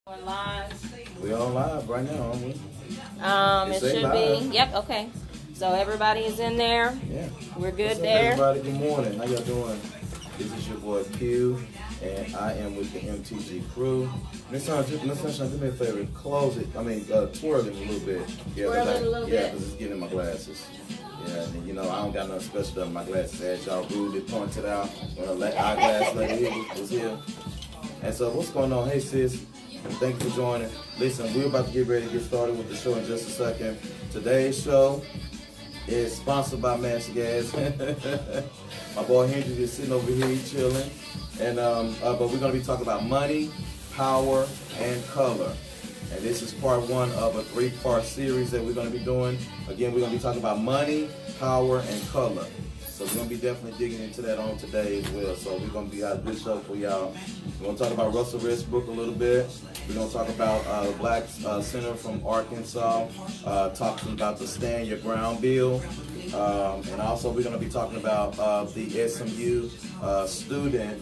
On live. We on live right now, aren't we? It should live. be. Yep. Okay. So everybody is in there. Yeah. We're good What's up, there. everybody, good morning. How y'all doing? This is your boy Q, and I am with the MTG crew. Miss Sunshine, do me a favor. Close it. Twirl it a little bit. Yeah, Twirl it a little bit? Yeah, because it's getting in my glasses. Yeah, and you know, I don't got nothing special done in my glasses. As y'all rudely pointed out, when eyeglass lady was here. And so, what's going on? Hey, sis. Thank you for joining. Listen, we're about to get ready to get started with the show in just a second. Today's show is sponsored by Master Gas. My boy Henry is sitting over here chilling. And but we're gonna be talking about money, power, and color. And this is part one of a 3-part series that we're gonna be doing. Again, we're gonna be talking about money, power, and color. So we're gonna be definitely digging into that on today as well. So we're gonna be a good show for y'all. We're gonna talk about Russell Westbrook a little bit. We're gonna talk about the Black Center from Arkansas, talking about the Stand Your Ground bill. And also we're gonna be talking about the SMU student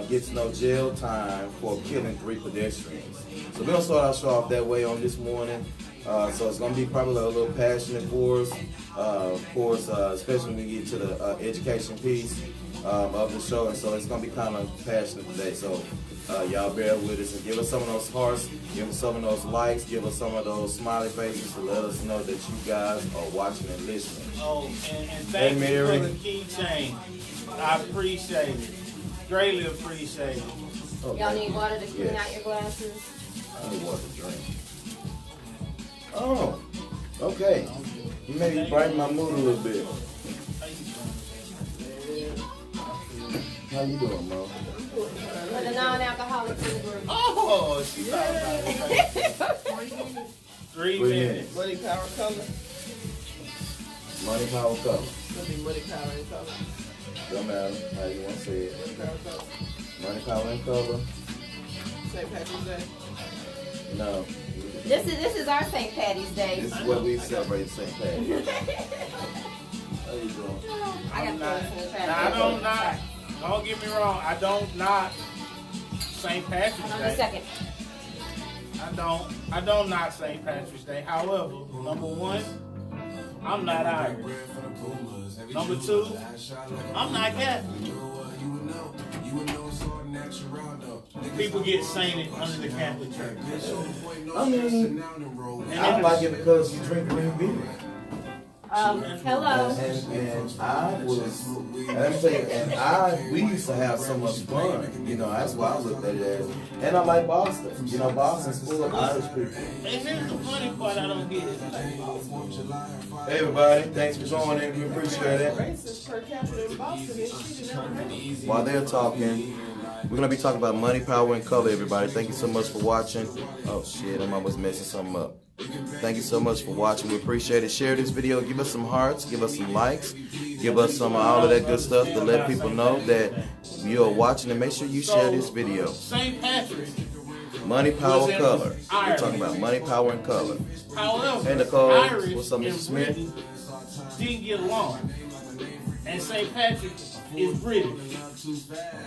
gets no jail time for killing 3 pedestrians. So we're gonna start our show off that way on this morning. So it's gonna be probably a little passionate for us, of course, especially when we get to the education piece of the show. And so it's gonna be kind of passionate today. So y'all bear with us and give us some of those hearts, give us some of those likes, give us some of those smiley faces to let us know that you guys are watching and listening. Oh, and thank you for the keychain. I appreciate it. Greatly appreciate it. Okay. Y'all need water to clean out your glasses? I need water to drink. Oh, okay. You maybe brighten my mood a little bit. How you doing, Mo? For the non-alcoholic in the group. Oh, she's talking about it. 3 minutes. Money, power, color. Money, power, color. It'll be money, power, and color. Don't matter how you want to say it. Money, power, color. Money, power, and color. St. Patrick's Day. No. This is our St. Patty's Day. This is what we celebrate St. Patrick's. How you doing? I got Now, St. I Patty's Day. don't get me wrong, I don't knock St. Patrick's Hold on a Day. second. I don't knock St. Patrick's Day. However, number 1, I'm not Irish. Number 2, I'm not Catholic. People get sainted under the Catholic Church. I mean, I like it because you drink green beer. Hello. And I was, let me tell you, we used to have so much fun. You know, that's why I looked at it as. And I like Boston. You know, Boston's full of Irish people. And here's the funny part I don't get. Hey everybody, thanks for joining. We appreciate it. Racist per capita in Boston is treated every While they're talking, we're gonna be talking about money, power, and color, everybody. Thank you so much for watching. Oh shit, I'm almost messing something up. Thank you so much for watching. We appreciate it. Share this video. Give us some hearts. Give us some likes. Give us some all of that good stuff to let people know that you are watching. And make sure you share this video. St. Patrick's. Money, power, Was in color. We're Ireland. talking about money, power, and color. However, Hey, Nicole. Irish What's up, Mr. and Smith? Britain didn't get along. And St. Patrick is British.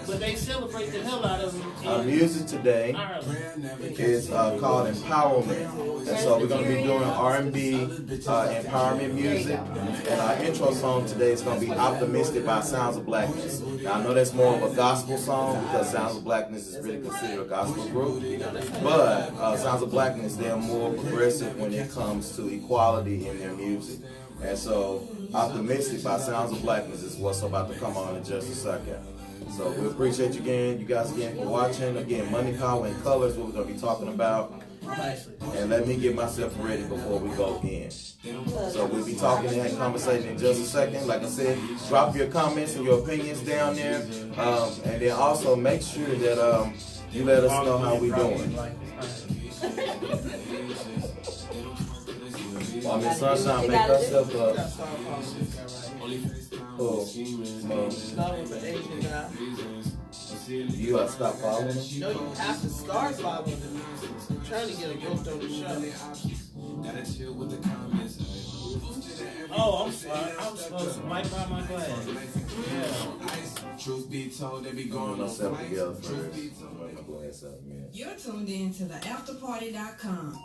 But they celebrate the hell out of him Our in music today Ireland. is called Empowerment. And so we're going to be doing R&B empowerment music. And our intro song today is going to be Optimistic by Sounds of Blackness. Now I know that's more of a gospel song because Sounds of Blackness is really considered a gospel group. But Sounds of Blackness, they're more progressive when it comes to equality in their music. And so Optimistic by Sounds of Blackness is what's about to come on in just a second. So we appreciate you guys again for watching. Again, money, power, and color is what we're going to be talking about. And let me get myself ready before we go in. So we'll be talking and having conversation in just a second. Like I said, drop your comments and your opinions down there. And then also make sure that you let us know how we doing. While Miss Sunshine make herself up. Oh, Starting with the Asian guy. you gotta stop following him? No, you have to start following them. I'm trying to get a gift on the show. Oh, I'm sorry. I'm supposed to wipe out my glass. Yeah. Truth be told, they be I'm going gonna on myself flights. together Truth first. be I'm told. gonna my glass up, man. You're tuned in to the afterparty.com.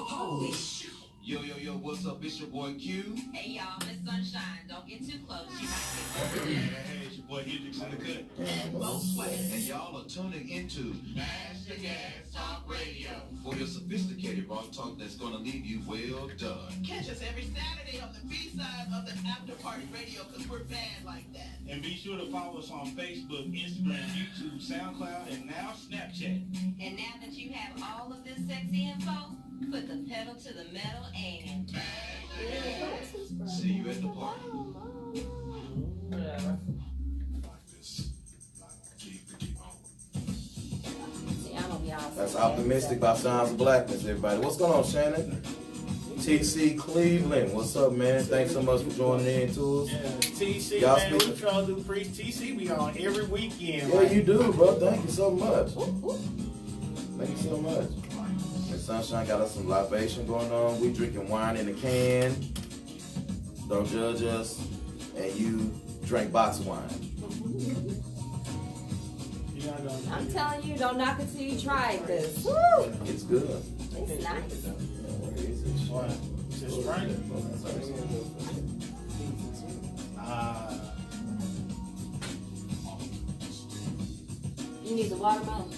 Holy shit. Yo, what's up? It's your boy Q. Hey y'all, Miss Sunshine, don't get too close. She might Hey, it's your boy Hendrix in the cut. And y'all are tuning into Mash the Gas Talk Radio for your sophisticated rock talk that's gonna leave you well done. Catch us every Saturday on the B-side of the After Party Radio, because we're bad like that. And be sure to follow us on Facebook, Instagram, YouTube, SoundCloud, and now Snapchat. And now that you have all of this sexy info, put the pedal to the metal and See you at the party. Whatever. See, I'm gonna be all That's optimistic by Sounds of Blackness, everybody. What's going on, Shannon? TC Cleveland, what's up, man? Thanks so much for joining in to us. Yeah, TC, Y'all man, we speaking- try to do free. TC be on every weekend. Yeah, right? you do, bro. Thank you so much. Thank you so much. And Sunshine got us some libation going on. We drinking wine in a can. Don't judge us. And you drink box wine. You're not gonna I'm telling you, don't knock it till you try it, cause woo, It's good. it's nice. Yeah, where is it? What? Just right. You need the watermelon.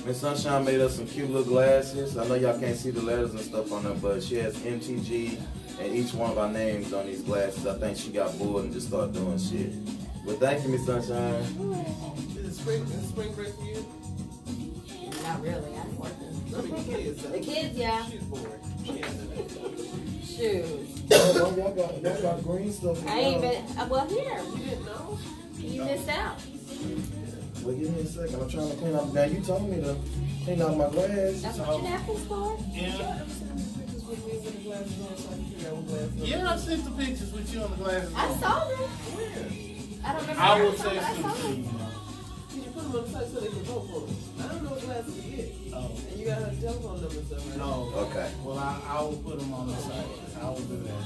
Miss Sunshine made us some cute little glasses. I know y'all can't see the letters and stuff on them, but she has MTG and each one of our names on these glasses. I think she got bored and just started doing shit. But thank you, Miss Sunshine. Is it spring break for you? Not really, I'm working. I mean, the kids. The kids, yeah. She's bored. She has it. Shoot. Oh, y'all got green stuff. I ain't been, well, here, You didn't know? you missed out. Well, give me a second. I'm trying to clean up. Now, you told me to clean out my glass. That's what your napkins for? Yeah. Pictures with me with the glasses on so I can figure out what glasses on. Yeah, I sent the pictures with you on the glasses. I on. saw them. Where? I don't remember. I where will saw say them, but I saw something to them. you. Can you put them on the site so they can vote for them? I don't know what glasses to get. Oh. And you got her telephone number and stuff, right? No. Okay. Well, I will put them on the site. I will do that.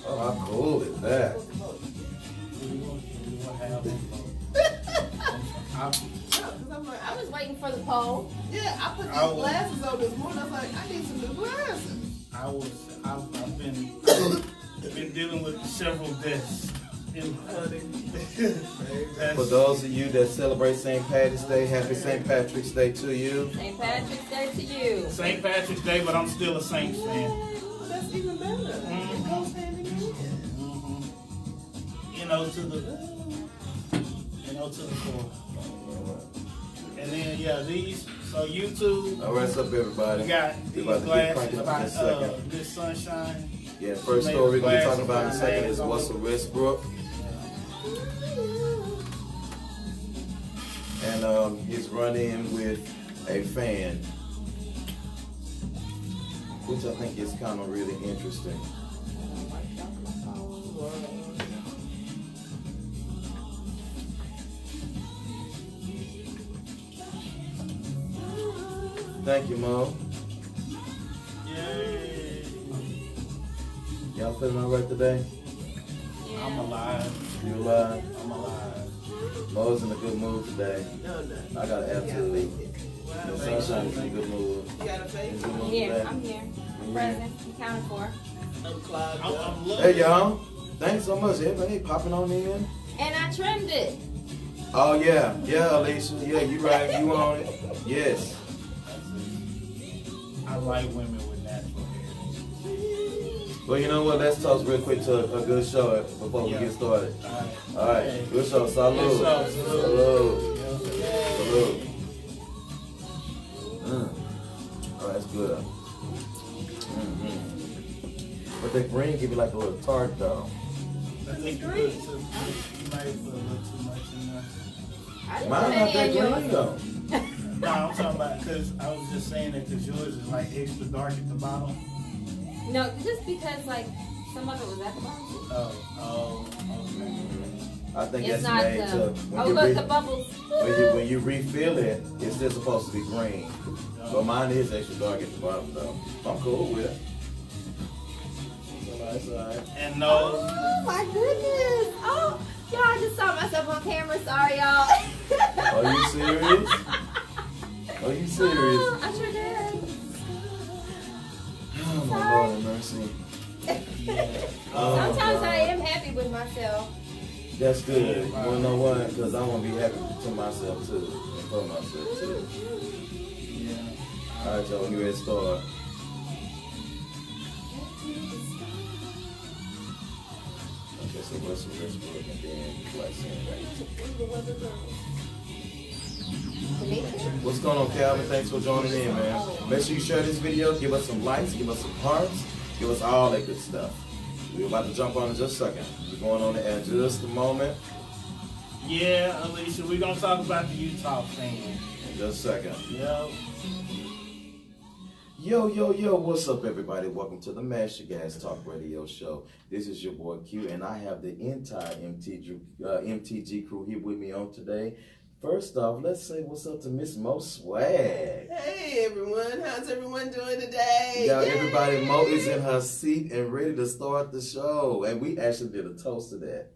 Oh, how cool is that? Supposed to vote. We will have them. Yeah, 'cause I'm like, I was waiting for the poll. yeah, I put I these will- glasses on this morning. I was like, I need some new glasses. I've been dealing with several deaths. Honey. For those of you that celebrate St. Patty's Day, happy St. Patrick's Day to you. St. Patrick's Day to you. St. Patrick's Day, but I'm still a Saints fan. Well, that's even better. It goes hand in hand. You know, to the core. And then these. So YouTube, All right, what's up, everybody? we got We these about to get glasses cranking up in by a second. Miss Sunshine. Yeah, first story we're gonna be talking about in a second is Russell Westbrook. And his run-in with a fan, which I think is kind of really interesting. Thank you, Mo. Yay! Y'all feeling all right today? I'm alive. You alive? I'm alive. Mo's in a good mood today. No, no. I got an attitude. Wow. The Sunshine is in a good mood. You got a In face? a good mood Here, today. I'm here. Present, accounted for. I'm clogged I'm up. looking. Hey, y'all. Thanks so much. Everybody popping on in. And I trimmed it. Oh, yeah. Yeah, Alicia. Yeah, you right. You on it. Yes. I like women with natural hair. Well, you know what? Let's toast real quick to a good show before we get started. All right. Good show. Salute. Good show. Salute. Yeah. Salute. Oh, that's good. But the green give you like a little tart, though. I think you might put a little too much in there. I didn't Mine put not any that in yours. green, though. No, I'm talking about because I was just saying that because yours is like extra dark at the bottom. No, just because like some of it was at the bottom. Oh, okay. I think It's that's not made to the. Oh, look, the bubbles. when you refill it, it's still supposed to be green. But mine is extra dark at the bottom though. I'm cool with it. It's alright. And no, Oh my goodness. Oh, y'all, I just saw myself on camera. Sorry, y'all. Are you serious? Are you serious? Oh, I sure did. Oh my Lord have mercy. Sometimes I am happy with myself. That's good. You wanna know why? Because I want to be happy to myself too. And for myself too. yeah. Alright, y'all, when you ready to start. Okay, so Russell Westbrook and then like what's going on, Calvin? Thanks for joining in, man. Make sure you share this video, give us some likes, give us some hearts, give us all that good stuff. We're about to jump on in just a second. We're going on in just a moment. Yeah, Alicia, we're gonna talk about the Utah fan. In just a second. Yep. Yo, what's up, everybody? Welcome to the Master Gas Talk Radio Show. This is your boy Q, and I have the entire MTG crew here with me on today. First off, let's say what's up to Miss Mo Swag. Hey everyone, how's everyone doing today? Yo, Yay! everybody, Mo is in her seat and ready to start the show, and we actually did a toast to that.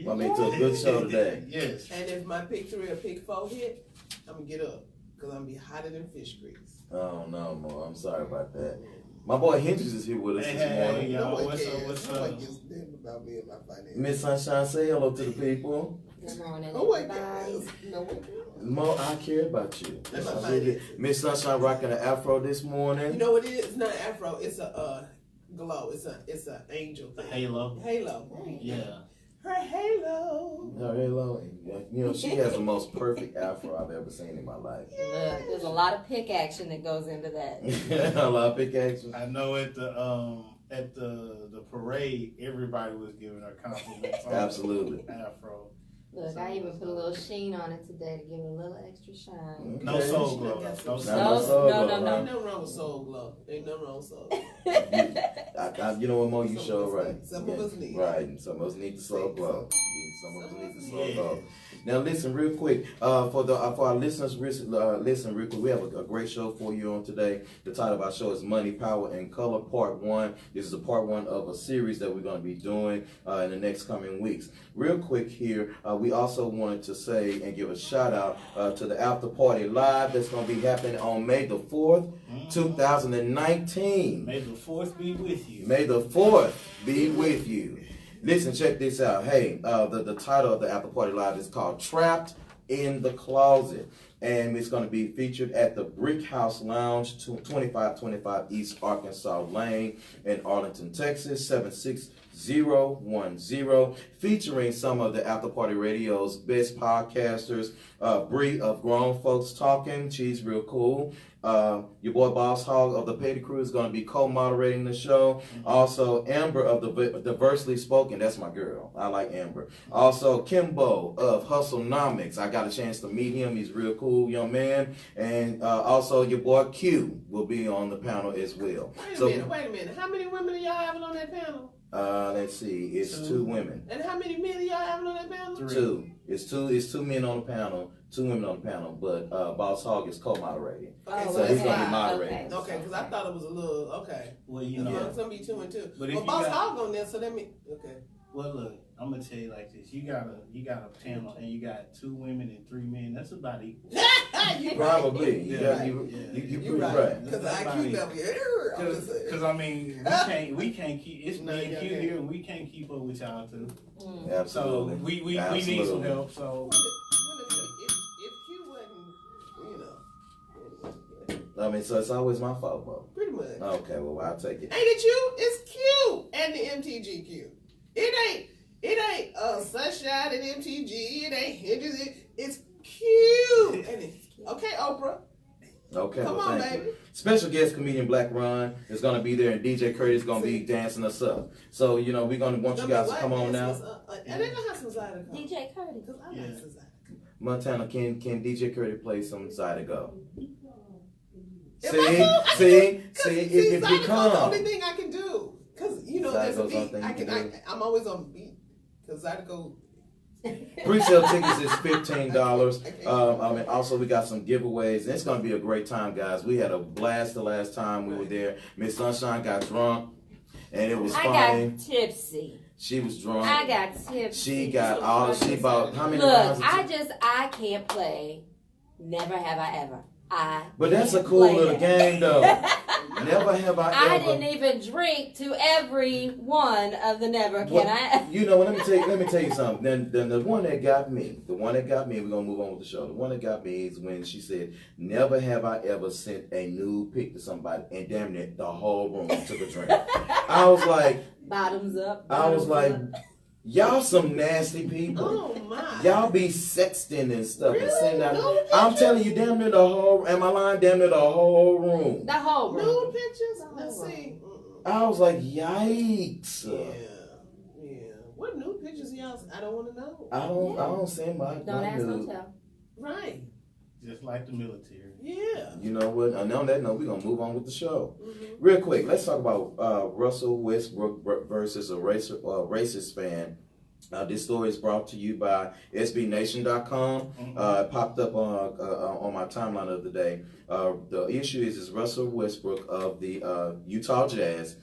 I mean, to a good show today. Yes. And if my pick 3 or pick 4 hit, I'm gonna get up because I'm gonna be hotter than fish grease. Oh no, Mo, I'm sorry about that. My boy Hendrix is here with us this morning. Yo, No one what's cares. up, what's No one up? gives a damn about me and my finances. Miss Sunshine, say hello to the people. Good morning, No one everybody. cares. No one cares. Mo, I care about you. That's Yes, my I did. finances. Miss Sunshine rocking an afro this You morning. know what it is? It's not afro. It's a glow. It's a angel thing. Halo. Halo. Yeah. Her halo. Her halo. You know, she has the most perfect afro I've ever seen in my life. Look, there's a lot of pick action that goes into that. A lot of big action. I know at the parade, everybody was giving her compliments. on Absolutely. the Afro. Look, I even put a little sheen on it today to give it a little extra shine. No Okay. soul glow. No No, soul. no soul no, glow, no, huh? Ain't nothing wrong with soul glow. Ain't nothing wrong with soul glow. You know what, Mo, you Some show of us right. need- some of us need. Right, and some of us need the soul glow. Some of us need the soul Yeah. glow. Now listen real quick, for our listeners, listen real quick. We have a great show for you on today. The title of our show is Money, Power, and Color Part 1. This is a part 1 of a series that we're going to be doing in the next coming weeks. Real quick here, we also wanted to say and give a shout out to the After Party Live that's going to be happening on May the 4th, 2019. May the 4th be with you. May the 4th be with you. Listen, check this out. Hey, the title of the After Party Live is called Trapped in the Closet. And it's going to be featured at the Brick House Lounge, 2525 East Arkansas Lane in Arlington, Texas, 76010, featuring some of the After Party Radio's best podcasters, Bree of Grown Folks Talking. She's real cool. Your boy Boss Hog of the Petty Crew is going to be co-moderating the show. Also, Amber of the Diversely Spoken. That's my girl. I like Amber. Also, Kimbo of Hustlenomics. I got a chance to meet him. He's real cool young man. And also, your boy Q will be on the panel as well. Wait a minute. How many women are y'all having on that panel? Let's see. It's 2 women. And how many men are y'all having on that panel? 2. It's two men on the panel. 2 women on the panel. But Boss Hog is co-moderating. Okay, So he's that's going to be fine. moderating. Okay, because I thought it was a little, okay. Well, you Yeah, know. it's going to be 2 and 2. But if Well, you Boss got- Hog on there, so that means, okay. Well, look, I'm gonna tell you like this: you got a panel, and you got 2 women and 3 men. That's about equal. You Probably. Yeah, Yeah, right. you You pretty right. right. Because the That's about IQ it. level, I'm just saying. Because I mean, we can't keep. It's No, me and you Q can't. here, and we can't keep up with y'all too. Mm. So Absolutely. we need Absolutely. some help. So Well, if Q wasn't, you know, I mean, so it's always my fault, bro. pretty much. Okay, well, I'll take it. Ain't it you? It's Q and the MTGQ. It ain't Sunshine and MTG. It ain't Hendrix. It's Q. And it's, okay, Oprah. Okay, Come well, on, thank baby. you. Special guest comedian Black Ron is going to be there, and DJ Curtis is going to be dancing us up. So, you know, we're going to want you guys to come on now. And they're gonna have some Zydeco. DJ Curtis. Because I Yeah. like some Zydeco. Montana, can DJ Curtis play some Zydeco? If I go- See, See, if you Zydeco's the come. only thing I can do. Because, you know, there's a Zydeco's the only beat. thing you can do. I'm always on beat. Because Zydeco, Pre-sale tickets is $15. Also we got some giveaways. It's gonna be a great time, guys. We had a blast the last time we were there. Miss Sunshine got drunk, and it was I funny. got tipsy. She was drunk. I got tipsy. She got all. She bought how many? Look, rounds of I can't play. Never have I ever. But that's a can't cool play little that. game, though. Never have I I ever. didn't even drink to every one of the never. Can I? You know, let me tell you something. Then the one that got me, we're gonna move on with the show. The one that got me is when she said, "Never have I ever sent a nude pic to somebody," and damn it, the whole room took a drink. I was like, Bottoms up. I was like, bottoms up. y'all some nasty people. Oh my. Y'all be sexting and stuff and Really? sending out. Nude I'm pictures? telling you, damn near the whole. Am I lying? Damn near the whole room. The whole room. Nude pictures? Let's see. I was like, yikes. Yeah. What nude pictures y'all? I don't want to know. I don't send my. Don't my ask, nude. don't tell. Right. Just like the military. Yeah. You know what? And on that note, we're gonna move on with the show. Real quick, let's talk about Russell Westbrook versus a racist fan. This story is brought to you by SBNation.com. It popped up on my timeline of the day. The issue is Russell Westbrook of the Utah Jazz.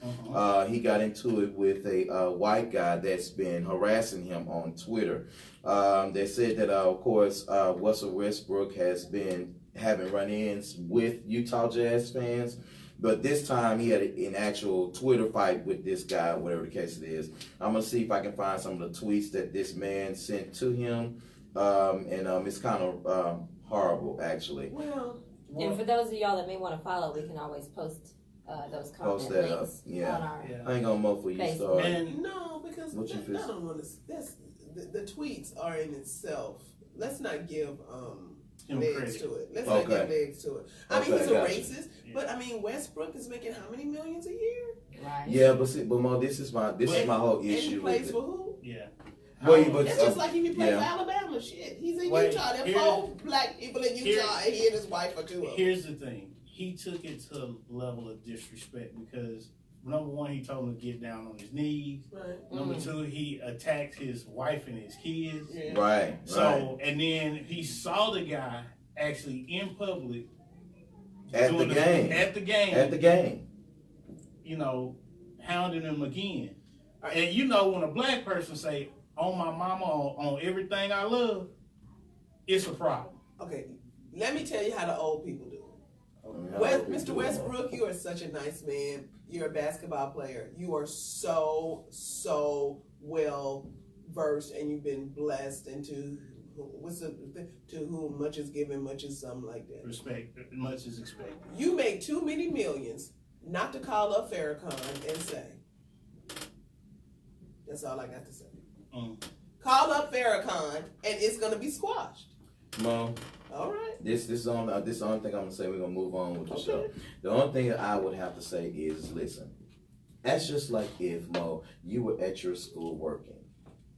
He got into it with a white guy that's been harassing him on Twitter. They said that, of course, Russell Westbrook has been having run-ins with Utah Jazz fans. But this time he had an actual Twitter fight with this guy, whatever the case it is. I'm going to see if I can find some of the tweets that this man sent to him. It's kind of horrible, actually. Well, And for those of y'all that may want to follow, we can always post those comment that up. links Yeah. on our I ain't going to mow for you, Facebook. Star. And no, because What you I feel? don't want to. The tweets are in itself. Let's not give Him legs credit. to it. Let's Okay. not give legs to it. I mean, Okay, he's a gotcha. racist, but I mean, Westbrook is making how many millions a year? right. Yeah, but Mo, this is my whole And he issue plays with it. for who? yeah. Well, but, It's just like if he plays yeah. for Alabama. Shit, he's in Wait, Utah. There here- are 4 black people in Utah, and he and his wife are 2 of them. Here's the thing. He took it to a level of disrespect because number one, he told him to get down on his knees. Right. Number two, he attacked his wife and his kids. Yeah. Right. So, and then he saw the guy actually in public At the doing game. At the game. At the game. You know, hounding him again. Right. And you know, when a black person say, "On my mama, on everything I love," it's a problem. Okay, let me tell you how the old people do it. Mr. Westbrook, you are such a nice man. You're a basketball player. You are so well versed, and you've been blessed. And to whom much is given, much is something like that. Respect, much is expected. You make too many millions not to call up Farrakhan and say. That's all I got to say. Call up Farrakhan, and it's gonna be squashed. Mo, All right. this is the only thing I'm gonna say. We're gonna move on with the show. The only thing that I would have to say is, listen. That's just like if Mo, you were at your school working.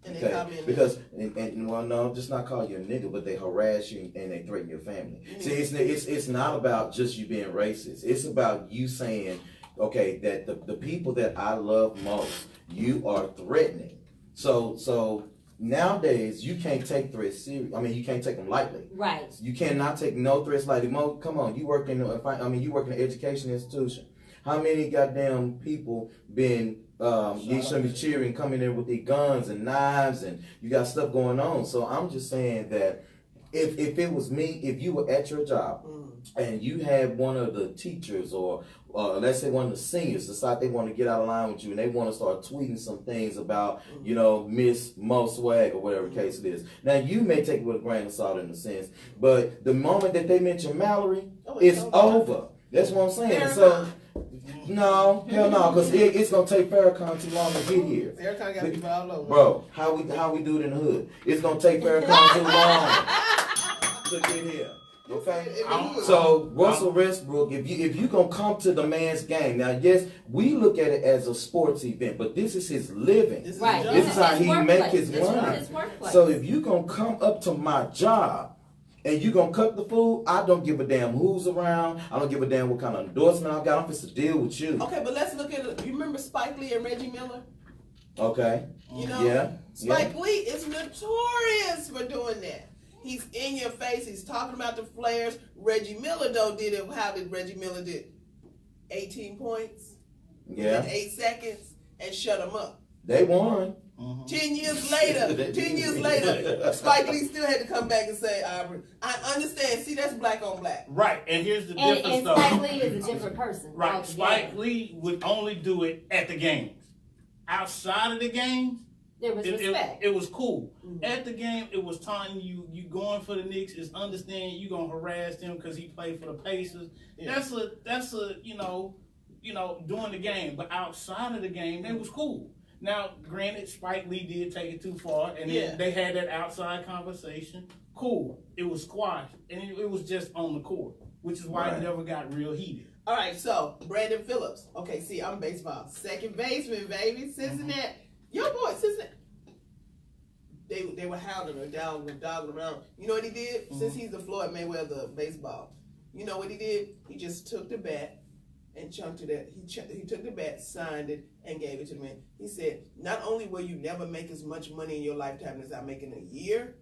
And they call me a nigga. Because well, no, just not call you a nigga, but they harass you and they threaten your family. See, it's not about just you being racist. It's about you saying, okay, that the people that I love most, you are threatening. So nowadays you can't take threats serious. I mean, you can't take them lightly. Right. You cannot take no threats lightly. Mo, come on, you work in an education institution. How many goddamn people been you should be cheering, coming there with their guns and knives, and you got stuff going on. So I'm just saying that if it was me, if you were at your job and you had one of the teachers or let's say one of the seniors decide they want to get out of line with you and they want to start tweeting some things about, you know, Miss Mo Swag or whatever the case it is. Now, you may take it with a grain of salt in a sense, but the moment that they mention Mallory, it's over. That's what I'm saying. So, no, hell no, because it's going to take Farrakhan too long to get here. Farrakhan got people all over. Bro, how we do it in the hood? It's going to take Farrakhan too long to get here. Okay, so Russell Westbrook, if you gonna come to the man's game, now yes, we look at it as a sports event, but this is his living. Right. This is how he make his This is money. his workplace. So if you gonna come up to my job and you gonna cut the food, I don't give a damn who's around. I don't give a damn what kind of endorsement I got. I'm supposed to deal with you. Okay, but let's look at it. You remember Spike Lee and Reggie Miller? Okay. You know, Yeah. Spike Lee is notorious for doing that. He's in your face. He's talking about the Flares. Reggie Miller, though, did it. How did Reggie Miller did? 18 points in 8 seconds and shut him up. They won. 10 years later, Spike Lee still had to come back and say, I understand. See, that's black on black. Right, and here's the difference, and though. Spike Lee is a different person. Right, Spike Lee would only do it at the games. Outside of the games, there was respect. It was cool. At the game, it was telling you going for the Knicks is understanding you gonna harass him because he played for the Pacers. Yeah. That's a you know during the game, but outside of the game, they was cool. Now, granted, Spike Lee did take it too far, and they had that outside conversation. Cool, it was squashed, and it was just on the court, which is why it never got real heated. All right, so Brandon Phillips. Okay, see, I'm baseball. Second baseman, baby. Cincinnati. Your boy, Cincinnati. They were hounding her down, dogging around. You know what he did? Since he's the Floyd Mayweather of baseball, you know what he did? He just took the bat and chunked it. He took the bat, signed it, and gave it to the man. He said, not only will you never make as much money in your lifetime as I make in a year,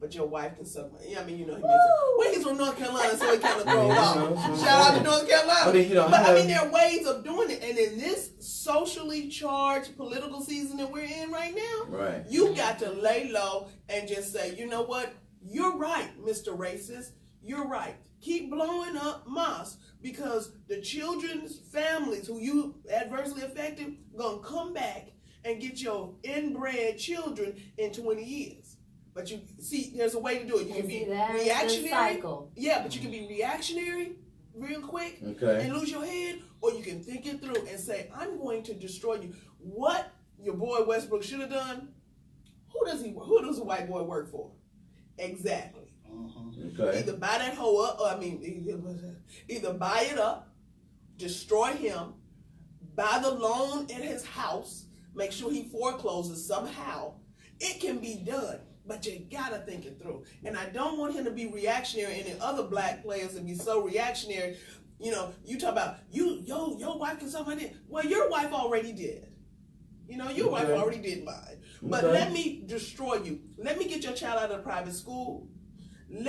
but your wife can suck my. I mean, he makes it. Well, he's from North Carolina, so he kind of throws off. Shout out to North Carolina. But I mean, there are ways of doing it. And in this socially charged political season that we're in right now, you got to lay low and just say, you know what? You're right, Mr. Racist. You're right. Keep blowing up mosques because the children's families who you adversely affected going to come back and get your inbred children in 20 years. But you see, there's a way to do it. You can be reactionary. Yeah, but you can be reactionary real quick and lose your head, or you can think it through and say, I'm going to destroy you. What your boy Westbrook should have done, who does a white boy work for? Exactly. Either buy that hoe up, or either buy it up, destroy him, buy the loan at his house, make sure he forecloses somehow. It can be done. But you gotta think it through. And I don't want him to be reactionary and the other black players to be so reactionary. You know, you talk about your wife can suck my dick. Well, your wife already did. You know, your wife already did mine. But let me destroy you. Let me get your child out of private school. In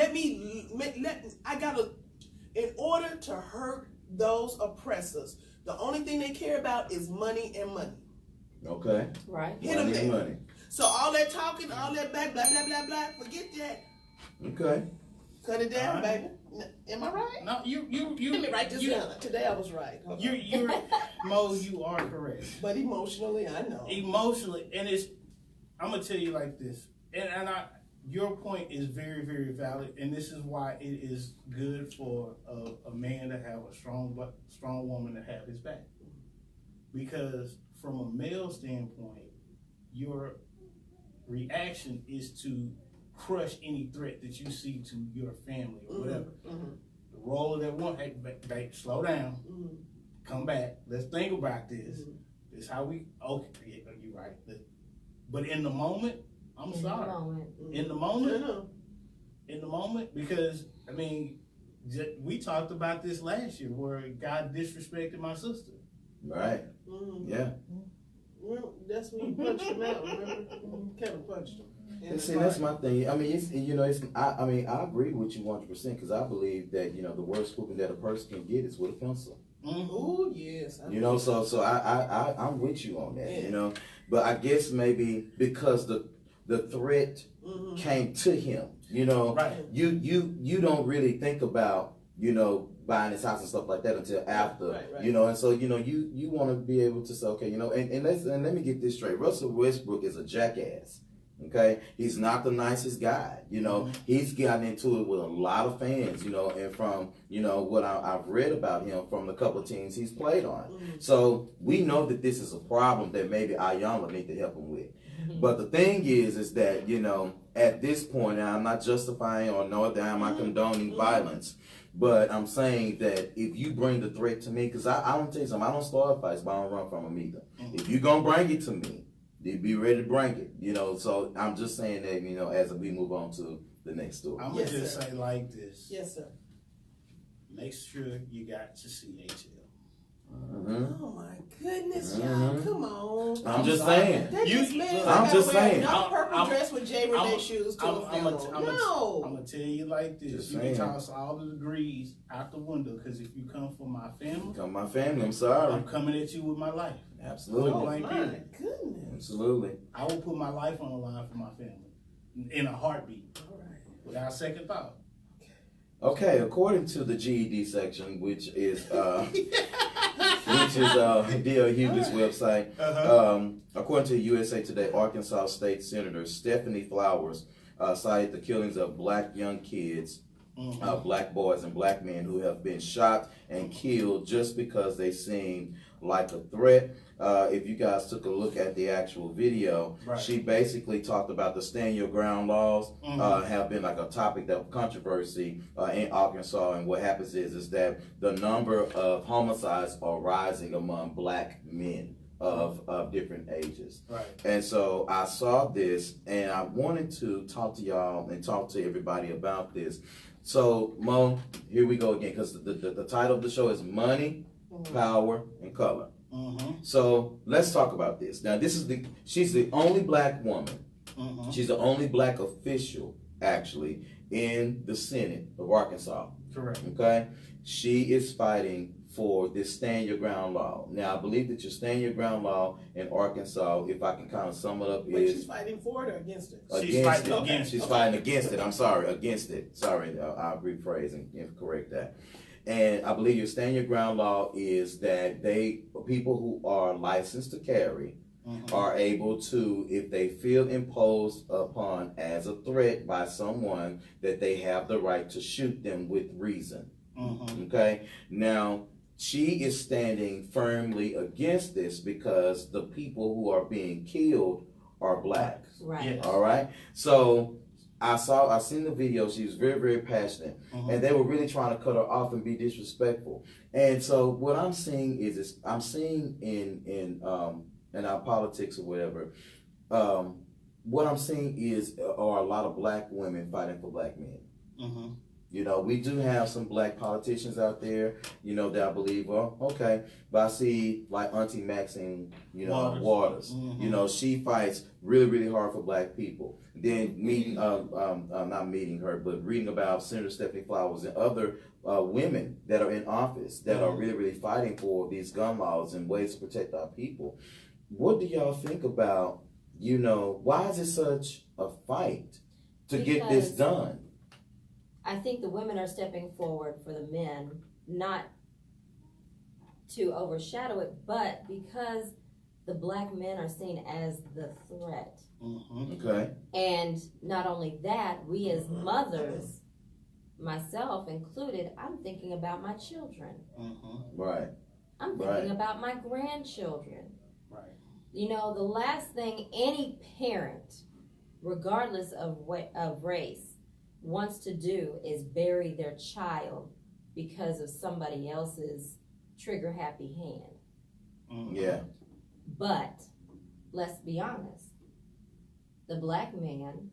order to hurt those oppressors, the only thing they care about is money and money. Okay. Right. Hit them there. Money. So all that talking, all that back, blah, blah, blah, blah, forget that. Okay. Cut it down, baby. Am I right? No, you. Let me write this down. Today I was right. Mo, you are correct. But emotionally, I know. Emotionally, and I'm gonna tell you like this, your point is very, very valid, and this is why it is good for a man to have a strong woman to have his back, because from a male standpoint, your reaction is to crush any threat that you see to your family or whatever. The role of that one, hey, babe, slow down, come back, let's think about this. This is how we, you're right. But in the moment, I'm sorry. In the moment, because, I mean, we talked about this last year where God disrespected my sister. Right. Yeah. Well, that's when you punched him out, remember? Kevin punched him. And see, that's my thing. I mean, I agree with you 100% because I believe that, the worst whooping that a person can get is with a pencil. Oh, yes. So I'm with you on that, But I guess maybe because the threat came to him, right. you don't really think about, buying his house and stuff like that until after, right. And so, you want to be able to say, okay, and let me get this straight. Russell Westbrook is a jackass. Okay, he's not the nicest guy. He's gotten into it with a lot of fans. And from what I've read about him from the couple of teams he's played on. So we know that this is a problem that maybe Ayanna need to help him with. But the thing is that at this point, and I'm not justifying or nor am I condoning violence. But I'm saying that if you bring the threat to me, because I don't tell you something, I don't start fights, but I don't run from them either. If you're going to bring it to me, then be ready to bring it. So I'm just saying that, as we move on to the next story. I'm going to just say like this. Yes, sir. Make sure you got your CHL. Oh my goodness, y'all! Come on. I'm just saying. That just means I'm just saying. No purple dress with J. Renee shoes to a funeral. No. I'm gonna tell you like this: Just you saying. can toss all the degrees out the window, because if you come for my family, I'm sorry. I'm coming at you with my life. Absolutely. Oh Blank my period. goodness. Absolutely. I will put my life on the line for my family in a heartbeat, All right. without a second thought. Okay, according to the GED section, which is D.L. Hughley's website, according to USA Today, Arkansas State Senator Stephanie Flowers cited the killings of black young kids, black boys and black men who have been shot and killed just because they seem like a threat. If you guys took a look at the actual video, she basically talked about the stand your ground laws have been like a topic of controversy in Arkansas, and what happens is that the number of homicides are rising among black men of different ages. Right. And so I saw this, and I wanted to talk to y'all and talk to everybody about this. So Mo, here we go again, because the title of the show is Money, Power, and Color. So let's talk about this. Now, she's the only black woman. She's the only black official, actually, in the Senate of Arkansas. Correct. Okay? She is fighting for this stand your ground law. Now, I believe that your stand your ground law in Arkansas, if I can kind of sum it up, Wait, is she's fighting for it or against it? She's fighting it. against it. She's fighting against it. I'm sorry, against it. Sorry, I'll rephrase and correct that. And I believe your stand your ground law is that people who are licensed to carry are able to, if they feel imposed upon as a threat by someone, that they have the right to shoot them with reason. Okay? Now, she is standing firmly against this because the people who are being killed are black. Right. Yes. All right? So I seen the video. She was very, very passionate, and they were really trying to cut her off and be disrespectful. And so what I'm seeing is I'm seeing in our politics or whatever, what I'm seeing are a lot of black women fighting for black men. You know, we do have some black politicians out there, you know, that I believe are okay. But I see like Auntie Maxine, you know, Waters. You know, she fights really, really hard for black people. Then not meeting her, but reading about Senator Stephanie Flowers and other women that are in office that are really, really fighting for these gun laws and ways to protect our people. What do y'all think about, you know, why is it such a fight to get this done? I think the women are stepping forward for the men, not to overshadow it, but because the black men are seen as the threat. Okay. And not only that, we as mothers, myself included, I'm thinking about my children. Right. I'm thinking about my grandchildren. Right. You know, the last thing any parent, regardless of race, wants to do is bury their child because of somebody else's trigger happy hand. Yeah. But let's be honest, the black man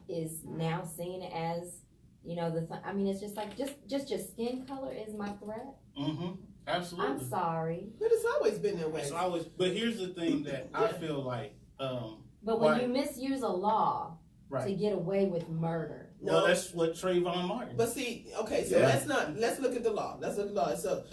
is now seen as, you know, I mean, it's just like just your skin color is my threat. Absolutely. I'm sorry, but it's always been that way. It's always. But here's the thing that I feel like. But when you misuse a law to get away with murder. Well, that's what Trayvon Martin. But see, okay, so let's look at the law. Let's look at the law. So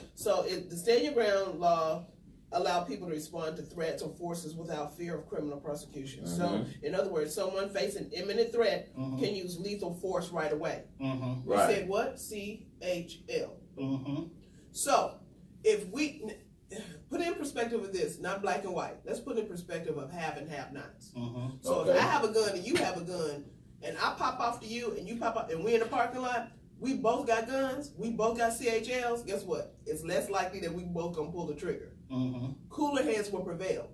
the stand your ground law allow people to respond to threats or forces without fear of criminal prosecution. So, in other words, someone facing imminent threat can use lethal force right away. We said what? CHL. So, if we put in perspective of this, not black and white. Let's put in perspective of have and have nots. So if I have a gun and you have a gun, and I pop off to you and you pop up, and we in the parking lot, we both got guns, we both got CHLs. Guess what? It's less likely that we both gonna pull the trigger. Cooler heads will prevail.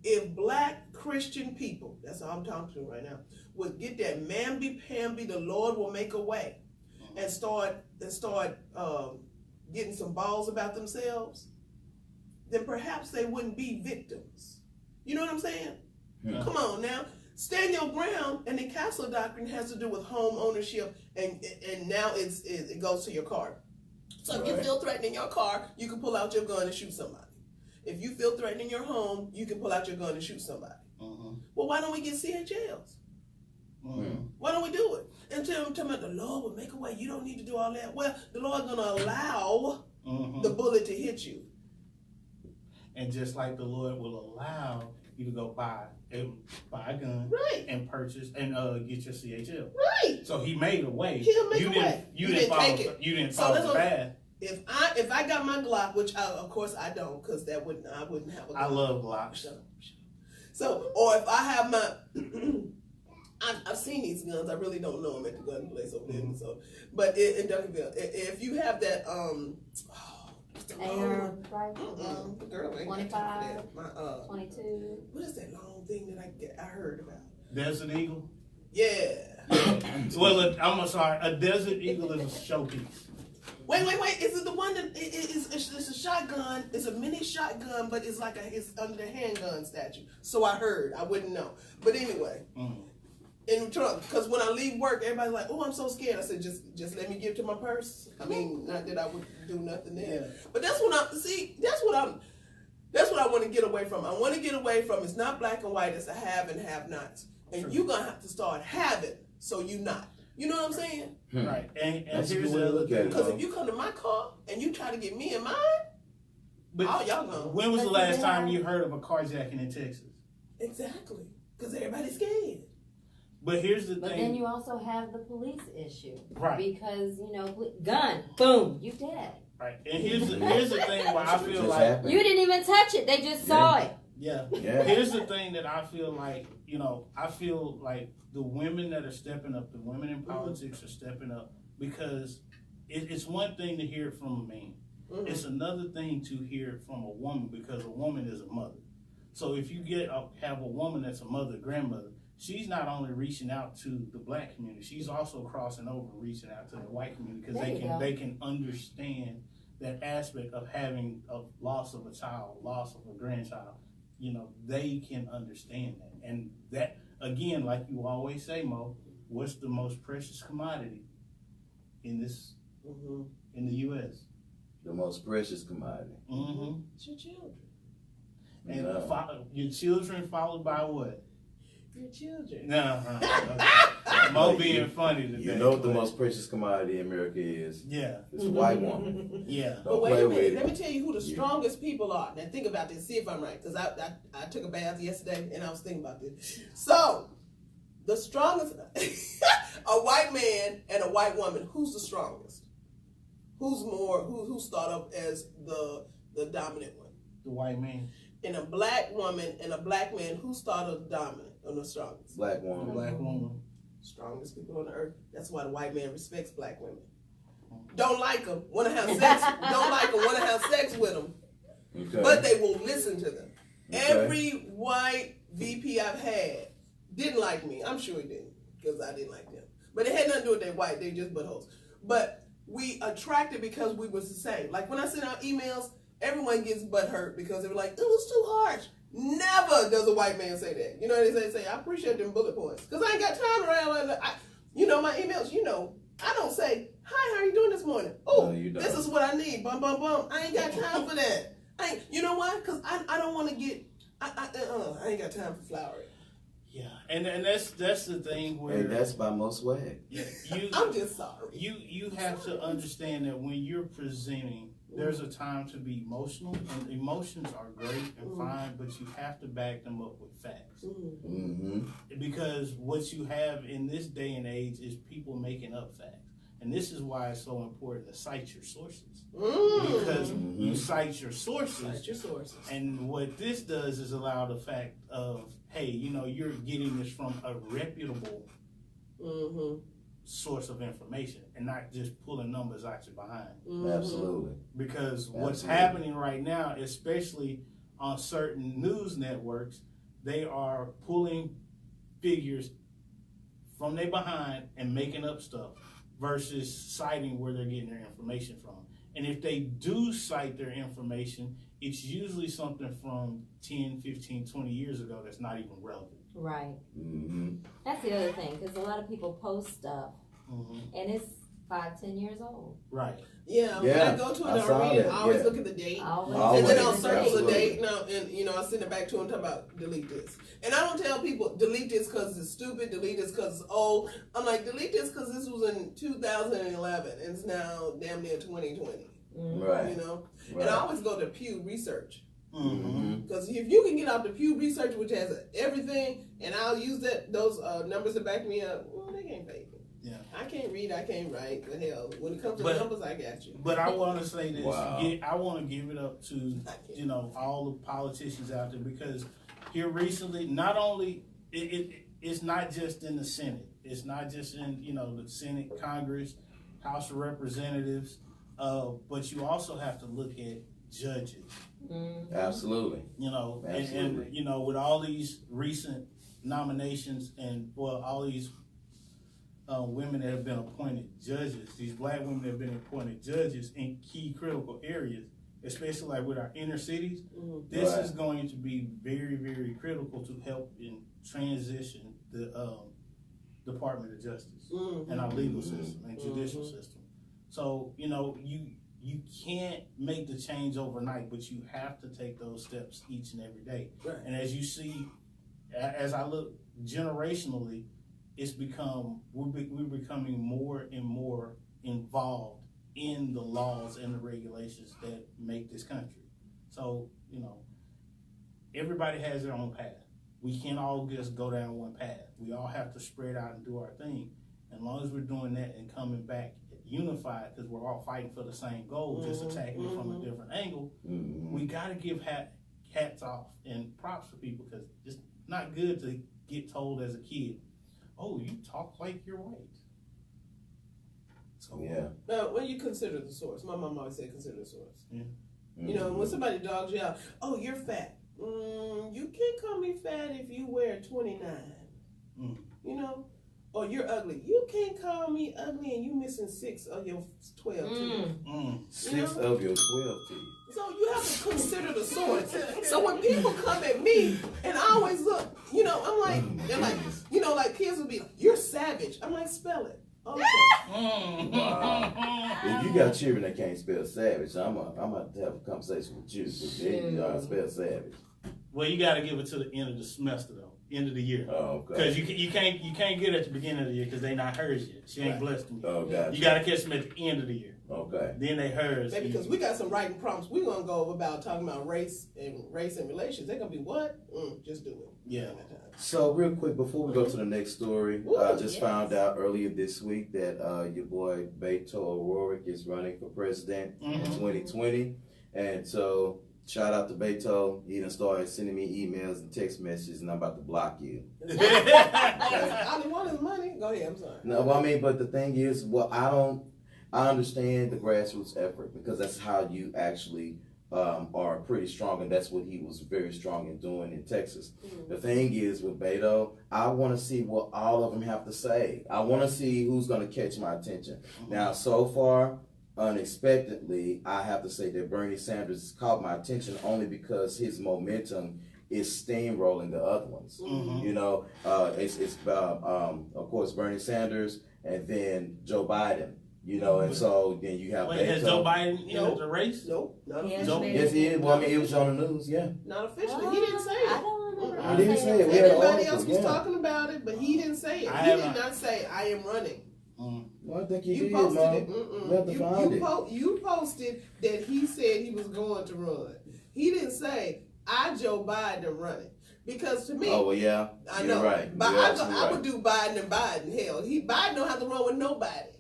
If black Christian people, that's all I'm talking to right now, would get that mamby-pamby, the Lord will make a way, and start getting some balls about themselves, then perhaps they wouldn't be victims. You know what I'm saying? Come on now. Stand your ground, and the castle doctrine has to do with home ownership, and now it goes to your car. So if you feel threatened in your car, you can pull out your gun and shoot somebody. If you feel threatened in your home, you can pull out your gun and shoot somebody. Well, why don't we get CHLs? Why don't we do it? And tell me the Lord will make a way. You don't need to do all that. Well, the Lord's going to allow the bullet to hit you. And just like the Lord will allow you to go buy a gun, and purchase and get your CHL. Right. So He made a way. He'll make a way. You didn't follow. You didn't follow the path. If I got my Glock, which of course I don't, because I wouldn't have a Glock. I love Glocks. Shut up. So, or if I have my, I've seen these guns. I really don't know them at the gun place over there. So, but in Duncanville, if you have that, AR rifle, girl, 25, my 22. What is that long thing that I heard about? Desert Eagle. Yeah. Well, I'm sorry. A Desert Eagle is a showpiece. Wait. Is it the one that it's a shotgun? It's a mini shotgun, but it's like it's under the handgun statue. So I heard. I wouldn't know. But anyway, in the trunk. Because when I leave work, everybody's like, "Oh, I'm so scared." I said, "Just let me give it to my purse." I mean, not that I would do nothing there. Yeah. But that's what I want to get away from. I want to get away from. It's not black and white. It's a have and have nots. And you're gonna have to start having so you not. You know what I'm saying? Right. And That's here's the way the to other look at thing. it. Because if you come to my car and you try to get me in mine, But y'all know. when was the last time you heard of a carjacking in Texas? Exactly. Because everybody's scared. But here's the But thing. then you also have the police issue. Right. Because, gun, boom, you dead. Right. And here's the thing where I feel like happened. You didn't even touch it. They just saw it. Yeah. Yeah. Here's the thing that I feel like, I feel like the women that are stepping up, the women in politics are stepping up because it's one thing to hear it from a man. It's another thing to hear it from a woman because a woman is a mother. So if you have a woman that's a mother, grandmother, she's not only reaching out to the black community, she's also crossing over, reaching out to the white community because they can understand that aspect of having a loss of a child, loss of a grandchild. They can understand that. And that, again, like you always say, Mo, what's the most precious commodity in this, in the U.S.? The most precious commodity. It's your children. And your children followed by what? Your children. Mo being funny today. You know what the most precious commodity in America is? Yeah. It's a white woman. Yeah. But wait a minute. Let me tell you who the strongest people are. Now think about this. See if I'm right. Because I took a bath yesterday and I was thinking about this. So, the strongest, a white man and a white woman, who's the strongest? Who's thought of as the dominant one? The white man. And a black woman and a black man, who's thought of dominant or the strongest? Black woman. Black woman. Strongest people on the earth. That's why the white man respects black women. Don't like them, want to have sex. Don't like them, want to have sex with them. Okay. But they will listen to them. Okay. Every white VP I've had didn't like me. I'm sure he didn't, because I didn't like them. But it had nothing to do with their white. They just buttholes. But we attracted because we was the same. Like when I send out emails, everyone gets butt hurt because they were like, it was too harsh. Never does a white man say that. You know what they say? I appreciate them bullet points. Because I ain't got time around. My emails, I don't say, hi, how are you doing this morning? Oh, No, you don't. this is what I need. Bum, bum, bum. I ain't got time for that. You know why? Because I don't want to get, I ain't got time for flowering. Yeah, and that's the thing where And that's by most swag. yeah, I'm just sorry. You have to understand that when you're presenting, there's a time to be emotional, and emotions are great and fine, but you have to back them up with facts. Because what you have in this day and age is people making up facts. And this is why it's so important to cite your sources. Because you cite your sources. Cite your sources. And what this does is allow the fact of, hey, you're getting this from a reputable source of information and not just pulling numbers out your behind. Absolutely. Because what's happening right now, especially on certain news networks, they are pulling figures from their behind and making up stuff versus citing where they're getting their information from. And if they do cite their information, it's usually something from 10, 15, 20 years ago that's not even relevant. Right. That's the other thing, because a lot of people post stuff, and 5-10 years old. Right. Yeah, when Yeah, I go to I an saw arena, that, I always yeah. look at the date. Always. And then I'll Always, circle the absolutely. date, and I'll send it back to him, talk about delete this. And I don't tell people delete this because it's stupid, delete this because it's old. I'm like, delete this because this was in 2011 and it's now damn near 2020. Right. You know? Right. And I always go to Pew Research. Mm-hmm. Because if you can get out the Pew Research, which has everything, and I'll use those numbers to back me up, well, they can't fake me. Yeah. I can't read, I can't write, but hell, when it comes to But- numbers, I got you. But I want to say this. Wow. I want to give it up to all the politicians out there, because here recently, not only it's not just in the Senate, it's not just in the Senate, Congress, House of Representatives, but you also have to look at judges. Absolutely. And with all these recent nominations and all these women that have been appointed judges, these black women that have been appointed judges in key critical areas, especially like with our inner cities, this Right. is going to be very, very critical to help in transition the Department of Justice and our legal system and judicial system. So, you can't make the change overnight, but you have to take those steps each and every day. Right. And as you see, as I look generationally, it's we're becoming more and more involved in the laws and the regulations that make this country. So, everybody has their own path. We can't all just go down one path. We all have to spread out and do our thing. And as long as we're doing that and coming back unified, because we're all fighting for the same goal, just attacking it from a different angle, we got to give hats off and props for people, because it's not good to get told as a kid, oh, you talk like you're white. So, Yeah. Now, when you consider the source, my mom always said consider the source. Yeah. When somebody dogs you out, oh, you're fat. You can't call me fat if you wear 29. Or you're ugly. You can't call me ugly and you missing 6 of your 12 teeth. 6 of your 12 teeth. So you have to consider the source. So when people come at me, and I always look, I'm like, they're like, like kids will be like, you're savage. I'm like, spell it. Okay. Wow. If you got children that can't spell savage, I'm gonna have a conversation with you, because they spell savage. Well, you got to give it to the end of the semester, though, end of the year. Oh, okay. Because you can't get it at the beginning of the year, because they not hers yet. She ain't blessed them yet. Oh, gotcha. You got to catch them at the end of the year. Okay. Then they hers. Maybe because we got some writing prompts we're gonna go about talking about race and relations. They're gonna be what? Just do it. Yeah. So real quick, before we go to the next story, I just found out earlier this week that your boy Beto O'Rourke is running for president in 2020. And so shout out to Beto. He done started sending me emails and text messages, and I'm about to block you. I only want his money. Go ahead, I'm sorry. No, but the thing is, I understand the grassroots effort, because that's how you actually are pretty strong, and that's what he was very strong in doing in Texas. The thing is, with Beto, I want to see what all of them have to say. I want to see who's going to catch my attention. Now, so far, unexpectedly, I have to say that Bernie Sanders has caught my attention only because his momentum is steamrolling the other ones. It's of course Bernie Sanders and then Joe Biden. And so then you have. Wait, has Joe Biden entered the race? Nope, not Yes, officially. Yes, he is. Well, I mean, it was on the news. Yeah. Not officially. He didn't say I it. don't remember. He didn't say it. We had an Everybody article, else was yeah. talking about it, but he didn't say it. I He haven't- did not say, I am running. Well, I think he You did, posted Mom. it. We have to find it. You posted that he said he was going to run. He didn't say, Joe Biden am running. Because to me, Oh, well, yeah. I You're know, right. but You're I absolutely would do Biden and Biden. Hell, Biden don't have to run with nobody.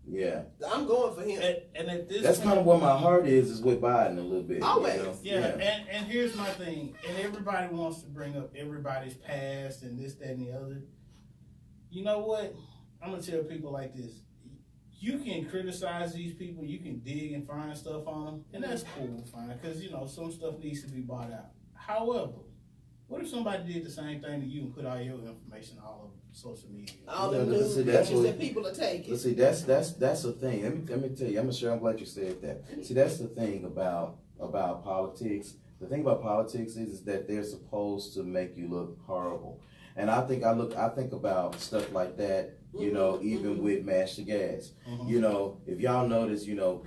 Yeah. I'm going for him. And at this That's point, kind of where my heart is with Biden a little bit. Always. Yeah, and here's my thing, and everybody wants to bring up everybody's past and this, that, and the other. You know what? I'm gonna tell people like this: you can criticize these people, you can dig and find stuff on them, and that's cool, fine, because some stuff needs to be bought out. However, what if somebody did the same thing to you and put all your information all over social media? All the Yeah, news see, that's pictures what- that people are taking. But see, that's the thing. Let me tell you. I'm glad you said that. See, that's the thing about politics. The thing about politics is that they're supposed to make you look horrible. And I think about stuff like that You know, even with Master Gas. You know, if y'all notice, you know,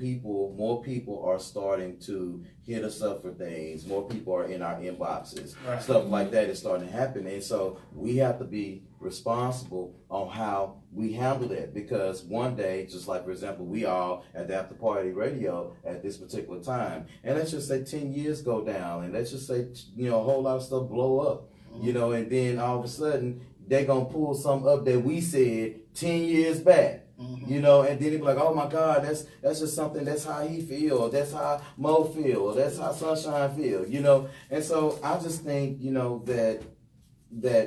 more people are starting to hit us up for things. More people are in our inboxes. Right. Stuff like that is starting to happen. And so we have to be responsible on how we handle that, because one day, just like for example, we all at the After Party Radio at this particular time, and let's just say 10 years go down, and let's just say, you know, a whole lot of stuff blow up, you know, and then all of a sudden they're gonna pull something up that we said 10 years back. You know, and then they be like, oh my God, that's just something, that's how he feel, that's how Mo feel, or that's how Sunshine feel, you know. And so I just think, you know, that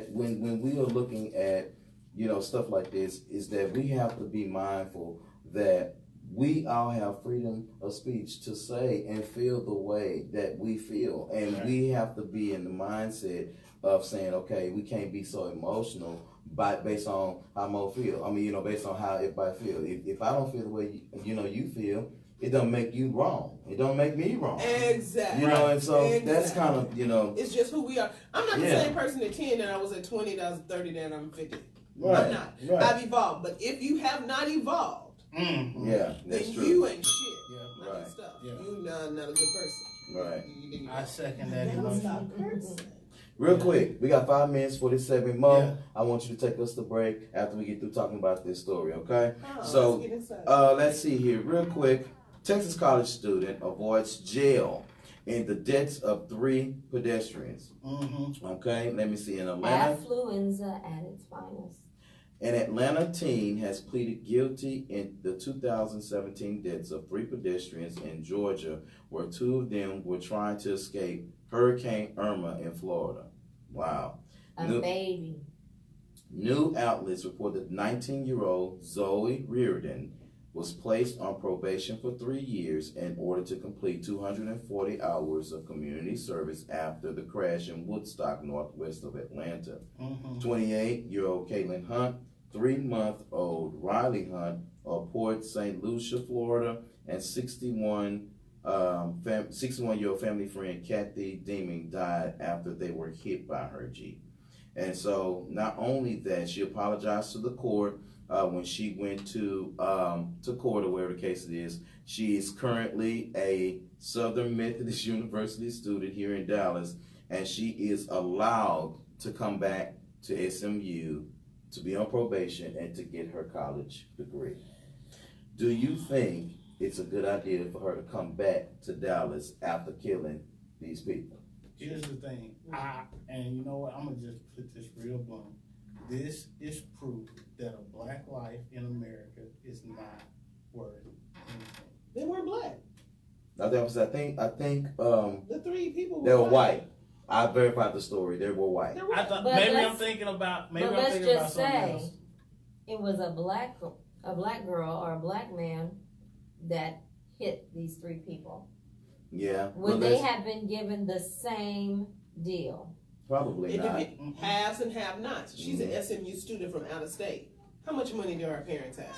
when we are looking at, you know, stuff like this, is that we have to be mindful that we all have freedom of speech to say and feel the way that we feel. And we have to be in the mindset of saying, okay, we can't be so emotional based on how Mo feel. I mean, you know, based on how everybody feel. If I don't feel the way you feel, it don't make you wrong. It don't make me wrong. Exactly. You know, and so that's kind of, you know. It's just who we are. I'm not the same person at 10 that I was at 20, that I was 30, that I'm 50. Right. I'm not. Right. I've evolved. But if you have not evolved, yeah, that's then true. you ain't shit. Yeah. Not Right. stuff. Yeah. You not a good person. Right. I second that emotion. Real quick, we got 5 minutes for this segment. Mo, Yeah. I want you to take us to break after we get through talking about this story, okay? Oh, So, let's get inside. let's see here. Real quick, Texas college student avoids jail in the deaths of 3 pedestrians. Okay, let me see. In Atlanta, Affluenza at its finest. an Atlanta teen has pleaded guilty in the 2017 deaths of 3 pedestrians in Georgia, where 2 of them were trying to escape Hurricane Irma in Florida. Wow. Baby. New outlets report that 19-year-old Zoe Reardon was placed on probation for 3 years in order to complete 240 hours of community service after the crash in Woodstock, northwest of Atlanta. 28-year-old Caitlin Hunt, 3-month-old Riley Hunt of Port St. Lucia, Florida, and 61-year-old family friend Kathy Deeming died after they were hit by her Jeep. And so not only that, she apologized to the court when she went to court, or whatever the case it is. She is currently a Southern Methodist University student here in Dallas, and she is allowed to come back to SMU to be on probation and to get her college degree. Do you think it's a good idea for her to come back to Dallas after killing these people? Here's the thing, and you know what, I'm gonna just put this real blunt. This is proof that a black life in America is not worth anything. They weren't black. I think The 3 people they were white. I verified the story. They were white. I thought But maybe I'm let's- thinking about But something let's just else. say it was a black girl or a black man that hit these 3 people. Yeah. Would they have been given the same deal? Probably not. Haves and have-nots. She's an SMU student from out of state. How much money do our parents have?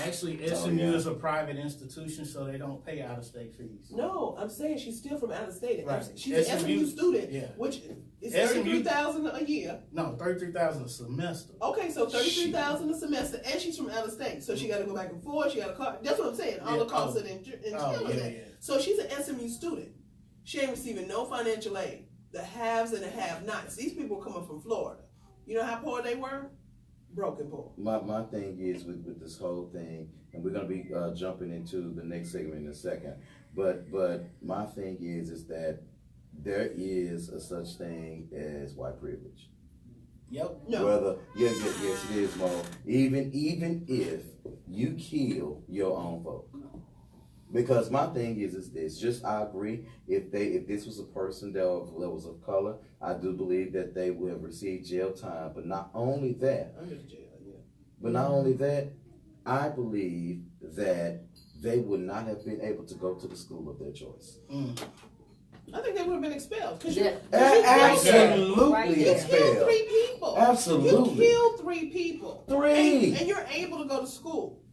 Actually, Oh, SMU yeah. is a private institution, so they don't pay out-of-state fees. No, I'm saying she's still from out of state. Right. She's an SMU student, yeah. which is SMU $33,000 a year. No, $33,000 a semester. Okay, so $33,000 a semester, and she's from out of state, so she got to go back and forth. She got a car. That's what I'm saying. All the costs that entail that. Yeah. So she's an SMU student. She ain't receiving no financial aid. The haves and the have-nots. These people coming from Florida. You know how poor they were? Broken poor. My thing is with this whole thing, and we're gonna be jumping into the next segment in a second. But my thing is that there is a such thing as white privilege. Yep. No. Whether yes it is, Mo. Even if you kill your own folk. Because my thing is this. Just I agree. If this was a person that was of color, I do believe that they would have received jail time. But not only that. Under the jail, yeah. But not only that, I believe that they would not have been able to go to the school of their choice. I think they would have been expelled. Absolutely You expelled. killed 3 people. Absolutely. You killed 3 people. 3. And you're able to go to school.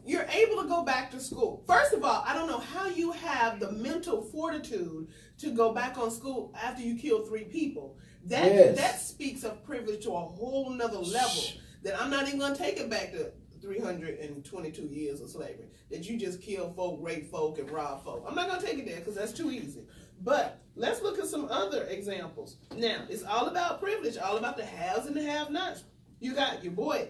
You're able to go back to school. First of all, I don't know how you have the mental fortitude to go back on school after you kill 3 people. That speaks of privilege to a whole nother level. then I'm not even gonna take it back to 322 years of slavery. That you just kill folk, rape folk, and rob folk. I'm not gonna take it there because that's too easy. But let's look at some other examples. Now, it's all about privilege, all about the haves and the have-nots. You got your boy,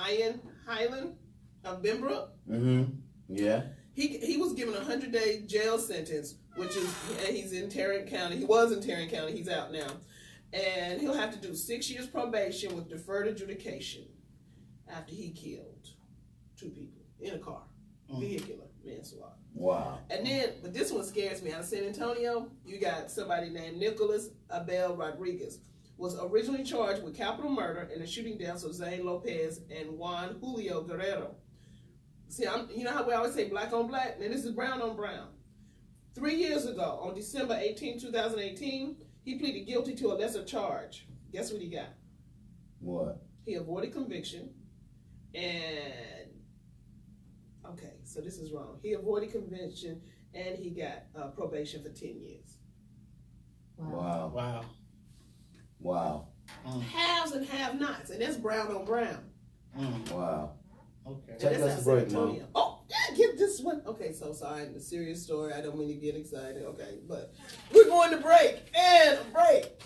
Ian Highland of Benbrook. Mm-hmm. Yeah. He was given a 100-day jail sentence, which is, he's in Tarrant County. He was in Tarrant County. He's out now. And he'll have to do 6 years probation with deferred adjudication after he killed 2 people in a car. Vehicular manslaughter. Wow. And then, but this one scares me. Out of San Antonio, you got somebody named Nicholas Abel Rodriguez. Was originally charged with capital murder in the shooting deaths of Zane Lopez and Juan Julio Guerrero. See, you know how we always say black on black? Now this is brown on brown. 3 years ago, on December 18, 2018, he pleaded guilty to a lesser charge. Guess what he got? What? He avoided conviction and, okay, so this is wrong. He avoided conviction and he got probation for 10 years. Wow. Wow. Wow. Haves and have-nots, and that's brown on brown. Wow. Okay. Take us a break, Mom. Oh, yeah, get this one. Okay, so sorry, the serious story. I don't mean to get excited. Okay, but we're going to break. And a break.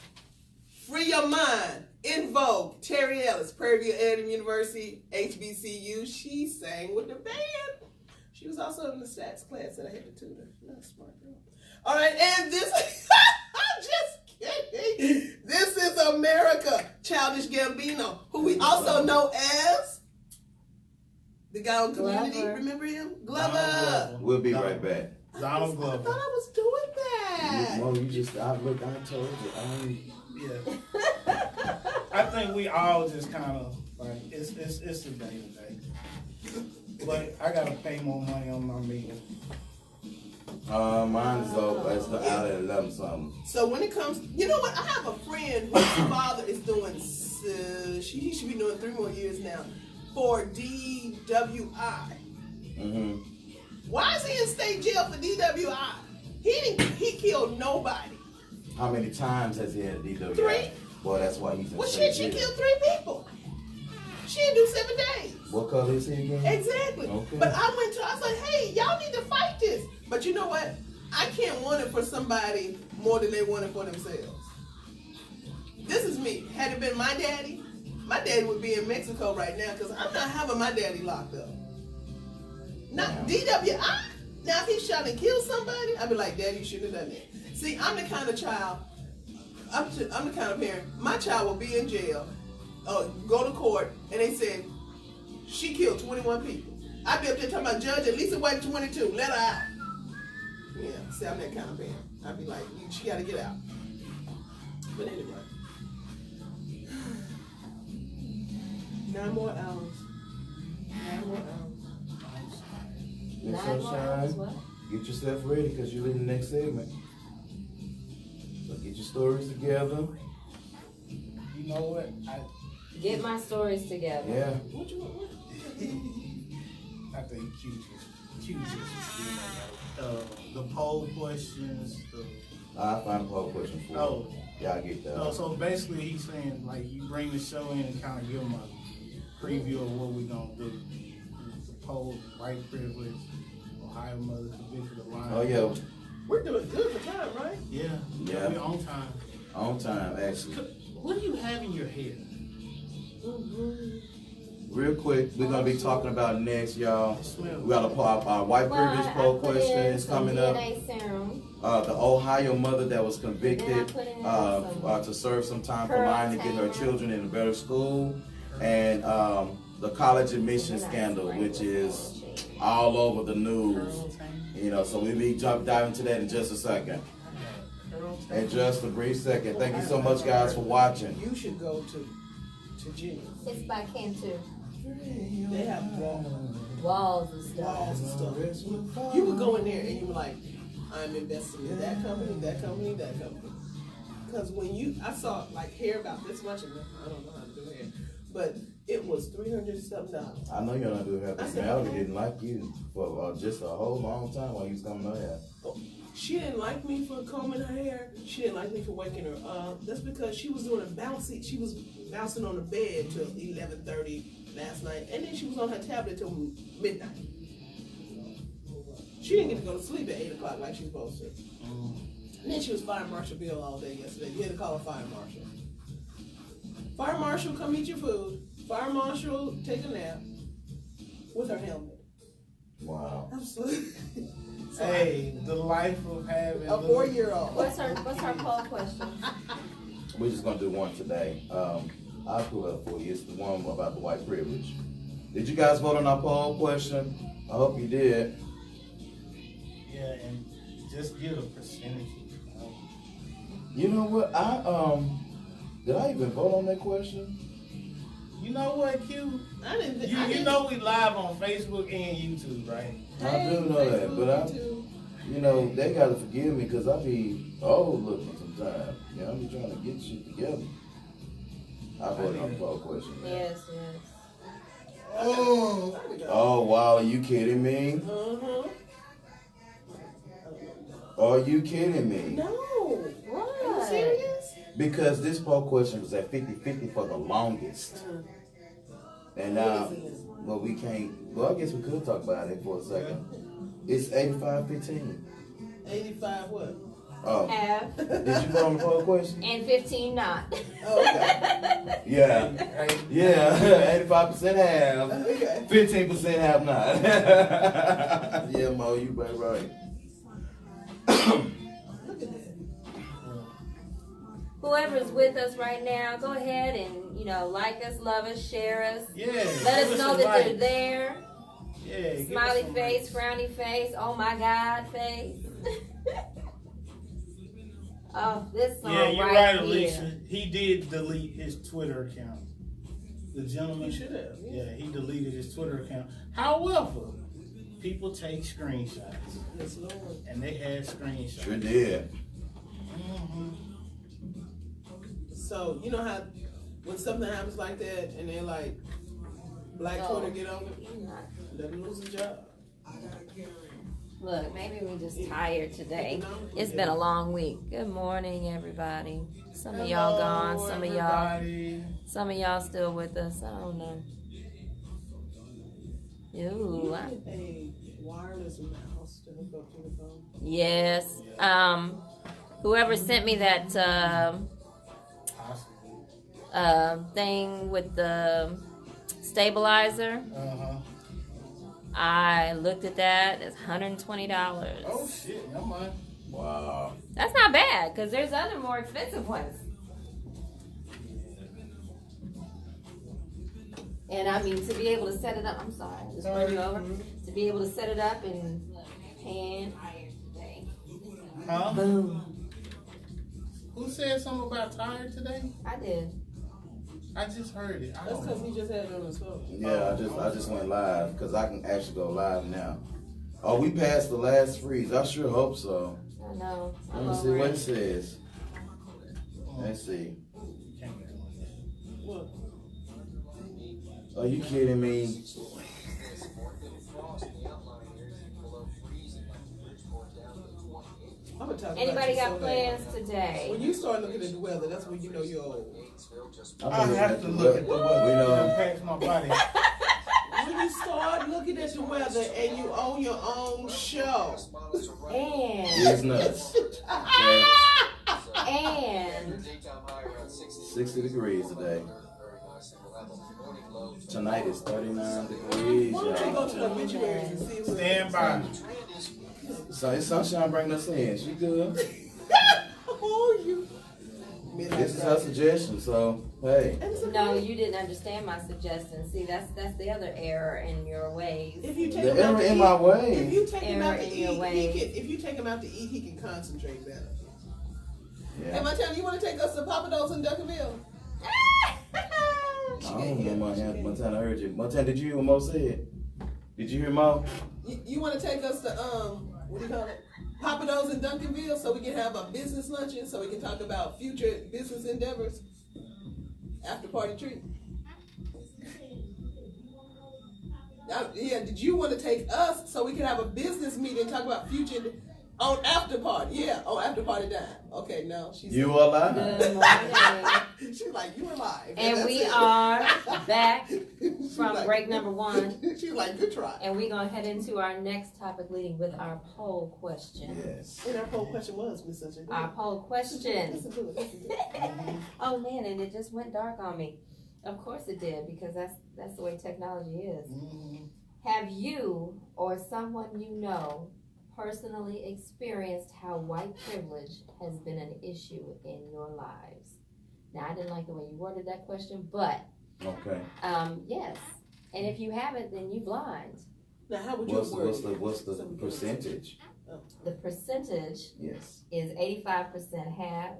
Free your mind. In Vogue, Terry Ellis, Prairie View A&M University, HBCU. She sang with the band. She was also in the stats class that I had to tutor. Not a smart girl. All right, and this, I'm just kidding. This is America, Childish Gambino, who we also know as the guy on Community. Glover. Remember him? Glover. We'll be right back. Donald I Glover. thought I was doing that. Mom, you just, I told you. Yeah. I think we all just kind of like it's the day to day. But I gotta pay more money on my meter. Mine's up. It's out at 11 something. So when it comes, you know what? I have a friend whose father is doing, he should be doing 3 more years now, for DWI. Mm-hmm. Why is he in state jail for DWI? He killed nobody. How many times has he had a DWI? 3. Well, that's why he's in Well, state she jail. killed 3 people. She didn't do 7 days. What color is he again? Exactly. Okay. But I was like, hey, y'all need to fight this. But you know what? I can't want it for somebody more than they want it for themselves. This is me. Had it been my daddy would be in Mexico right now because I'm not having my daddy locked up. Not DWI. Now, if he shot and killed somebody, I'd be like, Daddy, you shouldn't have done that. See, I'm the kind of child, I'm the kind of parent, my child will be in jail, go to court, and they said, she killed 21 people. I'd be up there talking about, Judge, at least it wasn't 22. Let her out. Yeah, see, I'm that kind of parent. I'd be like, she got to get out. But anyway. 9 more hours. 9 more hours. Miss 9 more hours, Sunshine, what? get yourself ready because you're in the next segment. So get your stories together. You know what? Get my stories together. Yeah. What you want? I think Q just the poll questions. I'll find a poll question for you. Oh. Y'all get that. No, so basically he's saying like you bring the show in and kind of give him a preview of what we're gonna do. The poll, white privilege, Ohio mother convicted of lying. Oh yeah. We're doing good for time, right? Yeah. Yeah. We're on time. On time, actually. What do you have in your hair? Real quick, we're gonna be talking about next, y'all. Smell. We got our white privilege poll question is coming up. DNA serum. The Ohio mother that was Then convicted I put in some to serve some time for pearl lying to get her tanner. children in a better school, and the college admission scandal, which is all over the news. You know, so we'll be diving into that in just a second. In just a brief second. Thank you so much, guys, for watching. You should go to Jenny's. It's by Cantu. They have walls Walls and stuff. and stuff. You would go in there and you were like, I'm investing in that company, that company, that company. Because when I saw like hair about this much, and I don't know how to do hair, but it was $300-something. I know you're not doing that, but Melody didn't like you for just a whole long time while you was coming out here. She didn't like me for combing her hair. She didn't like me for waking her up. That's because she was doing a bouncy. She was bouncing on the bed till 11:30 last night, and then she was on her tablet till midnight. She didn't get to go to sleep at 8 o'clock like she's supposed to. And then she was fire marshal Bill all day yesterday. You had to call a fire marshal. Fire marshal, come eat your food. Fire marshal, take a nap with her helmet. Wow. Absolutely. Hey, the life of having A 4-year-old. What's our poll question? We're just gonna do one today. I'll pull it up for you. It's the one about the white privilege. Did you guys vote on our poll question? I hope you did. Yeah, and just give a percentage. You know what? Did I even vote on that question? You know what, Q? I didn't. You know we live on Facebook and YouTube, right? I do know that, but you know, they gotta forgive me because I be old looking sometimes. You know, I be trying to get shit together. I voted on the poll question. Yes. Oh wow, are you kidding me? Uh-huh. Are you kidding me? No. What? Are you serious? Because this poll question was at 50-50 for the longest. And now, well, we can't, well, I guess we could talk about it for a second. It's 85-15. 85 what? Oh. Half. Did you vote on the poll question? And 15 not. Oh, okay. Yeah. Yeah. 85% have. Okay. 15% have not. Yeah, Mo, you better right. Look at that. Whoever's with us right now, go ahead and, like us, love us, share us. Yeah. Let us know that they're there. Yeah. Smiley face, frowny face, oh my God face. Oh, this song Yeah, you're right right, Alicia. here. He did delete his Twitter account. The gentleman He should have. Yeah, he deleted his Twitter account. However, people take screenshots. Yes, Lord. And they had screenshots. Sure did. Mm-hmm. So, you know how when something happens like that and they're like, Black Twitter get on it, let them lose a job. Look, maybe we're just tired today. It's been a long week. Good morning, everybody. Some of y'all gone. Some of y'all still with us. I don't know. Ooh. A wireless mouse to hook up to the phone. Yes. Whoever sent me that thing with the stabilizer. I looked at that. It's $120. Oh shit! Never mind. Wow. That's not bad because there's other more expensive ones. And I mean, to be able to set it up. I'm sorry, I just run you over. To be able to set it up and hand iron today. Huh? Boom. Who said something about tired today? I did. I just heard it. That's because he just had it on his phone. Yeah, I just went live because I can actually go live now. Oh, we passed the last freeze. I sure hope so. I know. Let me see what it says. Let's see. What? Are you kidding me? I'm gonna talk Anybody about got plans today? When you start looking at the weather, that's when you know you're old. I have to look at the weather. You know, It impacts my body. When you start looking at the weather and you own your own show. And it's nuts. Okay. and 60 degrees today. Tonight is 39 degrees. Why don't you go to the Y'all. obituaries and see what Stand by. So it's Sunshine bringing us in. She good. Oh, you. This is her suggestion. So hey. no, you didn't understand my suggestion. See, that's the other error in your ways. If you take The him out error to in eat, my way. if you take him out to Error in your eat, way. if you take him out to eat, he can concentrate better. Hey, Yeah. Montana, you want to take us to Papa Do's in Duncanville? I don't know, Montana heard you. Montana, did you hear what Mo said? Did you hear Mo? You want to take us to what do you call it? Papa Do's in Duncanville, so we can have a business luncheon, so we can talk about future business endeavors. After party treat. Yeah, did you want to take us so we can have a business meeting and talk about future On after party, yeah. On after party dime. Okay, no, she's You alive? Good morning. she's like, you alive. And that's we it. are back She's from like, break number 1. She's like, good try. And we're going to head into our next topic leading with our poll question. Yes. And our poll question was, Miss Sunshine. Our poll question. Listen to it. Listen to it. Oh man, and it just went dark on me. Of course it did, because that's the way technology is. Mhm. Have you or someone you know personally experienced how white privilege has been an issue in your lives? Now, I didn't like the way you worded that question, but Okay. yes. And if you haven't, then you blind. Now, how would you What's the percentage? The percentage Yes. is 85% have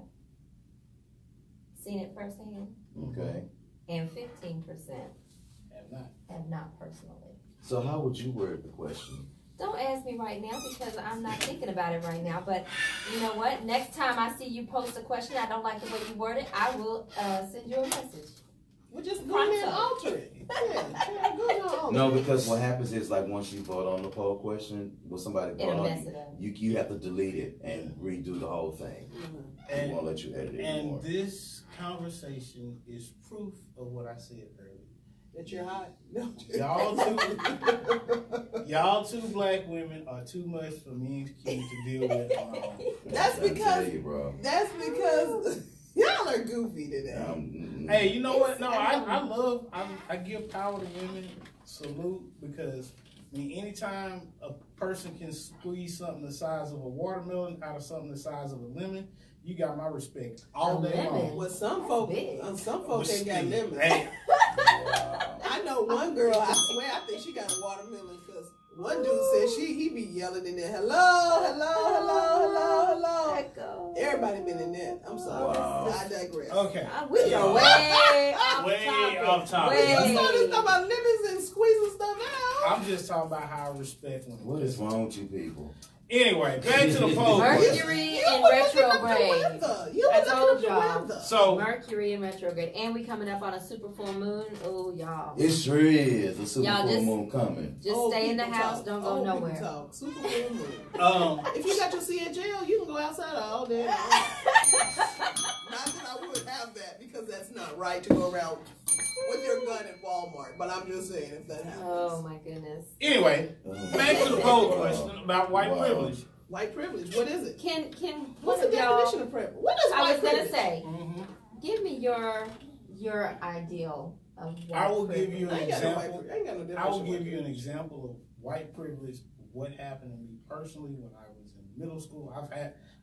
seen it firsthand, Okay. and 15% Have not. have not personally. So how would you word the question? Don't ask me right now because I'm not thinking about it right now. But you know what? Next time I see you post a question, I don't like the way you word it, I will send you a message. Well, just go in there and alter it. Yeah, go in there and alter No, it. because what happens is like once you vote on the poll question, when somebody vote It'll on mess it up. you have to delete it and redo the whole thing. They And, won't let you edit it and anymore. this conversation is proof of what I said earlier. That you're hot. No. Y'all two black women are too much for me and Q to deal with on our own. That's I tell because you, bro. that's because y'all are goofy today. Hey, you know what? No, I give power to women. Salute, because I mean, anytime a person can squeeze something the size of a watermelon out of something the size of a lemon, you got my respect all A day lemon? long. Well, some That's folks ain't got lemons. Hey, I know one girl, I swear, I think she got a watermelon because one dude said he be yelling in there, hello, hello, hello, hello, hello. Echo. Everybody been in there. I'm sorry. Wow. I digress. okay. We are way off Way topic. off topic. Way. You started talking about lemons and squeezing stuff out. I'm just talking about how I respect women. What is wrong with you people? Anyway, back to the poll question. Mercury You in were looking up the retrograde. weather. You I were told looking up y'all. the weather. So Mercury in retrograde, and we coming up on a super full moon. Oh, y'all. it sure is a super Y'all full just- moon coming. Just Old stay in the people house. talk. Don't go Old people nowhere. talk. Super full moon. If If you got your CHL, you can go outside all day. Not that I would have that because that's not right to go around with your gun at Walmart. But I'm just saying if that happens. Oh my goodness. Anyway, back to the poll question about white Wow. privilege. White privilege. What is it? Can What's one the of y'all? definition of privilege? What is I white was gonna privilege? say, Mm-hmm. give me your ideal of white I will give privilege. you I an ain't got no white example. privilege. I ain't got no definition. I will of give white you an privilege. example of white privilege. What happened to me personally when I was in middle school.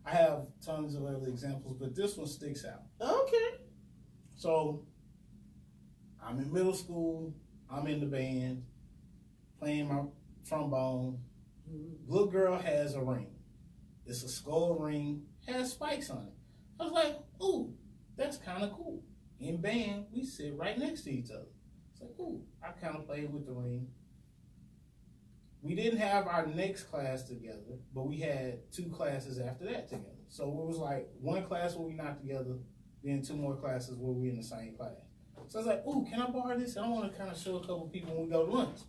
I have tons of other examples, but this one sticks out. Okay. So I'm in middle school. I'm in the band, playing my trombone. Little girl has a ring. It's a skull ring, has spikes on it. I was like, ooh, that's kind of cool. In band, we sit right next to each other. It's like, ooh, I kind of played with the ring. We didn't have our next class together, but we had 2 classes after that together. So it was like one class where we not together, then 2 more classes where we in the same class. So I was like, ooh, can I borrow this? I want to kind of show a couple people when we go to lunch.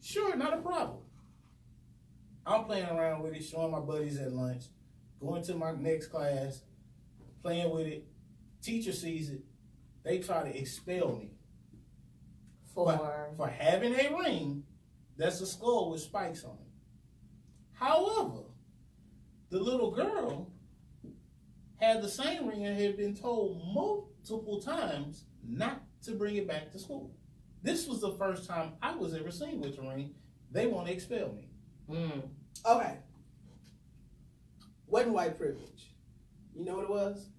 Sure, not a problem. I'm playing around with it, showing my buddies at lunch, going to my next class, playing with it. Teacher sees it. They try to expel me for having a ring that's a skull with spikes on it. However, the little girl had the same ring and had been told multiple times not to bring it back to school. This was the first time I was ever seen with the ring. They want to expel me. Okay. Wasn't white privilege. You know what it was?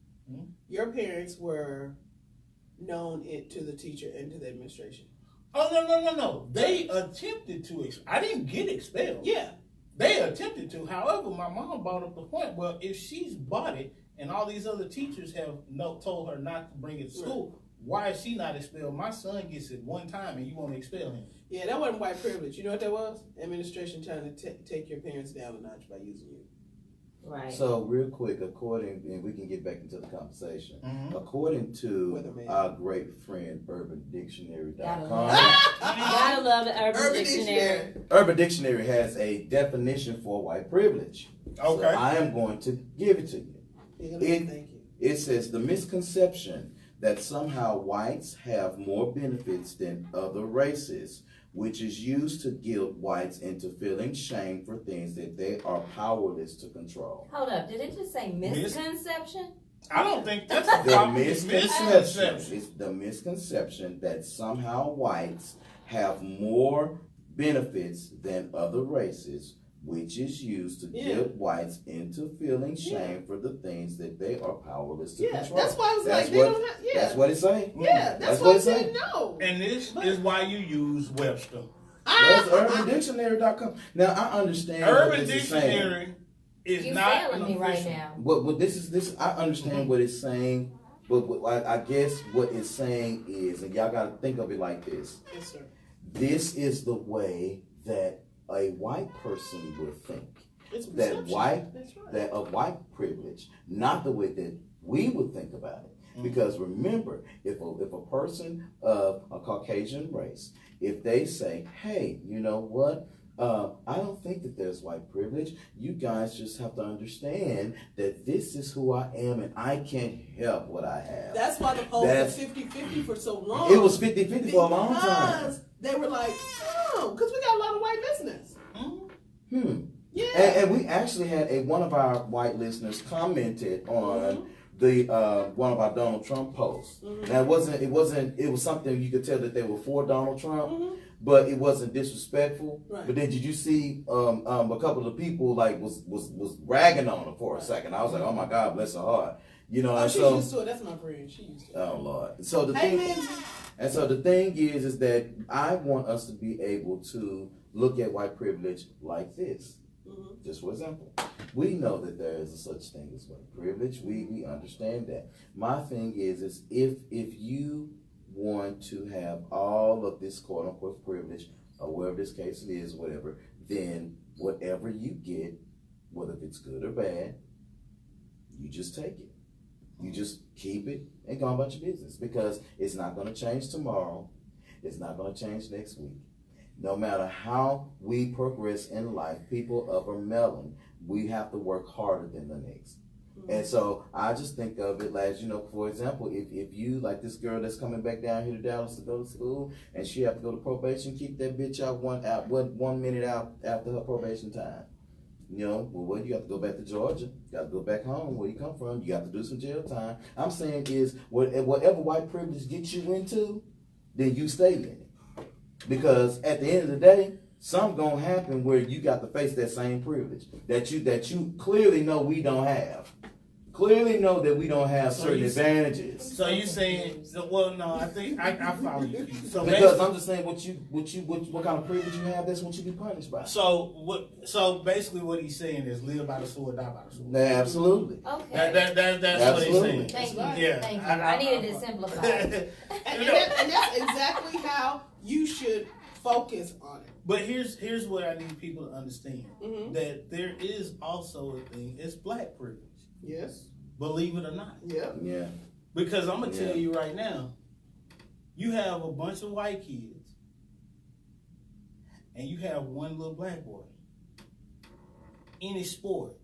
Your parents were known to the teacher and to the administration. Oh, no. They attempted to I didn't get expelled. Yeah. They attempted to. However, my mom brought up the point, well, if she's bought it and all these other teachers have told her not to bring it to school, why is she not expelled? My son gets it one time and you want to expel him. Yeah, that wasn't white privilege. You know what that was? Administration trying to take your parents down a notch by using you. Right. So real quick, and we can get back into the conversation. Mhm. According to Weatherman. our great friend UrbanDictionary.com, Gotta love the Urban Dictionary. Urban Dictionary has a definition for white privilege. So Okay. I am going to give it to you. Thank you. It says the misconception that somehow whites have more benefits than other races, which is used to guilt whites into feeling shame for things that they are powerless to control. Hold up, did it just say misconception? I don't think that's a The problem. misconception is the misconception that somehow whites have more benefits than other races, which is used to guilt whites into feeling shame for the things that they are powerless to Yeah, control. that's why I was That's like, they what- don't have, That's what it's saying. yeah, that's what why I it's said saying. no. And this is why you use Webster. That's UrbanDictionary.com. Now I understand what Urban this is saying. Dictionary is You're not failing an me right official. now. What this I understand what it's saying, but I guess what it's saying is, and y'all got to think of it like this. Yes, sir. This is the way that a white person would think. It's That perception. white, That's right. that of white privilege, not the way that we would think about it. Because remember, if a person of a Caucasian race, if they say, hey, you know what? I don't think that there's white privilege. You guys just have to understand that this is who I am and I can't help what I have. That's why the poll was That's- 50-50 for so long. It was 50-50 for a long time. Because they were like, oh, because we got a lot of white listeners. Yeah. And we actually had one of our white listeners commented on the one of our Donald Trump posts. Now it was something you could tell that they were for Donald Trump, but it wasn't disrespectful. Right. But then did you see a couple of people like was ragging on her for a second? I was like, oh my God, bless her heart. You know, Oh, and she's so used to it. That's my friend. She used to it. oh Lord. So the Hey, thing Lindsay. and so the thing is that I want us to be able to look at white privilege like this. Just for example, we know that there is a such thing as white privilege. We understand that. My thing is if you want to have all of this quote unquote privilege, or whatever this case it is, whatever, then whatever you get, whether it's good or bad, you just take it. You just keep it and go about your business, because it's not going to change tomorrow. It's not going to change next week. No matter how we progress in life, people of a melon, we have to work harder than the next. And so I just think of it as, you know, for example, if you, like this girl that's coming back down here to Dallas to go to school, and she have to go to probation, keep that bitch out 1 minute out after her probation time. You know, well, you have to go back to Georgia. You got to go back home where you come from. You have to do some jail time. I'm saying is, whatever white privilege gets you into, then you stay in it. Because at the end of the day, something gonna happen where you got to face that same privilege that you clearly know we don't have. Clearly know that we don't have certain advantages. So you saying? Well, no, I think I follow you. So Because I'm just saying what kind of privilege you have, that's what you be punished by. So basically, what he's saying is live by the sword, die by the sword. Absolutely. Okay. That's Absolutely. what he's saying. Thank you. Yeah, Thank you. I needed it simplified. And that's exactly how you should focus on it. But here's what I need people to understand: Mhm. that there is also a thing. It's black privilege. Yes. Believe it or not. Yeah. Yeah. Because I'm gonna Yeah. tell you right now, you have a bunch of white kids, and you have one little black boy. Any sport,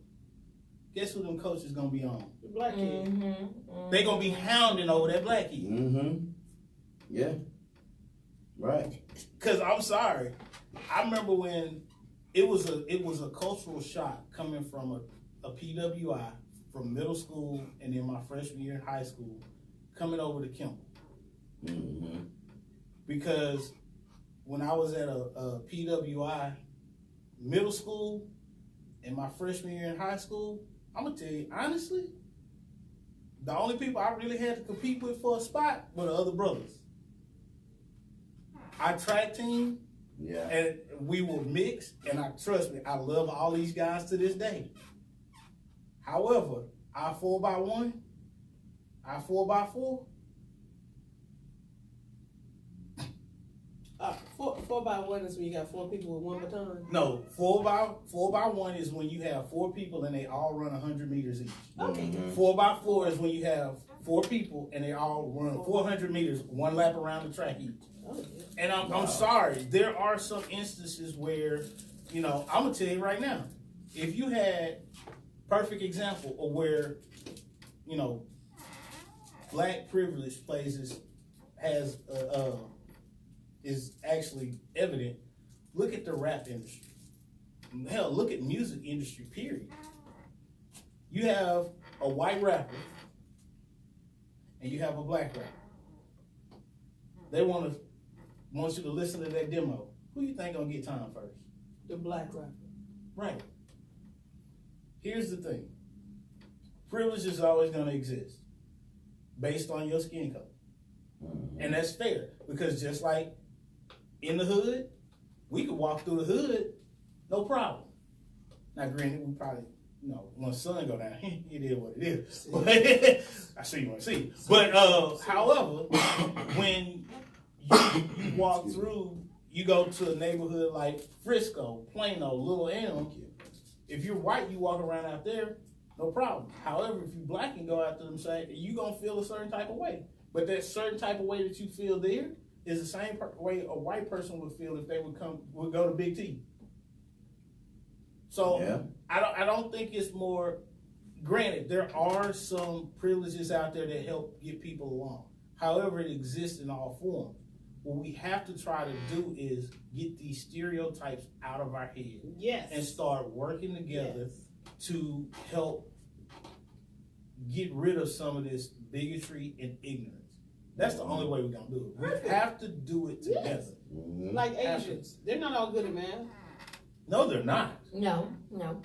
guess who them coaches gonna be on? The black kid. They gonna be hounding over that black kid. Mm-hmm. Yeah. Right. Cause I'm sorry, I remember when it was a cultural shock coming from a PWI from middle school and then my freshman year in high school, coming over to Kimball. Mm-hmm. Because when I was at a PWI middle school and my freshman year in high school, I'm gonna tell you honestly, the only people I really had to compete with for a spot were the other brothers. Our track team, Yeah. and we were mixed, and trust me, I love all these guys to this day. However, our 4x1, our 4x4, Four by one is when you got 4 people with 1 baton. No, 4 by 1 is when you have 4 people and they all run 100 meters each. Okay. 4 by 4 is when you have 4 people and they all run 400 meters, 1 lap around the track each. Oh, yeah. And I'm sorry, there are some instances where, you know, I'm gonna tell you right now, if you had perfect example of where, you know, black privilege places has is actually evident. Look at the rap industry. Hell, look at music industry. Period. You have a white rapper and you have a black rapper. They want you to listen to that demo. Who you think gonna get time first? The black rapper. Right. Here's the thing. Privilege is always gonna exist based on your skin color. And that's fair because just like in the hood, we could walk through the hood, no problem. Now, granted, we probably, you know, when the sun go down, it is what it is. But I see you want to see. But however, when you walk through, you go to a neighborhood like Frisco, Plano, Little Elm. If you're white, you walk around out there, no problem. However, if you black and go out to them side, you gonna feel a certain type of way. But that certain type of way that you feel there is the same way a white person would feel if they would go to Big T. So Yeah. I don't think it's more. Granted, there are some privileges out there that help get people along. However, it exists in all forms. What we have to try to do is get these stereotypes out of our head Yes. and start working together to help get rid of some of this bigotry and ignorance. That's the only way we're gonna do it. We have to do it together. Mhm. Like Asians. They're not all good at math. No, they're not. No. No,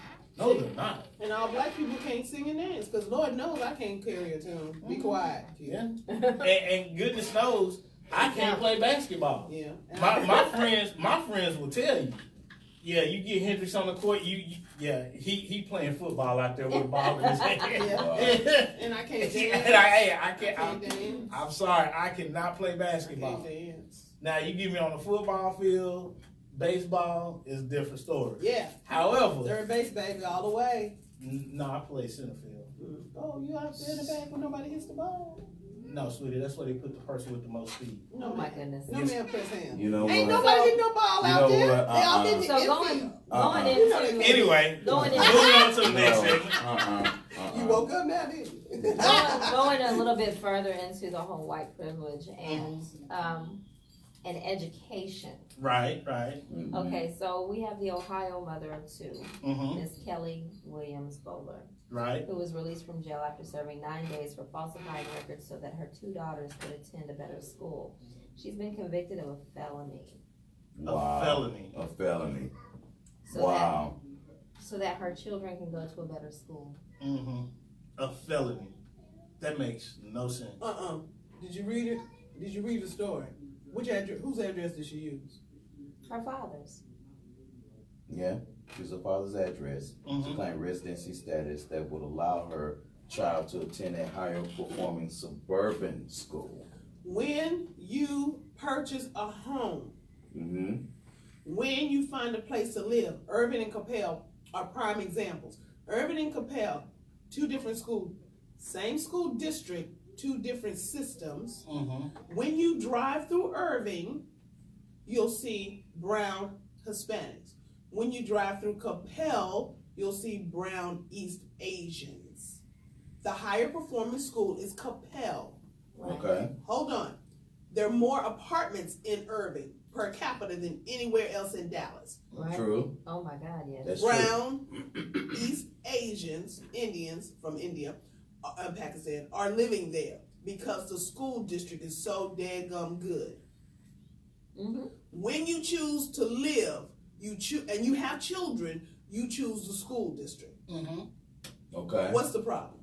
they're not. And all black people can't sing and dance because Lord knows I can't carry a tune. Be quiet, kid. Yeah. and goodness knows I can't play basketball. Yeah. My friends will tell you. Yeah, you get Hendrix on the court. He playing football out there with a ball in his hand. Yeah. And I can't dance. And I can't dance. I'm sorry, I cannot play basketball. I can't dance. Now you get me on the football field, baseball is a different story. Yeah. However, Third base, baby, all the way. no, I play center field. Oh, you out there in the back when nobody hits the ball? No, sweetie, that's where they put the person with the most speed. No, Oh my man. goodness. No man press hands. You know Ain't what? nobody hitting no ball You out know there. what? They all hit the So going into Anyway, Going in- moving on to the next No. segment. You woke up now, didn't you? going a little bit further into the whole white privilege and education. Right. Okay, so we have the Ohio mother of 2, Mm-hmm. Miss Kelly Williams Bowler, Right. who was released from jail after serving 9 days for falsifying records so that her 2 daughters could attend a better school. She's been convicted of a felony. Wow. A felony. A felony. So Wow. so that her children can go to a better school. Mm-hmm. A felony. That makes no sense. Did you read it? Did you read the story? Which address? Whose address did she use? Her father's. Yeah. She's her father's address to Mhm. claim residency status that would allow her child to attend a higher performing suburban school. When you purchase a home, Mm-hmm. when you find a place to live, Irvin and Capel are prime examples. Irvin and Capel, 2 different schools, same school district, 2 different systems. Mm-hmm. When you drive through Irving, you'll see brown Hispanics. When you drive through Capel, you'll see brown East Asians. The higher performing school is Capel. Okay. Hold on. There are more apartments in Irving per capita than anywhere else in Dallas. Right? True. Oh my God, yes. That's true. Brown East Asians, Indians from India, Pakistan, are living there because the school district is so daggum good. Mm-hmm. When you choose to live, you choose, and you have children, you choose the school district. Mm-hmm. Okay. What's the problem?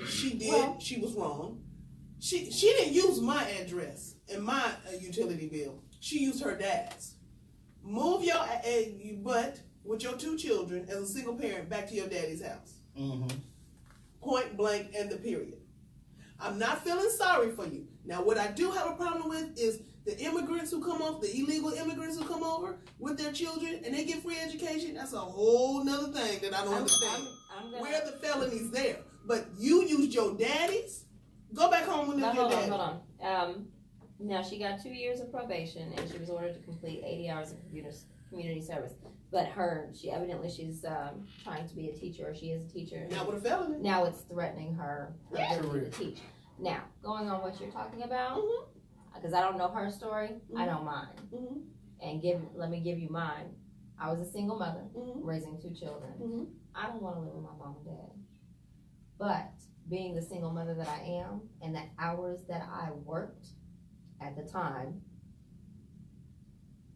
She did. She was wrong. She didn't use my address and my utility bill. She used her dad's. Move your butt with your 2 children as a single parent back to your daddy's house. Mm-hmm. Point blank and the period. I'm not feeling sorry for you. Now, what I do have a problem with is the immigrants who come over, the illegal immigrants who come over with their children and they get free education, that's a whole nother thing that I don't understand. Where are the felonies there? But you used your daddies? Go back home and live your daddy. Hold on. Now, she got 2 years of probation, and she was ordered to complete 80 hours of community service. But she's trying to be a teacher, or she is a teacher. Now with a felony. Now it's threatening her ability to teach. Now, going on what you're talking about, because I don't know her story, I know mine. And let me give you mine. I was a single mother, raising 2 children. I don't want to live with my mom and dad. But being the single mother that I am, and the hours that I worked at the time,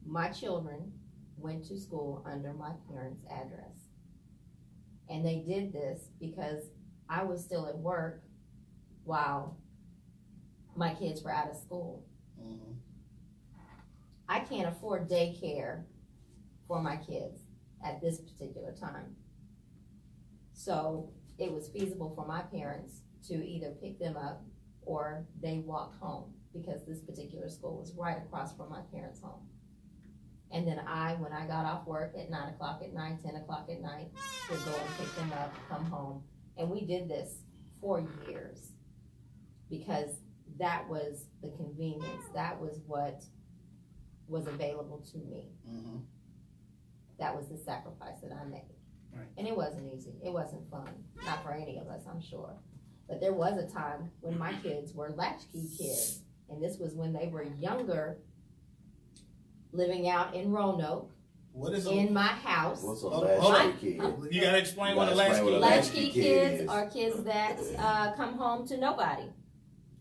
my children went to school under my parents' address. And they did this because I was still at work while my kids were out of school. I can't afford daycare for my kids at this particular time. So it was feasible for my parents to either pick them up or they walked home, because this particular school was right across from my parents' home. And then when I got off work at 9 o'clock at night, 10 o'clock at night, would go and pick them up, come home. And we did this for years because that was the convenience. That was what was available to me. That was the sacrifice that I made. Right. And it wasn't easy. It wasn't fun. Not for any of us, I'm sure. But there was a time when my kids were latchkey kids. And this was when they were younger, living out in Roanoke, in my house. What's a latchkey kid? You gotta explain what a latchkey kid is. Latchkey kids are kids that come home to nobody.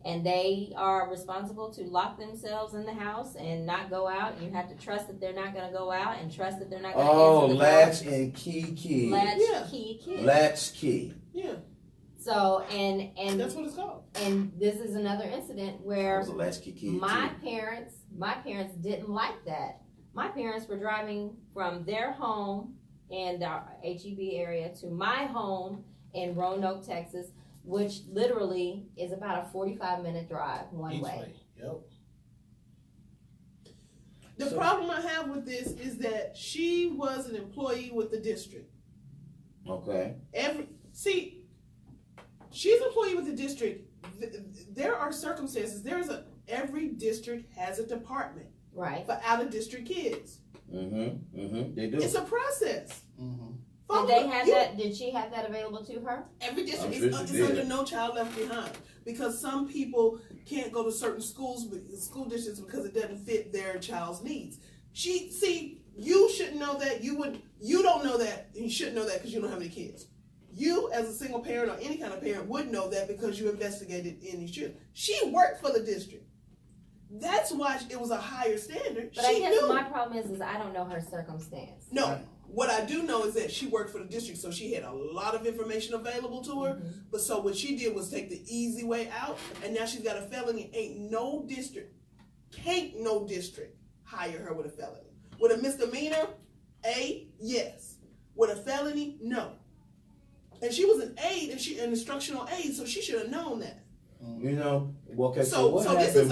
And they are responsible to lock themselves in the house and not go out. You have to trust that they're not going to go out and trust that they're not going to answer the latch phone. and key kids. Latchkey kids. Latchkey. Yeah. So, and that's what it's called. And this is another incident where was a latchkey kid my parents didn't like that. My parents were driving from their home in the HEB area to my home in Roanoke, Texas, which literally is about a 45-minute drive one way. Yep. The problem I have with this is that she was an employee with the district. Okay. She's an employee with the district. There are circumstances. Every district has a department, right, for out of district kids. They do. It's a process. Did they have that? Did she have that available to her? Every district is under No Child Left Behind, because some people can't go to certain school districts because it doesn't fit their child's needs. You shouldn't know that. You don't know that. You shouldn't know that because you don't have any kids. You, as a single parent or any kind of parent, would know that because you investigated any children. She worked for the district. That's why it was a higher standard. But I guess my problem is I don't know her circumstance. No. What I do know is that she worked for the district, so she had a lot of information available to her. But so what she did was take the easy way out, and now she's got a felony. Can't no district hire her with a felony. With a misdemeanor, yes. With a felony, no. And she was an aide, an instructional aide, so she should have known that. You know, okay. So this is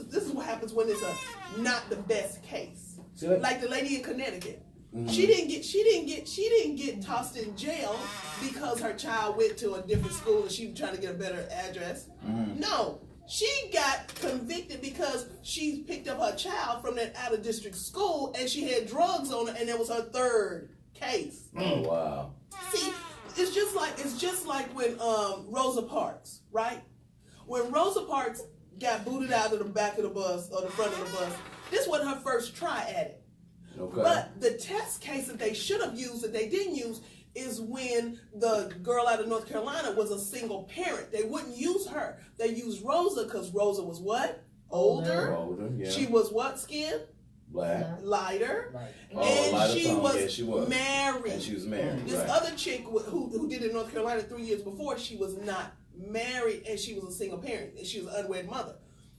this is what happens when it's not the best case. Like the lady in Connecticut. She didn't get tossed in jail because her child went to a different school and she was trying to get a better address. No, she got convicted because she picked up her child from that out of district school and she had drugs on her, and that was her third case. Oh wow! See, it's just like when Rosa Parks, right? When Rosa Parks got booted out of the back of the bus or the front of the bus, this wasn't her first try at it. Okay. But the test case that they should have used that they didn't use is when the girl out of North Carolina was a single parent. They wouldn't use her. They used Rosa because Rosa was what? Older. Yeah. She was what skin? Black. Lighter. Right. And she was married. And she was married. This other chick who did it in North Carolina 3 years before, she was not married and she was a single parent and she was an unwed mother.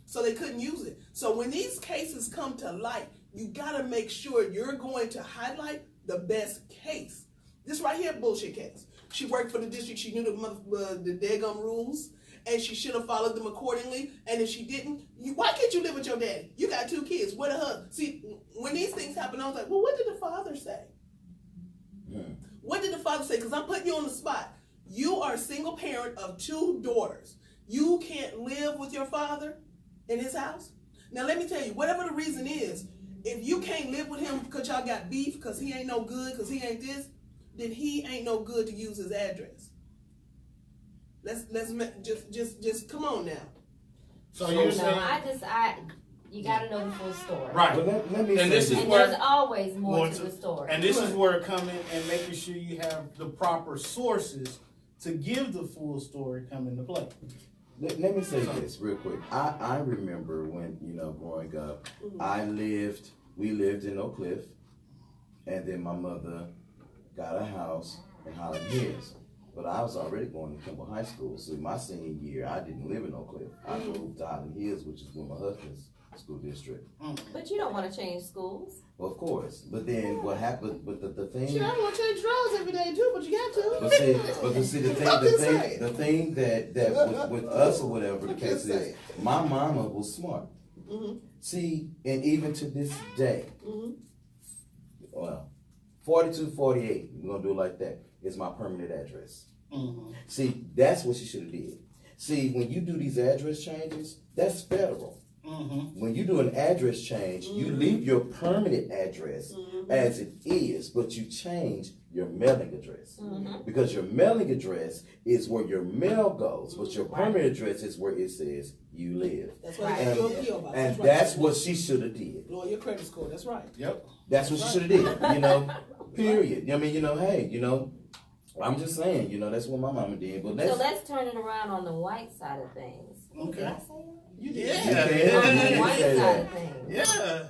So they couldn't use it. So when these cases come to light, you gotta make sure you're going to highlight the best case. This right here, bullshit case. She worked for the district. She knew the daggum rules, and she should have followed them accordingly. And if she didn't, why can't you live with your daddy? You got 2 kids. What a husband. See, when these things happen, I was like, well, what did the father say? What did the father say? Because I'm putting you on the spot. You are a single parent of 2 daughters. You can't live with your father in his house? Now, let me tell you, whatever the reason is, if you can't live with him because y'all got beef, because he ain't no good, because he ain't this, then he ain't no good to use his address. Let's just come on now. So you're saying you got to know the full story. right? Well, let me And say this is this. where There's always more to the story. And this is where coming and making sure you have the proper sources to give the full story come into play. Let me say this real quick. I remember when, growing up, we lived in Oak Cliff, and then my mother got a house in Highland Hills. But I was already going to Kimball High School, so my senior year, I didn't live in Oak Cliff. I moved to Highland Hills, which is where my husband's school district. But you don't want to change schools. Well, of course. But then what happened, but the thing... She don't want to change roads every day too, but you got to. But see, the thing that with us or whatever the case is, my mama was smart. See, and even to this day, well, 4248, we're going to do it like that, is my permanent address. See, that's what she should have did. See, when you do these address changes, that's federal. When you do an address change, you leave your permanent address as it is, but you change your mailing address. Because your mailing address is where your mail goes, but your permanent address is where it says you live. That's right. And that's what she should have did. Lower your credit score, that's right. Yep. That's what she should have did, period. I mean, hey, I'm just saying, that's what my mama did. But So let's turn it around on the white side of things. Okay. Did I say that? You did. Yeah. On the white side of things. Yeah.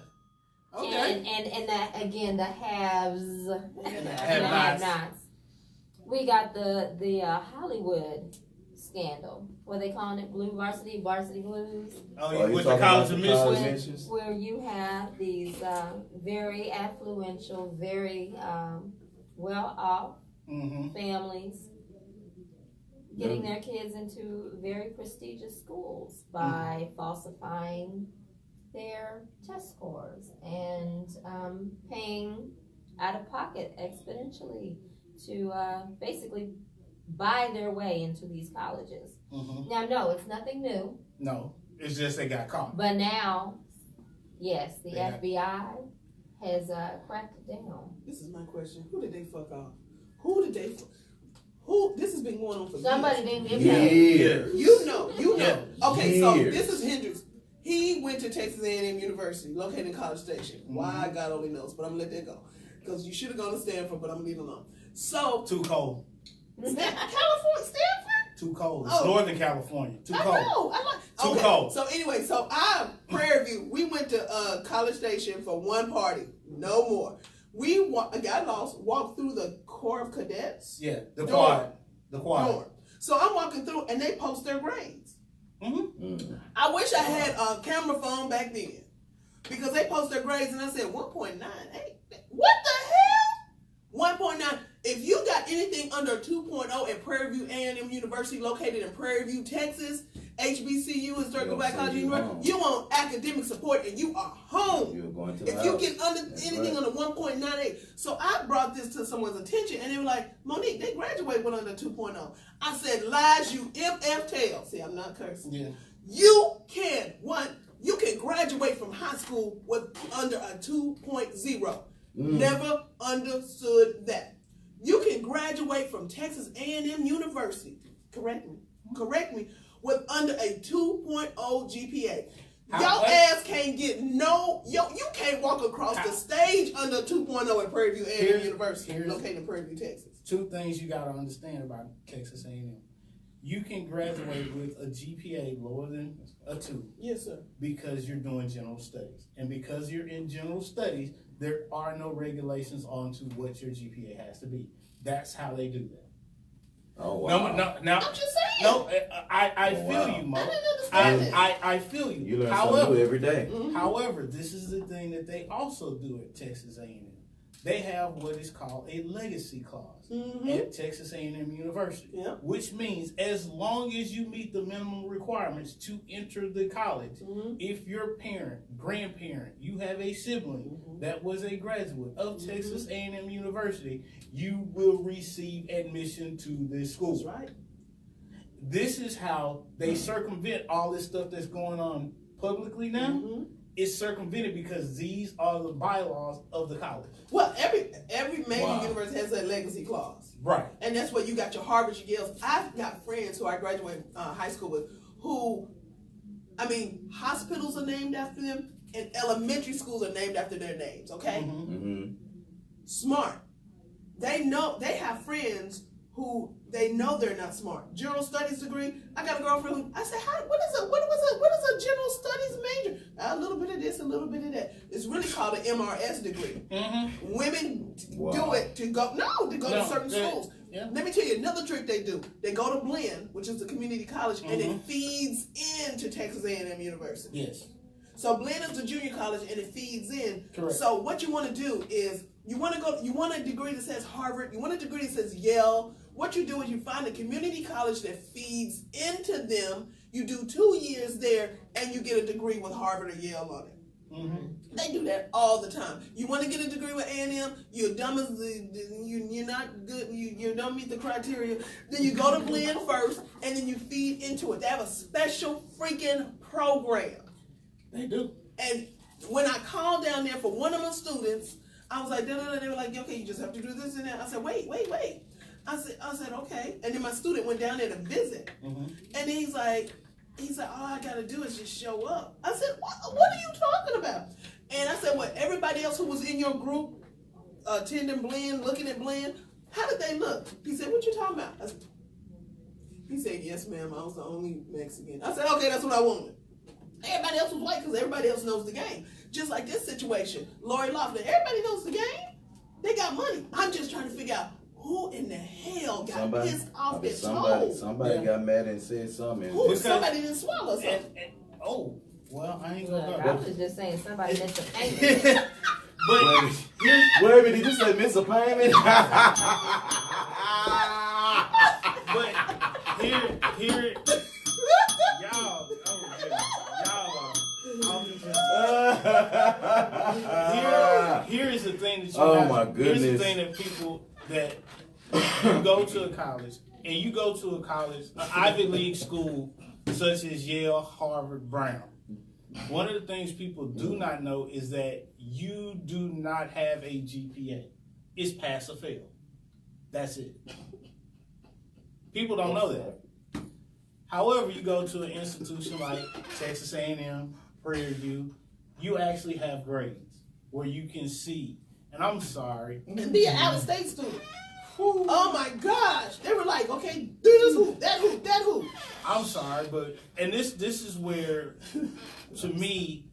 Okay. And that again, the haves and the have-nots. have-nots. We got the Hollywood scandal. What are they calling it? Varsity Blues. Oh, you with the talking college about the college admissions? admissions? Where you have these very affluential, very well-off families getting their kids into very prestigious schools by falsifying their test scores and paying out of pocket exponentially to basically buy their way into these colleges. Now, no, it's nothing new. No, it's just they got caught. But now, yes, the FBI has cracked it down. This is my question. Who did they fuck off? This has been going on for Somebody years. didn't get paid. Years. You know. Okay, so Years. this is Hendrix. He went to Texas A&M University, located in College Station. Why, God only knows, but I'm going to let that go. Because you should have gone to Stanford, but I'm going to leave it alone. So, Too cold. California, Stanford? Too cold. It's Oh. Northern California. Too cold. I know. Too cold. So anyway, Prairie View, we went to College Station for one party, no more. We got lost, walked through the Corps of Cadets. Yeah, the Dorm. quad. Dorm. So I'm walking through, and they post their grades. I wish I had a camera phone back then, because they post their grades, and I said 1.98. What the hell? 1.9. If you got anything under 2.0 at Prairie View A&M University, located in Prairie View, Texas, HBCU, Historical Black College University, you want academic support and you are home. You're going to If you get anything under 1.98. So I brought this to someone's attention and they were like, Monique, they graduate with under 2.0. I said, lies, you MF tail. See, I'm not cursing. Yeah. You can graduate from high school with under a 2.0. Never understood that. You can graduate from Texas A&M University, correct me, with under a 2.0 GPA. Your ass can't get you can't walk across the stage under 2.0 at Prairie View A&M University, located in Prairie View, Texas. Two things you got to understand about Texas A&M. You can graduate with a GPA lower than a 2. Yes, sir. Because you're doing general studies. And because you're in general studies, there are no regulations on to what your GPA has to be. That's how they do that. Oh, wow. I'm just saying. No, I feel you, Mo. I didn't understand that. I feel you. You learn something new every day. However, this is the thing that they also do at Texas A&M. they have what is called a legacy clause at Texas A&M University, which means as long as you meet the minimum requirements to enter the college, if your parent, grandparent, you have a sibling that was a graduate of Texas A&M University, you will receive admission to this school. That's right. This is how they circumvent all this stuff that's going on publicly now. It's circumvented because these are the bylaws of the college. Well, every major university has a legacy clause. Right. And that's what you got your Harvard, your Yale. I've got friends who I graduated high school with who, I mean, hospitals are named after them and elementary schools are named after their names, okay? Smart. They know, they have friends who they know they're not smart. General studies degree. I got a girlfriend who I said, what is a general studies major? A little bit of this, a little bit of that. It's really called an MRS degree. Women do it to go to certain schools. Let me tell you another trick they do. They go to Blinn, which is a community college, and it feeds into Texas A&M University. Yes. So Blinn is a junior college and it feeds in. Correct. So what you want to do is you want a degree that says Harvard, you want a degree that says Yale. What you do is you find a community college that feeds into them. You do 2 years there and you get a degree with Harvard or Yale on it. They do that all the time. You want to get a degree with A&M, you're dumb as you're not good, you don't meet the criteria. Then you go to Blinn first and then you feed into it. They have a special freaking program. They do. And when I called down there for one of my students, I was like, they were like, okay, you just have to do this and that. I said, wait. I said, okay. And then my student went down there to visit. And he's like, all I gotta do is just show up. I said, what are you talking about? And I said, what, everybody else who was in your group attending Blinn, looking at Blinn, how did they look? He said, what you talking about? He said, yes, ma'am, I was the only Mexican. I said, okay, that's what I wanted. Everybody else was white because everybody else knows the game. Just like this situation, Lori Loughlin, everybody knows the game. They got money. I'm just trying to figure out who in the hell got pissed off their toe. Somebody got mad and said something. Somebody didn't swallow something. Well, I ain't gonna go. I was just saying somebody missed a payment. Wait, did you say miss a payment? But here, here is the thing that you have. Here's the thing that people that you go to a college and you go to a college, an Ivy League school such as Yale, Harvard, Brown. One of the things people do not know is that you do not have a GPA. It's pass or fail. That's it. People don't know that. However, you go to an institution like Texas A&M, Prairie View, you actually have grades where you can see. And I'm sorry. And be an out-of-state student. Oh my gosh. They were like, okay, do this hoop, that hoop, that hoop. I'm sorry, but, and this is where, to me,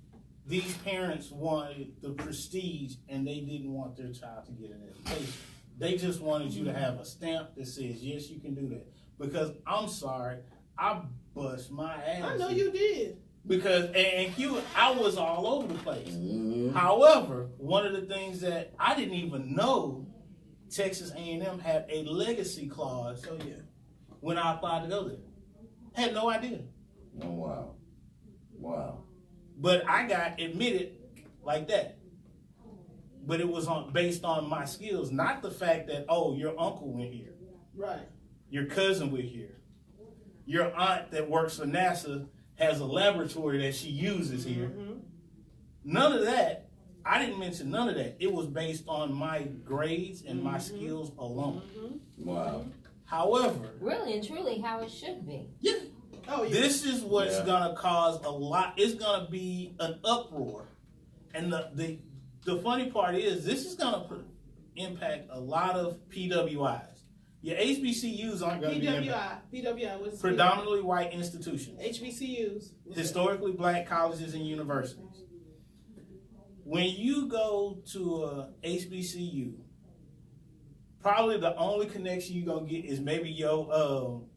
these parents wanted the prestige and they didn't want their child to get an education. They just wanted you to have a stamp that says, yes, you can do that. Because I'm sorry, I bust my ass. I know you did. Because, and I was all over the place. However, one of the things that I didn't even know, Texas A&M had a legacy clause when I applied to go there. Had no idea. Oh, wow. But I got admitted like that. But it was based on my skills, not the fact that, oh, your uncle went here. Right. Your cousin went here. Your aunt that works for NASA has a laboratory that she uses here. None of that. I didn't mention none of that. It was based on my grades and my skills alone. Wow. However, really and truly how it should be. Yeah. Oh, yeah. This is what's gonna cause a lot. It's gonna be an uproar, and the funny part is this is gonna impact a lot of PWIs. Your HBCUs aren't gonna be impacted. PWI. What's predominantly white institutions. HBCUs. Historically black colleges and universities. When you go to a HBCU, probably the only connection you're gonna get is maybe your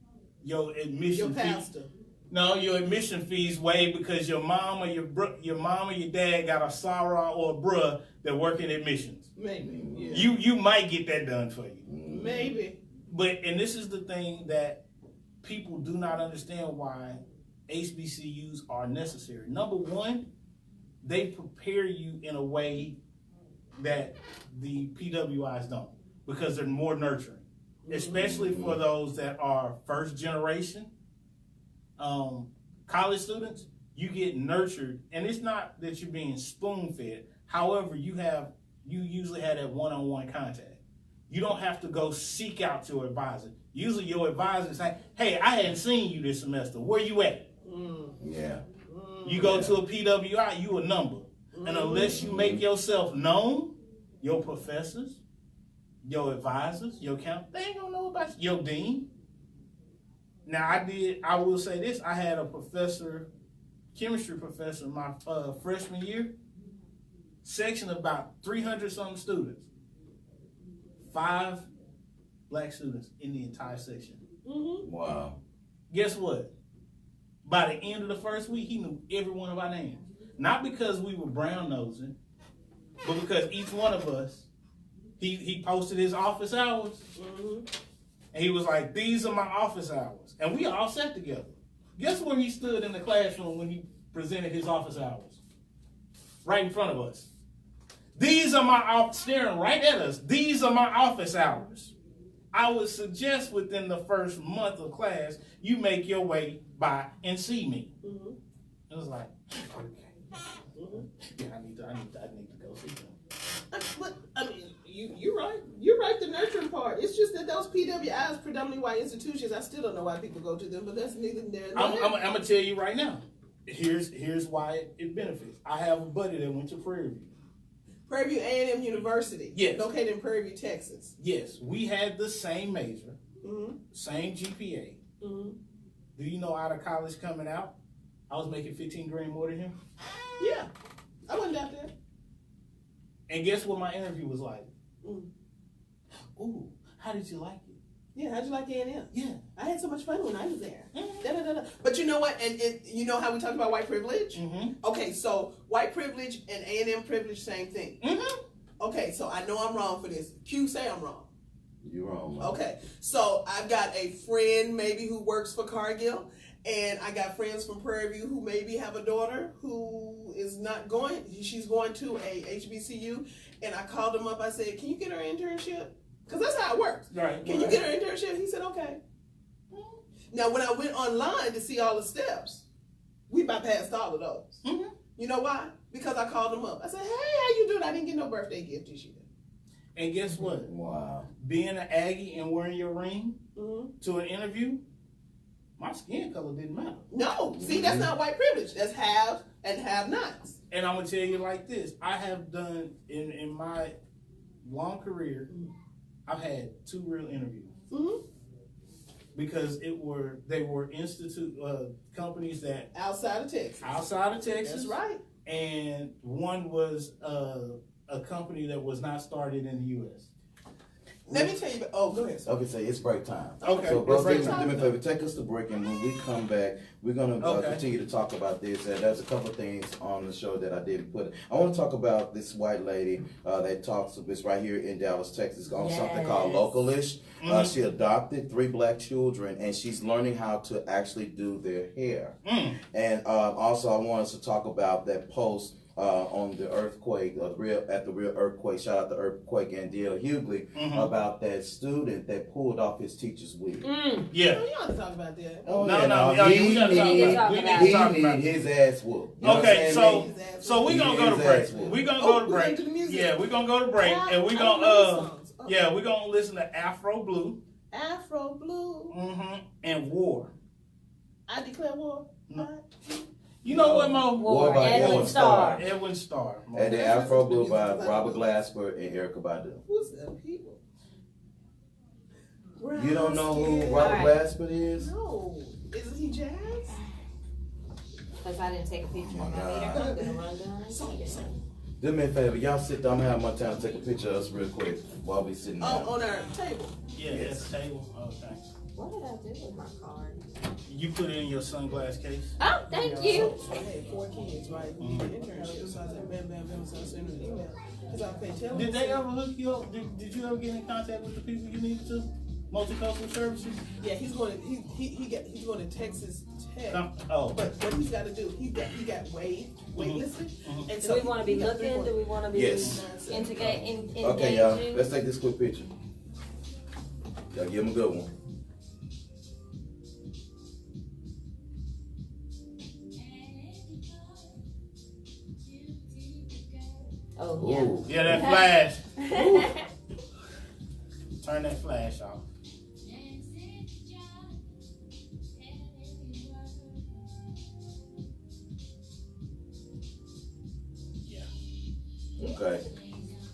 admission fee. No, your admission fees waived because your mom or your dad got a soror or a bruh that work in admissions. Maybe. Yeah. You might get that done for you. Maybe. And this is the thing that people do not understand why HBCUs are necessary. Number one, they prepare you in a way that the PWIs don't, because they're more nurturing, especially for those that are first generation college students. You get nurtured, and it's not that you're being spoon-fed. However, you usually have that one-on-one contact. You don't have to go seek out your advisor. Usually your advisor is like, hey, I hadn't seen you this semester. Where you at? Yeah. You go to a PWI, you a number. And unless you make yourself known, your professors, your advisors, your count, they ain't gonna know about you. Your dean. Now I will say this, I had a professor, chemistry professor, my freshman year, section of about 300 something students. 5 black students in the entire section. Wow. Guess what? By the end of the first week, he knew every one of our names. Not because we were brown nosing, but because each one of us, he posted his office hours. And he was like, these are my office hours. And we all sat together. Guess where he stood in the classroom when he presented his office hours? Right in front of us. These are my, staring right at us, these are my office hours. I would suggest within the first month of class, you make your way by and see me. It was like, okay. Yeah, I need to go see them. But, I mean, you're right. You're right, the nurturing part. It's just that those PWIs, predominantly white institutions, I still don't know why people go to them, but that's neither there nor there. I'm going to tell you right now. Here's why it benefits. I have a buddy that went to Prairie View. Prairie View A&M University, yes, located in Prairie View, Texas. Yes, we had the same major, same GPA. Do you know out of college coming out, I was making $15,000 more than him? Yeah, I wasn't out there. And guess what my interview was like? Ooh, how did you like it? Yeah, how'd you like A&M? Yeah. I had so much fun when I was there. But you know what? And you know how we talked about white privilege? Okay, so white privilege and A&M privilege, same thing. Okay, so I know I'm wrong for this. Q, say I'm wrong. You're wrong. Man. Okay, so I've got a friend maybe who works for Cargill, and I got friends from Prairie View who maybe have a daughter who is not going, she's going to a HBCU, and I called him up, I said, can you get her an internship? Because that's how it works. Right. Can you get her an internship? He said, okay. Now, when I went online to see all the steps, we bypassed all of those. You know why? Because I called him up. I said, hey, how you doing? I didn't get no birthday gift this year. And guess what? Wow. Being an Aggie and wearing your ring to an interview, my skin color didn't matter. No. See, that's not white privilege. That's have and have nots. And I'm going to tell you like this. I have done, in my long career, I've had 2 real interviews. Because they were companies that outside of Texas. That's right. And one was a company that was not started in the U.S. Let me tell you. Oh, go ahead. Okay, so it's break time. Okay. So, bro, do me a favor. Take us to break, and when we come back, we're gonna continue to talk about this. And there's a couple of things on the show that I didn't put. I want to talk about this white lady that talks. It's right here in Dallas, Texas, on something called Localish. She adopted 3 black children, and she's learning how to actually do their hair. And also, I want us to talk about that post. On the earthquake, at the real earthquake, shout out to Earthquake and D.L. Hughley, about that student that pulled off his teacher's wig. Yeah. You don't have to talk about that. Oh, No, he need his ass whooped. Okay, so we're going to go to break. We're going to go to break. Yeah, we're going to go to break. And we're going to, we're going to listen to Afro Blue. Afro Blue. And War. I declare war. You know what, Mo? War by Edwin Starr. Edwin Starr. And the Afro Blue by Robert Glasper and Erykah Badu. Who's them people? You don't know who Robert Glasper is? No. Isn't he jazz? Because I didn't take a picture of my leader. I'm going to run down. Do me a favor. Y'all sit down. I'm going to have my time to take a picture of us real quick while we sitting down. On our table. Yeah, that's the table. Okay. What did I do with my card? You put it in your sunglass case. Oh, thank you. So I had 4 kids, right? We did internship, so I said, bam, bam, bam, so I sent them an email. Because I can't tell Did them. they ever hook you up? Did you ever get in contact with the people you needed to? Multicultural services? Yeah, he's going to Texas Tech. Oh. But what he's got to do, he got waitlisted. And Do we want to be looking? Do we want to be Yes. engaging? Okay, y'all. Let's take this quick picture. Y'all give him a good one. Oh, Ooh. Yeah, that flash. Turn that flash off. Okay.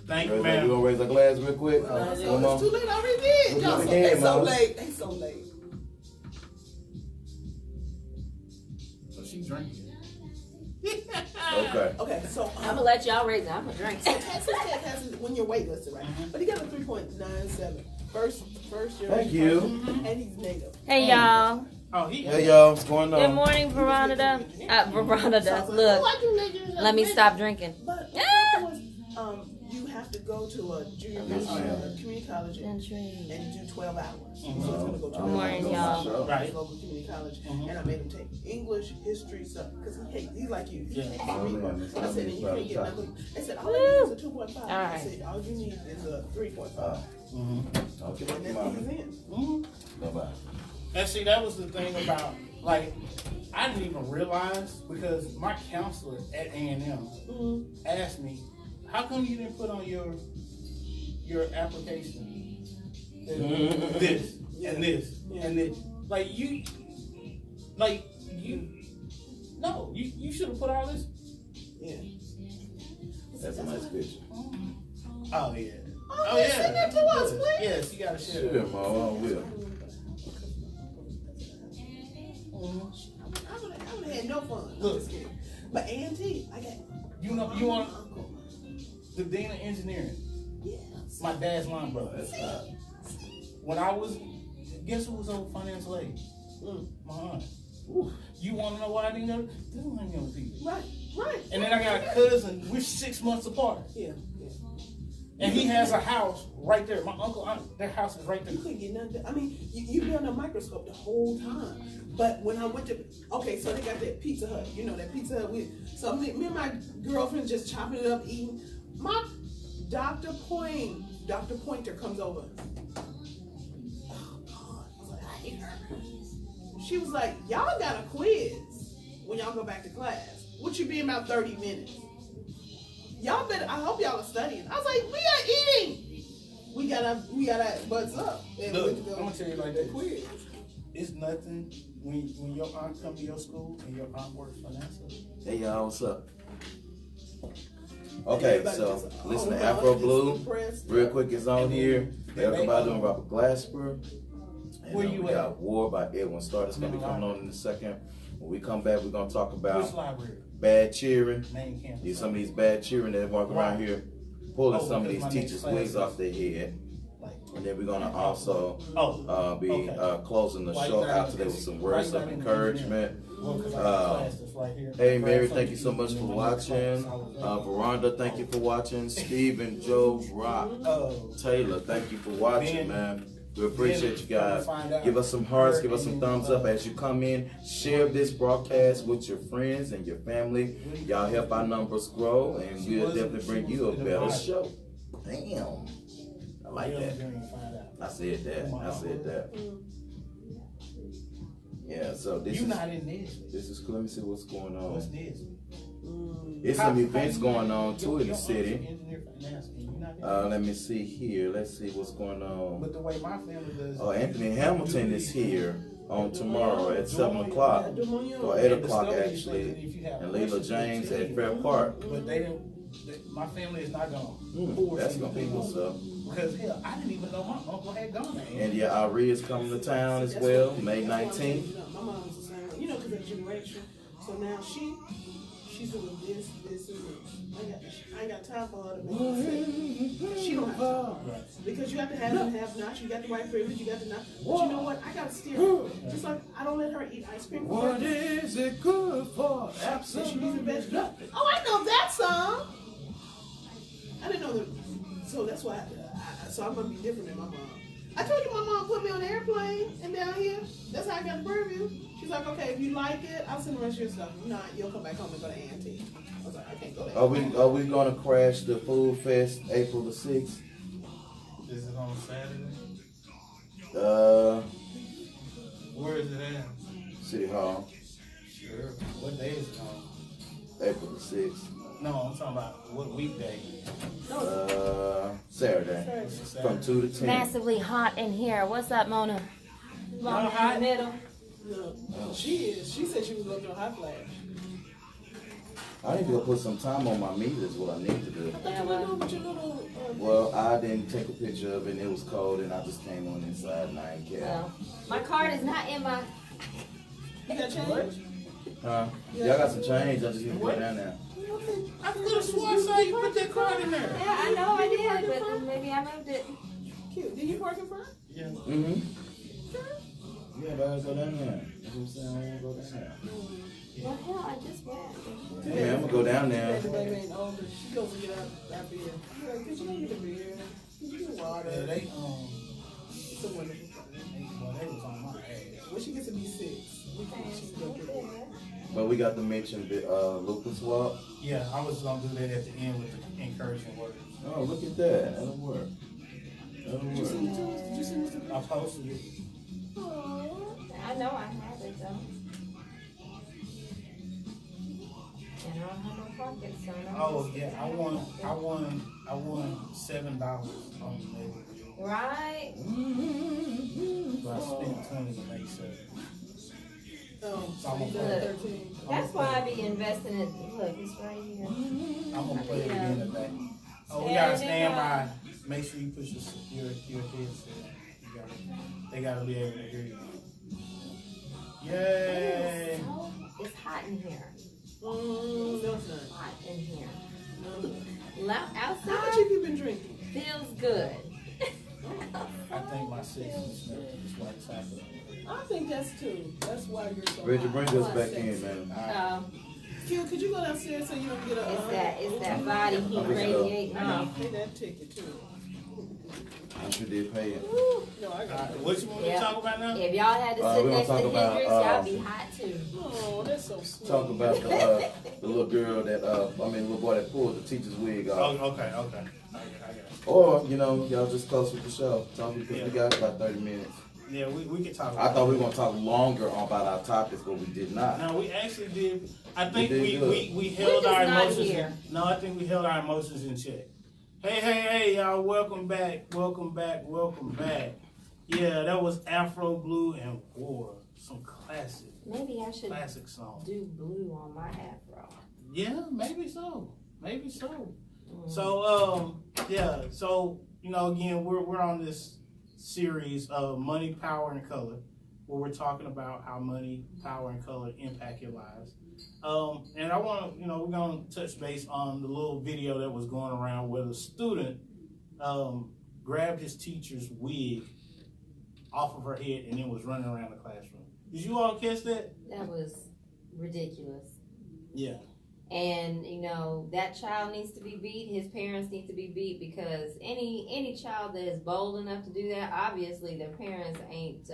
Thank you, You ma'am. gonna raise a glass real quick? It's Come on. too late. I already did. We'll Y'all do it so, again, they so Mom. late. They so late. So she drinking. Okay. Okay, so I'm gonna let y'all raise it. I'm gonna drink. So Texas Tech has when you're waitlisted, right? But he got a 3.97. First year. Thank you. And he's native. Hey y'all. Oh, he. Hey y'all, what's going on? Good morning, Veronica. Veronica, look. Let me stop drinking. But you have to go to a junior community college and do 12 hours. So he's gonna go to Good morning, y'all. Right. local community college, and I made him take English, history, stuff because he's like you. He hates reading. I said, and you can't get nothing. I said, all I need is a 2.5. I said, all you need is a 3.5. Okay, And then Mom. he's in. Bye-bye. And see, that was the thing about, like, I didn't even realize because my counselor at A&M asked me, how come you didn't put on your application this and this and this? Like, you should have put all this. Yeah. That's a nice picture. Oh, yeah. Oh, yeah. Send that to us, please. Yes, you got to share Sure, it. Mom, I will. I would have had no fun. Look. I'm just kidding. But A&T, I got. You want the Dean of Engineering? Yes. My dad's line brother. That's not. When I was, guess who was on financial aid? My aunt. You want to know why I didn't know? They don't have young people. Right. And then I got a cousin. We're 6 months apart, Yeah. and he has a house right there. My uncle, aunt, their house is right there. You couldn't get nothing. I mean, you be on a microscope the whole time. But when I went to, so they got that Pizza Hut. You know that Pizza Hut. So me and my girlfriend just chopping it up, eating. My Dr. Pointer comes over. Oh God, I was like, I hate her. She was like, y'all got a quiz when y'all go back to class. What you be in about 30 minutes? Y'all better. I hope y'all are studying. I was like, we are eating. We got our butts up. And Look, went to go I'm gonna tell you like the that. quiz. It's nothing when your aunt come to your school and your aunt works financially. Hey y'all, what's up? Okay, Everybody so just, listen to well, Afro it's Blue. impressed. Real quick, it's on here. Everybody doing they- Robert Glasper. And Where you we at? got War by Edwin Starr. It's gonna be coming on in a second. When we come back, we're gonna talk Which about library? bad cheering. Main campus. These some of these bad cheering that walk around here, pulling Oh, some of because these my next teachers' class wigs is- off their head. Like, And then we're gonna also be okay. closing the Why show you not out in today this? with some Why words you of not in encouragement. Well, 'cause I got a class that's right here. Hey Grab Mary, something thank you to so eat, much and for then my next watching. class, I was Veronda, thank you for watching. Stephen, Joe, Rock, Taylor, thank you for watching, Ben- man. We appreciate you guys. find out. Give us some hearts, give us some thumbs up as you come in. Share this broadcast with your friends and your family. Y'all help our numbers grow, and we'll definitely bring you a better show. Damn, I like that. I said that. Yeah, so this You is not in this. this is cool. Let me see what's going on. What's this? It's some events going on too in the city. Engineer finance, and you not in Let me see here. Let's see what's going on. But the way my family does. Oh, Anthony Hamilton is here on tomorrow at 7 o'clock or 8 o'clock actually, and Leila James at Fair Park. But they didn't. My family is not gonna. That's gonna be what's up. Because hell, I didn't even know my uncle had gone there. And yeah, Ari is coming to town as well, May 19th. My mom was the same way. You know, because that generation. So now she's doing this, and this. I ain't got time for her to make mistakes. She don't have time. Because you have to have and have not. You got the white privilege, you got the not. But you know what? I gotta steer her. Just like I don't let her eat ice cream. What is it good for? Absolutely. Oh, I know that song. I didn't know that. So that's why. So I'm gonna be different than my mom. I told you my mom put me on the airplane and down here. That's how I got the Burview. She's like, okay, if you like it, I'll send the rest of your stuff. If not, you'll come back home and go to A&T. I was like, I can't go there. Are we gonna crash the Food Fest April the 6th? Is it on Saturday? Where is it at? City Hall. Sure. What day is it on? April the 6th. No, I'm talking about what weekday. Saturday. From 2 to 10. Massively hot in here. What's up, Mona? Mona hot? in the middle. No, she is. She said she was going to do a hot flash. I need to go put some time on my meat is what I need to do. I thought you were doing with your little. Well, I didn't take a picture of it and it was cold and I just came on inside and I ain't care. Well, my card is not in my. You got change? Huh? Y'all got some change, I just need to go down there. I could have sworn I saw you put that card in there. Yeah, I know I did, but maybe I moved it. Cute. Did you park in front? Yeah. Mm-hmm. Yeah, but I gotta go down there. That's what I'm saying, I wanna go down there. Well, hell, I just went. Yeah, I'm gonna go down there. The baby ain't older. She goes to get out beer. You're like, could you get a beer? Could you get water? Yeah, they It's a wonderful thing. well, they was on my ass. When she gets to be 6, we can she can go get it. But we got to mention the Lucas Walk. Yeah, I was gonna do that at the end with the encouraging words. Oh, look at that. That'll work. That'll Did you send it to work. us? Did you send it to I us? posted it. I know I have it, though. And I don't have my pockets, so I don't Oh yeah, I won $7 on the neighborhood. Right? But I spent 20 to make 7. So you done Look. 13. That's why I be investing in. Look, it's right here. I'm gonna play it again today. Oh, we Yeah, gotta they stand got- by. Make sure you put your headset. They gotta be able to hear you. Yay! It's hot in here. No, it's not. Hot in here. How much Outside have you been drinking? feels good. I think my sister's is white chocolate. I think that's 2. That's why you're so Reggie, hot. bring us back in, man. Q, could you go downstairs so you don't get a... It's that body heat radiating off. Pay that ticket, too. I sure did pay it. No, I got it. What you want to Yeah. talk about now? If y'all had to sit we're gonna next to talk about, Hendrix, y'all be hot too. Oh, that's so sweet. Talk about the little girl that, little boy that pulled the teacher's wig Oh, off. okay. I got it. Or, y'all just close with the show. Talk because we got about 30 minutes. Yeah, we can talk I about thought we it. were going to talk longer about our topics, but we did not. No, we actually did. I think did we good. held just our not emotions. here. No, I think we held our emotions in check. Hey, y'all! Welcome back. Yeah, that was Afro Blue and War. Some classic Maybe I should songs. do blue on my afro. Yeah, maybe so. So, yeah. So, again, we're on this series of Money, Power, and Color, where we're talking about how money, power, and color impact your lives. And I want to, we're going to touch base on the little video that was going around where the student grabbed his teacher's wig off of her head and then was running around the classroom. Did you all catch that? That was ridiculous. Yeah. And that child needs to be beat. His parents need to be beat because any child that is bold enough to do that, obviously their parents ain't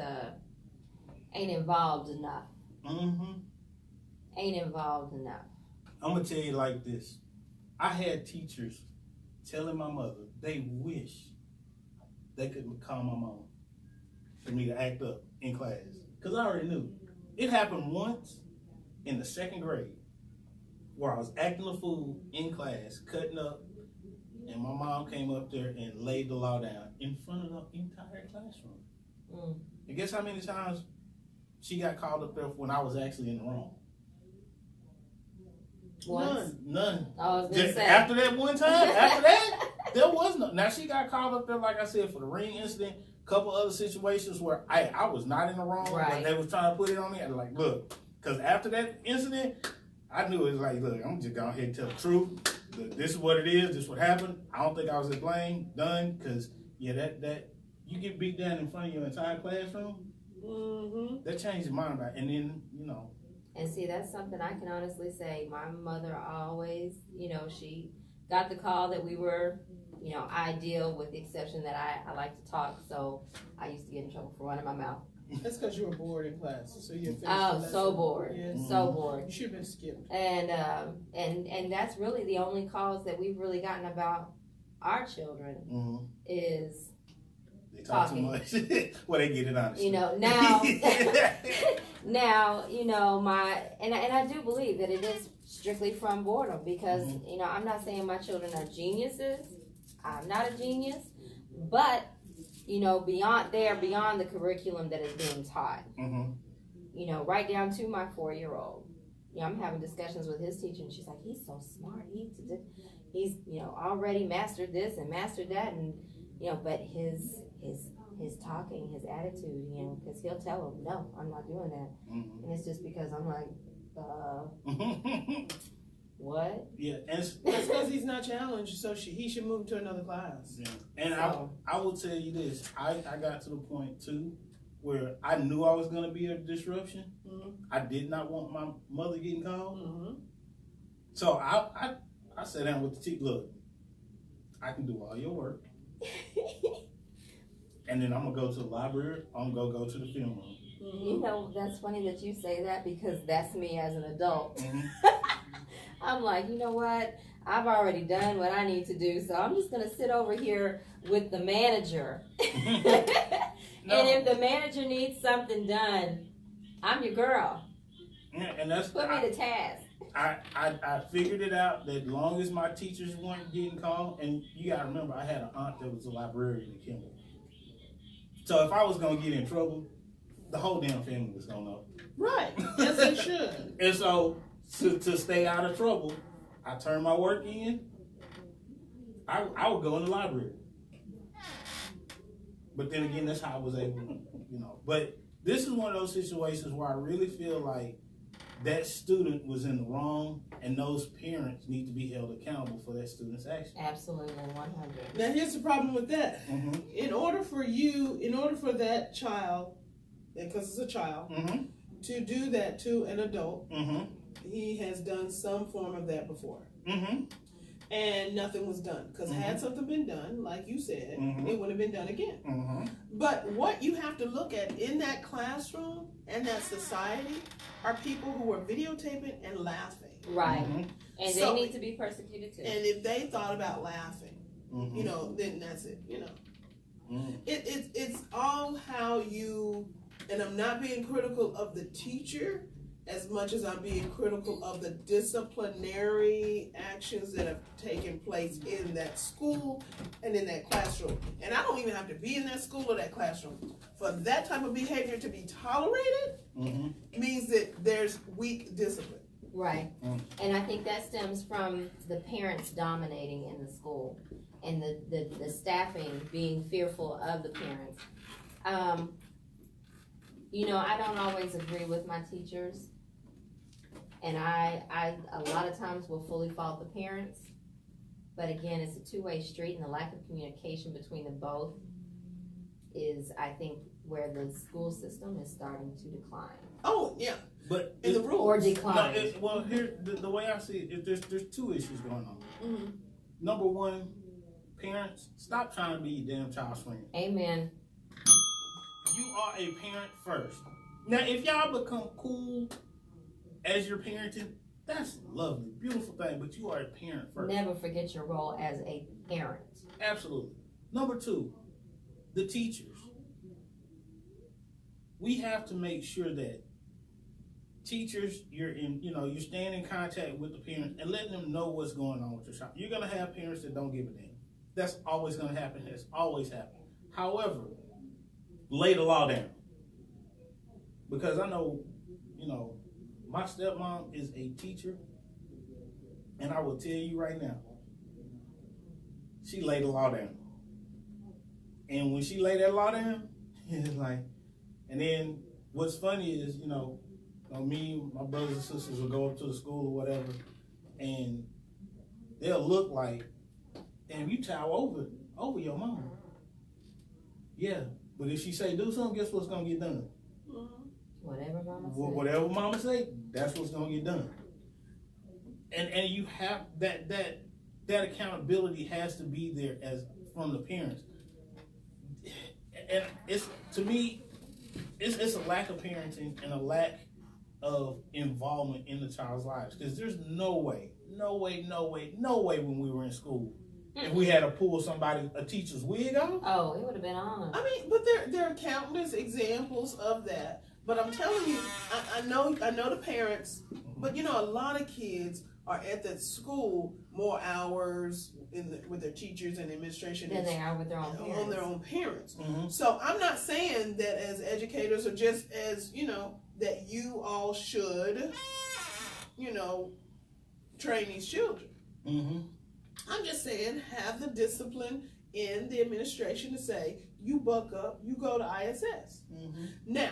involved enough. Mm-hmm. Ain't involved enough. I'm gonna tell you like this. I had teachers telling my mother they wish they could call my mom for me to act up in class. Because I already knew. It happened once in the 2nd grade where I was acting a fool in class, cutting up, and my mom came up there and laid the law down in front of the entire classroom. Mm. And guess how many times she got called up there when I was actually in the wrong? Once. None. I was gonna Just say. after that one time, after that, there was no. Now she got called up there, like I said, for the ring incident. Couple other situations where I was not in the wrong, Right. but they was trying to put it on me. I was like, look, because after that incident, I knew it was like, look, I'm just going ahead and tell the truth. this is what it is. This is what happened. I don't think I was to blame. Done. Because yeah, that you get beat down in front of your entire classroom. Mm-hmm. That changes your mind, right? And then you know. And see, that's something I can honestly say. My mother always, you know, she got the call that we were, you know, ideal, with the exception that I like to talk. So I used to get in trouble for running my mouth. That's because you were bored in class, so you finished. Oh, so bored, so bored. You should have been skipped. And that's really the only calls that we've really gotten about our children is they talk talking. too much. Well, they get it honest. You know, now, now, you know, and I do believe that it is strictly from boredom because, you know, I'm not saying my children are geniuses. I'm not a genius, but you know, beyond the curriculum that is being taught, you know, right down to my 4-year-old. You know, I'm having discussions with his teacher, and she's like, he's so smart. He's you know, already mastered this and mastered that, and you know, but his talking, his attitude, you know, because he'll tell him, no, I'm not doing that, and it's just because I'm like, what? Yeah, and it's because he's not challenged, so he should move to another class. Yeah, and I will tell you this: I got to the point too where I knew I was going to be a disruption. I did not want my mother getting called, so I sat down with the teacher. Look, I can do all your work, and then I'm gonna go to the library. I'm gonna go to the film room. You know, that's funny that you say that because that's me as an adult. I'm like, you know what? I've already done what I need to do, so I'm just going to sit over here with the manager. And if the manager needs something done, I'm your girl. Yeah, and that's put me to task. I figured it out that as long as my teachers weren't getting called, and you got to remember, I had an aunt that was a librarian in Kimball. So if I was going to get in trouble, the whole damn family was going to know. Right. Yes, it should. And so to stay out of trouble, I turned my work in. I would go in the library. But then again, that's how I was able, you know. But this is one of those situations where I really feel like that student was in the wrong, and those parents need to be held accountable for that student's action. Absolutely, 100. Now here's the problem with that. In order for that child, because it's a child, to do that to an adult, he has done some form of that before. And nothing was done. Because had something been done, like you said, it would have been done again. But what you have to look at in that classroom and that society are people who are videotaping and laughing. Right. And so, they need to be persecuted too. And if they thought about laughing, you know, then that's it, you know. It's all how you, and I'm not being critical of the teacher as much as I'm being critical of the disciplinary actions that have taken place in that school and in that classroom. And I don't even have to be in that school or that classroom. For that type of behavior to be tolerated means that there's weak discipline. Right. And I think that stems from the parents dominating in the school and the staffing being fearful of the parents. You know, I don't always agree with my teachers. And I a lot of times will fully fault the parents. But again, it's a two-way street, and the lack of communication between the both is, I think, where the school system is starting to decline. Oh, yeah. But in the rules. Or decline. No, well, here, the way I see it, there's two issues going on. Number one, parents, stop trying to be your damn child's friend. Amen. You are a parent first. Now, if y'all become cool as you're parenting, that's lovely, beautiful thing, but you are a parent first. Never forget your role as a parent. Absolutely. Number two, the teachers. We have to make sure that teachers, you're staying in contact with the parents and letting them know what's going on with your child. You're gonna have parents that don't give a damn. That's always gonna happen. That's always happened. However, lay the law down. Because I know, my stepmom is a teacher, and I will tell you right now, she laid the law down. And when she laid that law down, it's like, and then what's funny is, me, my brothers and sisters will go up to the school or whatever, and they'll look like, damn, you tower over your mama. Yeah, but if she say do something, guess what's gonna get done? Whatever mama says. Whatever mama say, that's what's gonna get done. And you have that accountability has to be there as from the parents. And it's, to me, it's a lack of parenting and a lack of involvement in the child's lives. Because there's no way when we were in school, if we had to pull a teacher's wig off. Oh, it would have been on. I mean, but there are countless examples of that. But I'm telling you, I know the parents, but you know, a lot of kids are at that school more hours with their teachers and administration than they are with their own parents. On their own parents. Mm-hmm. So I'm not saying that as educators or just as, you know, that you all should, you know, train these children. Mm-hmm. I'm just saying have the discipline in the administration to say, you buck up, you go to ISS. Mm-hmm. Now,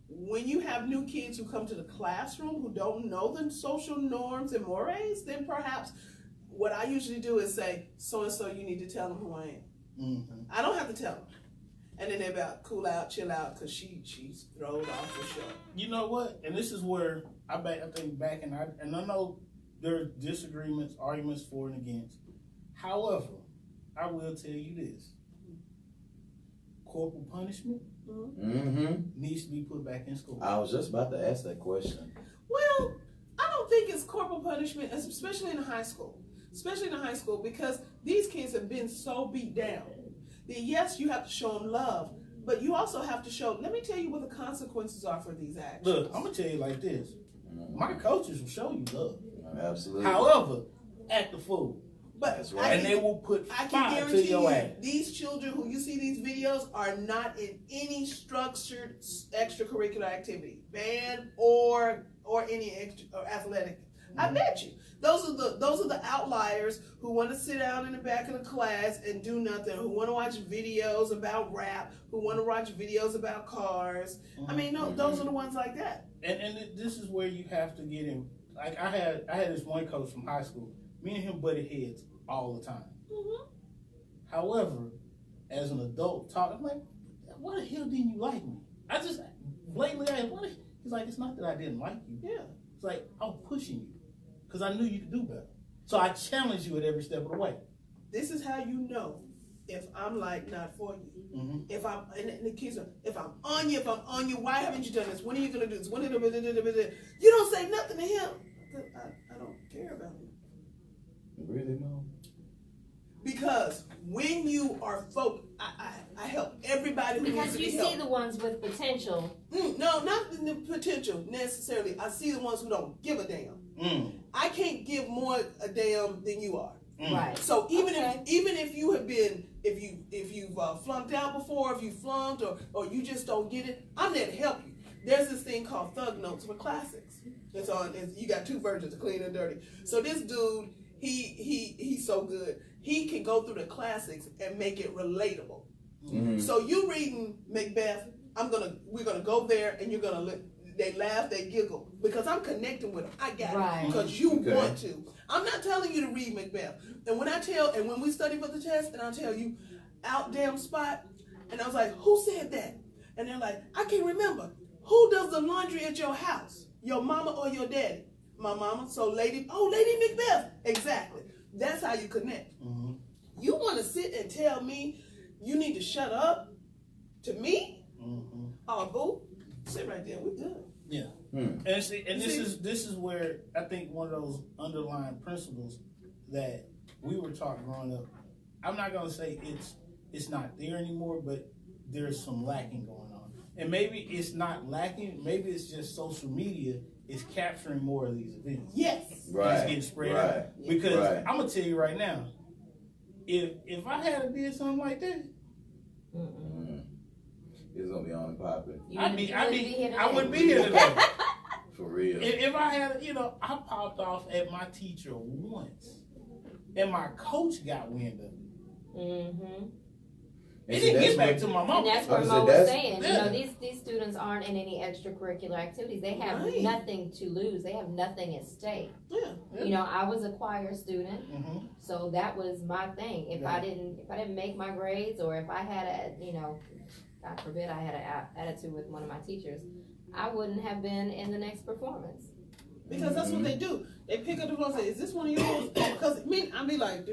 when you have new kids who come to the classroom who don't know the social norms and mores, then perhaps what I usually do is say, so-and-so, you need to tell them who I am. Mm-hmm. I don't have to tell them. And then they're about cool out, chill out, because she's thrown off for sure. You know what? And this is where I think back, and I know there are disagreements, arguments for and against. However, I will tell you this. Corporal punishment needs to be put back in school. I was just about to ask that question. Well, I don't think it's corporal punishment, especially in the high school. Especially in the high school, because these kids have been so beat down. Yes, you have to show them love, but you also have to show, let me tell you what the consequences are for these actions. Look, I'm going to tell you like this. My coaches will show you love. Absolutely. However, act the fool. But that's right. And they will put I can fire guarantee to your ass. these children who you see these videos are not in any structured extracurricular activity, band or any extra or athletic. I bet you those are the outliers who want to sit down in the back of the class and do nothing, who want to watch videos about rap, who want to watch videos about cars. I mean, no, those are the ones like that. And this is where you have to get in. Like I had this one coach from high school. Me and him butted heads all the time. However, as an adult I'm like, why the hell didn't you like me? I just blatantly asked, he's like, it's not that I didn't like you. Yeah. It's like, I'm pushing you because I knew you could do better. So I challenge you at every step of the way. This is how you know if I'm like not for you. If I'm, and the kids are, if I'm on you, why haven't you done this? When are you going to do this? When you don't say nothing to him. I don't care about him. Really, Mom? Because when you are focused, I help everybody who because needs to you be see helped. the ones with potential. No, not the potential necessarily. I see the ones who don't give a damn. I can't give more a damn than you are. Right. So even if you have been, if you've flunked out before, if you flunked or you just don't get it, I'm there to help you. There's this thing called Thug Notes for Classics. It's on. You got two versions, Clean and Dirty. So this dude, he's so good. He can go through the classics and make it relatable. So you reading Macbeth, we're gonna go there and you're gonna they laugh, they giggle because I'm connecting with them. I got it because you want to. I'm not telling you to read Macbeth. And when we study for the test, and I'll tell you, out damn spot, and I was like, who said that? And they're like, I can't remember. Who does the laundry at your house? Your mama or your daddy? My mama. So Lady Macbeth. Exactly. That's how you connect. You want to sit and tell me you need to shut up to me? Oh, boo. Sit right there. We're good. Yeah. And this is where I think one of those underlying principles that we were taught growing up. I'm not gonna say it's not there anymore, but there's some lacking going on. And maybe it's not lacking. Maybe it's just social media is capturing more of these events. Yes. Right. It's getting spread out. Because I'm gonna tell you right now, if I had did something like that, it's gonna be on and popping. I wouldn't be here today. For real. If I had, I popped off at my teacher once, and my coach got wind of it. It didn't get back to my And mom. that's what I Mo said was that's- saying. yeah. You know, these students aren't in any extracurricular activities. They have Right. nothing to lose. They have nothing at stake. Yeah. You know, I was a choir student, Mm-hmm. so that was my thing. If I didn't make my grades, or if I had a, you know, God forbid, I had an attitude with one of my teachers, I wouldn't have been in the next performance. Because that's what they do. They pick up the phone and say, "Is this one of yours?" Because me, I'd be like,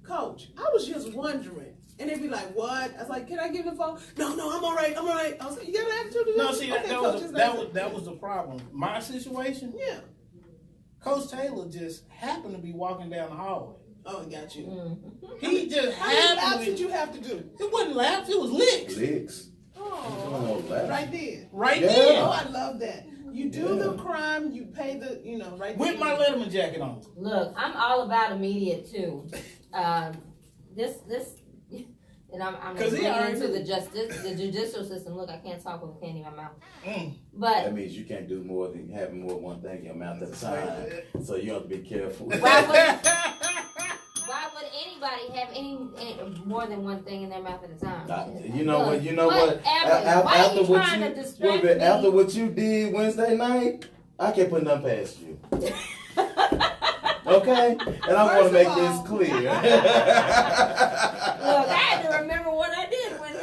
"Coach, I was just wondering." And they'd be like, "What?" I was like, "Can I give you the phone?" No, I'm all right. I was like, "You got an attitude?" No, see, Okay, that Coach, it's nice. was the problem. My situation, Yeah. Coach Taylor just happened to be walking down the hallway. Oh, got you. Mm-hmm. He just How many laps happened did to you have to do? It wasn't laps, it was licks. Licks. Oh, laps. right there. Right Yeah. Oh, there. I love that. You do the crime, you pay the, right With there. my Letterman jacket on. Look, I'm all about immediate too. This, and I'm 'Cause he getting already into knew. the judicial system. Look, I can't talk with candy in my mouth. Mm. But That means you can't do more than having more than one thing in your mouth at a time. So you have to be careful. why would anybody have any more than one thing in their mouth at a time? You know what? You know what? Whatever. Why are you trying to distract me? After what you did Wednesday night, I can't put nothing past you. Okay, and I want to make this clear. Look, I had to remember what I did when.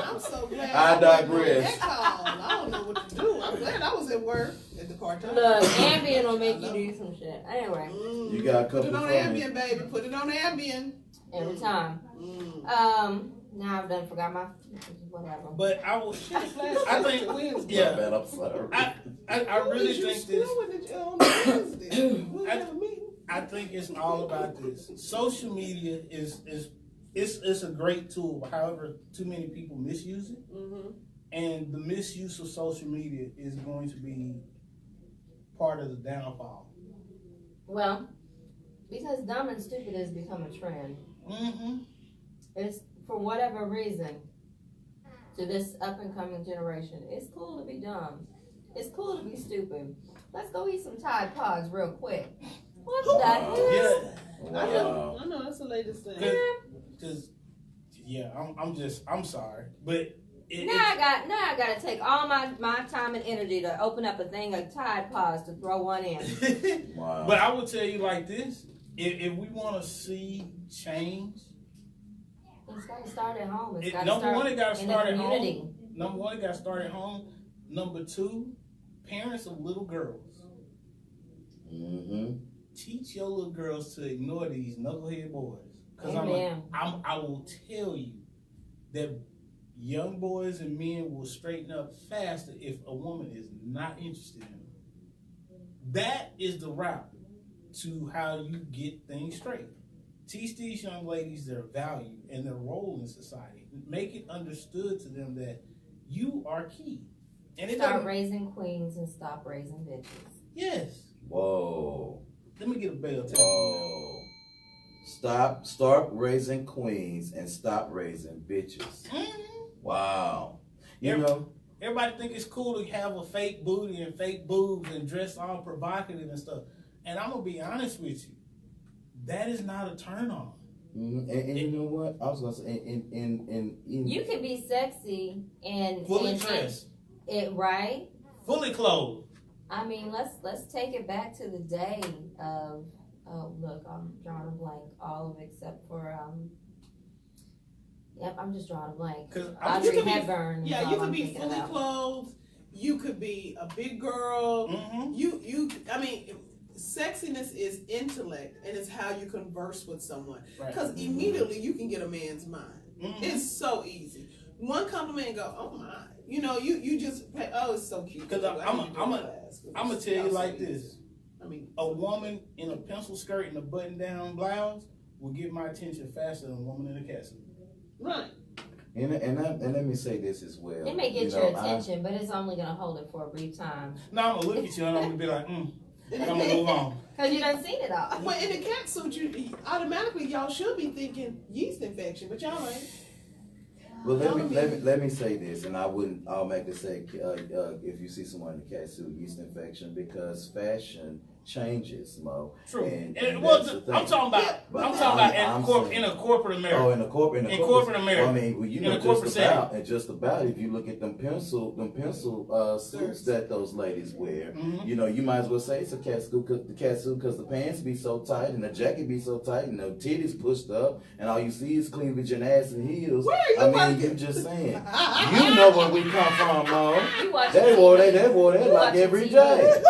I'm so glad. I digress. That call. I don't know what to do. I'm glad I was at work at the part-time. Look, Ambien will make you do some shit. Anyway, You got a couple Put it on of Ambien, baby. Put it on Ambien. every time. Mm. Now I've done forgot my whatever. But I will. I think. Yeah. Yeah. I'm sorry. I really think this. I I think it's all about this. Social media is it's a great tool. However, too many people misuse it, and the misuse of social media is going to be part of the downfall. Well, because dumb and stupid has become a trend. Mm-hmm. It's for whatever reason to this up and coming generation. It's cool to be dumb. It's cool to be stupid. Let's go eat some Tide Pods real quick. What the hell? Yeah. Wow. I know that's the latest thing. Because I'm sorry, but Now I gotta take all my time and energy to open up a thing of Tide Pods to throw one in. Wow. But I will tell you like this: if we want to see change, It's gotta start at home. It's gotta number start one, it got to in the start at community. home. Number one, it got to start at home. Number two, parents of little girls. Mm-hmm. Teach your little girls to ignore these knucklehead boys. Because Amen. I will tell you that young boys and men will straighten up faster if a woman is not interested in them. That is the route to how you get things straight. Teach these young ladies their value and their role in society. Make it understood to them that you are key. And it Start doesn't- raising queens and stop raising bitches. Yes. Whoa. Let me get a bell. Whoa. Start raising queens and stop raising bitches. Wow. You know, everybody think it's cool to have a fake booty and fake boobs and dress all provocative and stuff. And I'm gonna be honest with you, that is not a turn on. and you know what? I was gonna say, in You can be sexy and Fully and- dressed, It right. fully clothed. I mean, let's take it back to the day of. Oh, look, I'm drawing a blank. All of it except for Yep, I'm just drawing a blank. Audrey Hepburn. is Yeah, all you could I'm be thinking fully about. clothed. You could be a big girl. I mean, sexiness is intellect, and it's how you converse with someone. Right. Because immediately you can get a man's mind. It's so easy. One compliment and go, oh my. You know, you just pay, oh, it's so cute. Because I'm gonna tell you like this. I mean, a woman in a pencil skirt and a button-down blouse will get my attention faster than a woman in a catsuit. Right. And let me say this as well. It may get You your know, attention, but it's only gonna hold it for a brief time. Now I'm gonna look at you and I'm gonna be like, and I'm gonna move on. Cause you done seen it all. Well, in the catsuit, you automatically y'all should be thinking yeast infection, but y'all ain't. Well, let me say this, and I'll automatically say if you see someone in a catsuit, yeast infection, because fashion changes, Mo. True. And Well, that's the I'm thing. talking about. But I'm talking about I'm in a corporate America. Oh, in corporate America. Well, I mean, well, you In know, a corporate just about if you look at them pencil suits that those ladies wear, you know, you might as well say it's a cat suit because the pants be so tight and the jacket be so tight and the titties pushed up and all you see is cleavage and ass and heels. You just saying. You know where we come from, Mo. They wore that like every day.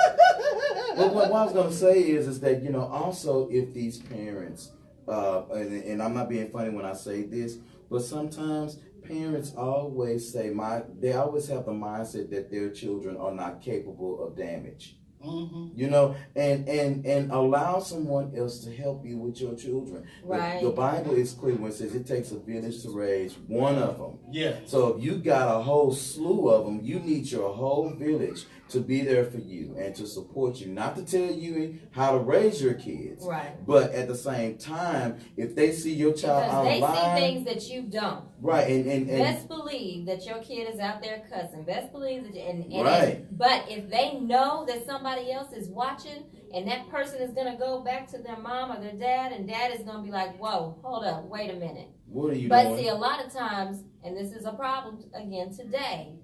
But what I was gonna say is that, you know, also if these parents, and I'm not being funny when I say this, but sometimes parents always say they always have the mindset that their children are not capable of damage. You know, and allow someone else to help you with your children. Right. The Bible is clear when it says it takes a village to raise one of them. Yeah. So if you got a whole slew of them, you need your whole village to be there for you and to support you, not to tell you how to raise your kids. Right. But at the same time, if they see your child Because they online, see things that you don't. right, and Best believe that your kid is out there cussing. Best believe that, and right. But if they know that somebody else is watching, and that person is gonna go back to their mom or their dad, and dad is gonna be like, "Whoa, hold up, wait a minute." What are you But doing? see, a lot of times, and this is a problem again today,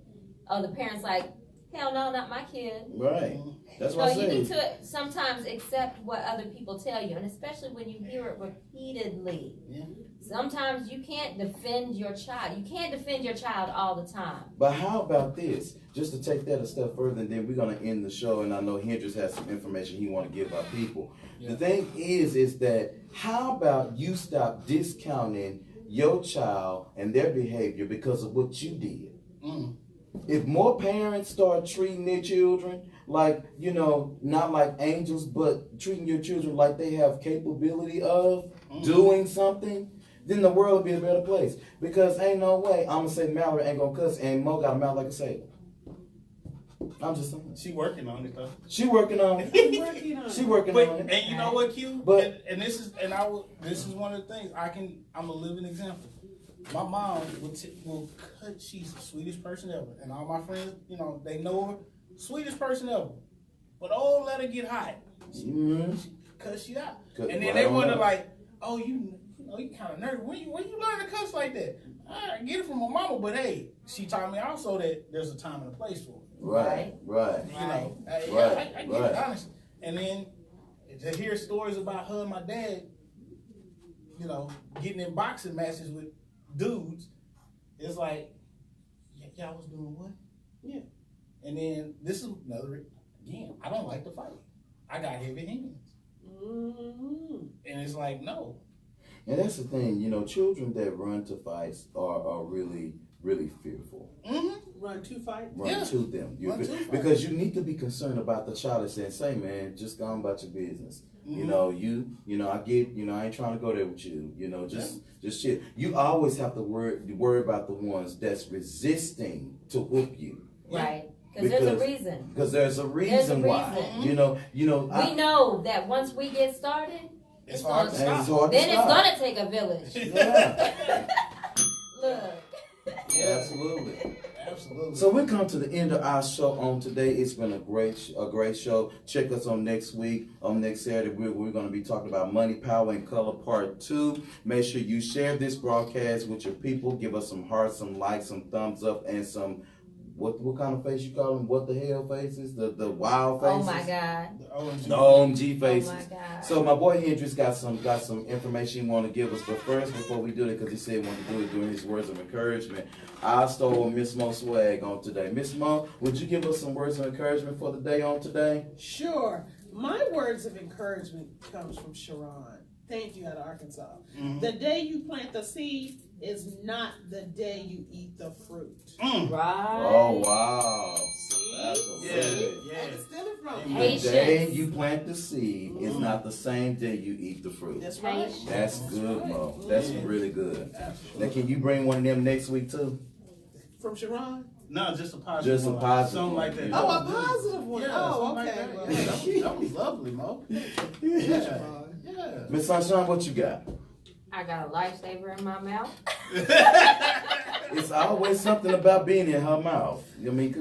the parents like, "Hell no, not my kid." Right. That's So what I you say. need to sometimes accept what other people tell you, and especially when you hear it repeatedly. Yeah. Sometimes you can't defend your child. You can't defend your child all the time. But how about this? Just to take that a step further, and then we're gonna end the show. And I know Hendrix has some information he want to give our people. Yeah. The thing is that how about you stop discounting your child and their behavior because of what you did? If more parents start treating their children like, you know, not like angels, but treating your children like they have capability of doing something, then the world will be a better place. Because ain't no way I'm gonna say Mallory ain't gonna cuss and Mo got a mouth like a sailor. I'm just saying. She working on it though. She working on it. She working But, on it. and you know what, Q? But this is one of the things I'm a living example. My mom will cut. She's the sweetest person ever, and all my friends, you know, they know her, sweetest person ever. But let her get hot. She cuss you out, and then they wonder like, oh, you kind of nervous. When you learn to cuss like that? I get it from my mama, but hey, she taught me also that there's a time and a place for it. Right. You know, I get it honestly. And then to hear stories about her and my dad, you know, getting in boxing matches with dudes, it's like, y'all was doing what? Yeah. And then this is another, again, I don't like to fight. I got heavy hands. And it's like, no. And that's the thing, you know, children that run to fights are really, really fearful. Run to fight? Run to them. Because you need to be concerned about the child that's saying, say, man, just go on about your business. You know, I get, you know, I ain't trying to go there with you. You know, just shit. You always have to worry about the ones that's resisting to whoop you. Right. Because there's a reason. Because there's a reason why. You know. We know that once we get started, it's hard to stop. Then it's gonna take a village. Yeah. Look. Absolutely. Absolutely. So we come to the end of our show on today. It's been a great show. Check us on next week. On next Saturday, we're going to be talking about Money, Power, and Color Part 2. Make sure you share this broadcast with your people. Give us some hearts, some likes, some thumbs up, and some what kind of face you call them? What the hell faces? The wild faces? Oh my God. The OMG faces. Oh my God. So my boy Hendrix got some information he want to give us. But first, before we do it, because he said he wanted to do it during his words of encouragement, I stole Miss Mo swag on today. Miss Mo, would you give us some words of encouragement for the day on today? Sure. My words of encouragement comes from Sharon. Thank you, out of Arkansas. The day you plant the seed is not the day you eat the fruit. Right. Oh, wow. Patience. The day you plant the seed is not the same day you eat the fruit. That's right. That's good, Mo. That's really good. Now, can you bring one of them next week, too? From Sharon? No, just a positive. Just a positive. Something like that. Oh, a positive one. Yeah, oh, okay. okay. Like that. That was lovely, Mo. Yeah. Miss Sunshine, what you got? I got a lifesaver in my mouth. It's always something about being in her mouth. I mean,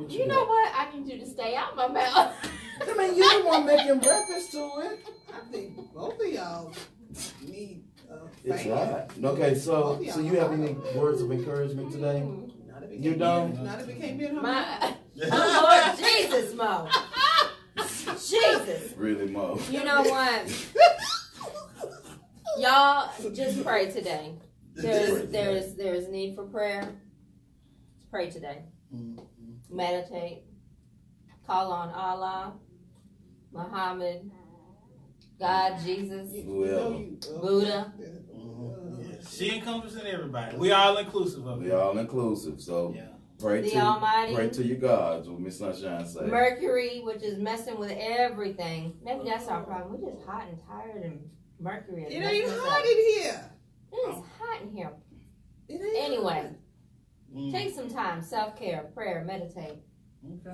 You know what? I need you to stay out my mouth. I mean, you're the one making reference to it. I think both of y'all need It's fan. right. Okay, so you have any words of encouragement today? Not if it You can't don't? Be, not if it can't be in her My, oh Lord Jesus, Mo. Jesus. Really, Mo. You know what? Y'all just pray today. There's need for prayer. Just pray today. Meditate. Call on Allah, Muhammad, God, Jesus, Buddha. She encompassing everybody. We all inclusive of it. We all inclusive. So pray The to Almighty. Pray to your gods, what Miss Sunshine said. Mercury, which is messing with everything. Maybe that's our problem. We're just hot and tired, and Mercury is It messing ain't us hot up. in here. It is hot in here. It ain't Anyway, hot. take some time, self-care, prayer, meditate. Okay.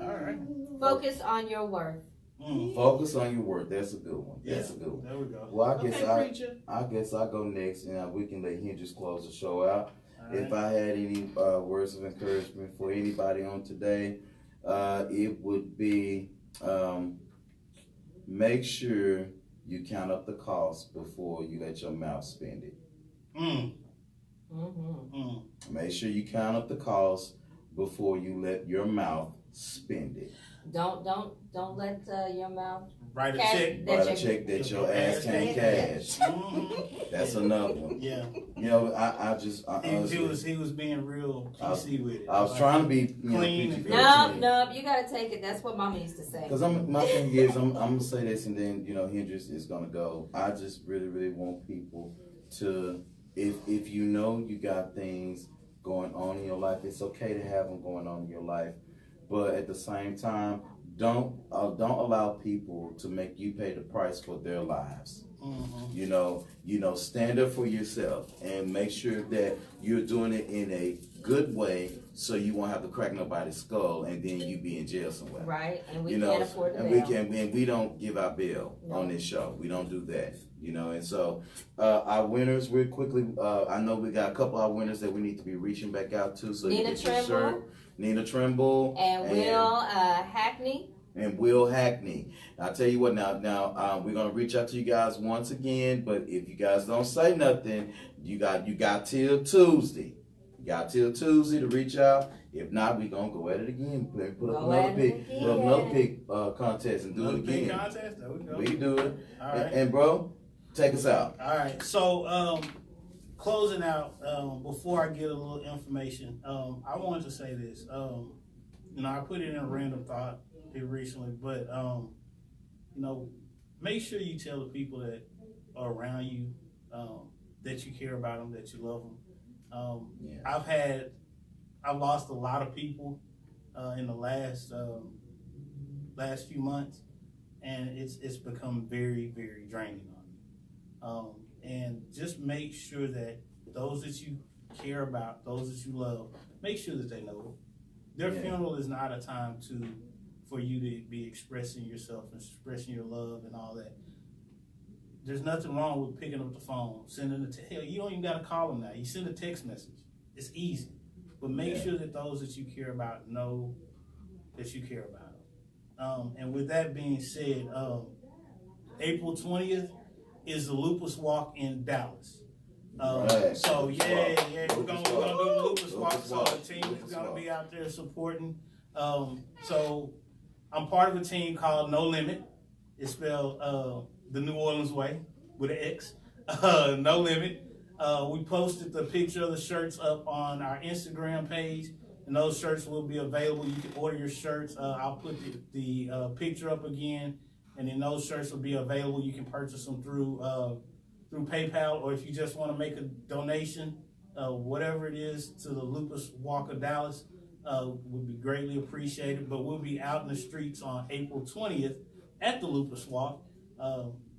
All right. Focus on your worth. Focus on your work. That's a good one. That's a good one. There we go. Well, I guess preacher. I guess I go next, and we can let Hendrix close the show out. All If right. I had any words of encouragement for anybody on today, it would be make sure you count up the cost before you let your mouth spend it. Make sure you count up the cost before you let your mouth spend it. Don't let your mouth Write a cash- check. that Write a your- check that your ass can't cash. That's another one. Yeah. You know, I honestly, He was being real PC with it. I was trying to be Clean. PG-13. No, you gotta take it. That's what Mama used to say. Because my thing is, I'm gonna say this, and then Hendrix is gonna go. I just really want people to, if you know you got things going on in your life, it's okay to have them going on in your life, but at the same time, don't allow people to make you pay the price for their lives. You know, stand up for yourself and make sure that you're doing it in a good way, so you won't have to crack nobody's skull and then you be in jail somewhere. Right, and we You know, can't afford to and bail. we don't give our bail on this show. We don't do that. And so our winners, real quickly, I know we got a couple of our winners that we need to be reaching back out to. So Nina you get your Trimble. shirt. Nina Trimble And Will Hackney. And Will Hackney. I'll tell you what, now we're gonna reach out to you guys once again, but if you guys don't say nothing, you got till Tuesday. You got till Tuesday to reach out. If not, we're gonna go at it again. Put up another pick contest and do it again. Big contest? There we go. We can do it. All right. And bro, take us out. All right. So closing out, before I get a little information, I wanted to say this. I put it in a random thought here recently, but make sure you tell the people that are around you that you care about them, that you love them. I've lost a lot of people in the last few months, and it's become very, very draining on me. And just make sure that those that you care about, those that you love, make sure that they know their funeral is not a time for you to be expressing yourself and expressing your love and all that. There's nothing wrong with picking up the phone, sending hell, you don't even got to call them now. You send a text message. It's easy. But make sure that those that you care about know that you care about them. And with that being said, April 20th is the Lupus Walk in Dallas. So we're gonna do the Lupus Walk. So the team is gonna be out there supporting. So I'm part of a team called No Limit. It's spelled the New Orleans way with an X. No Limit. We posted the picture of the shirts up on our Instagram page, and those shirts will be available. You can order your shirts. I'll put the picture up again, and then those shirts will be available. You can purchase them through PayPal, or if you just want to make a donation, whatever it is, to the Lupus Walk of Dallas, would be greatly appreciated. But we'll be out in the streets on April 20th at the Lupus Walk.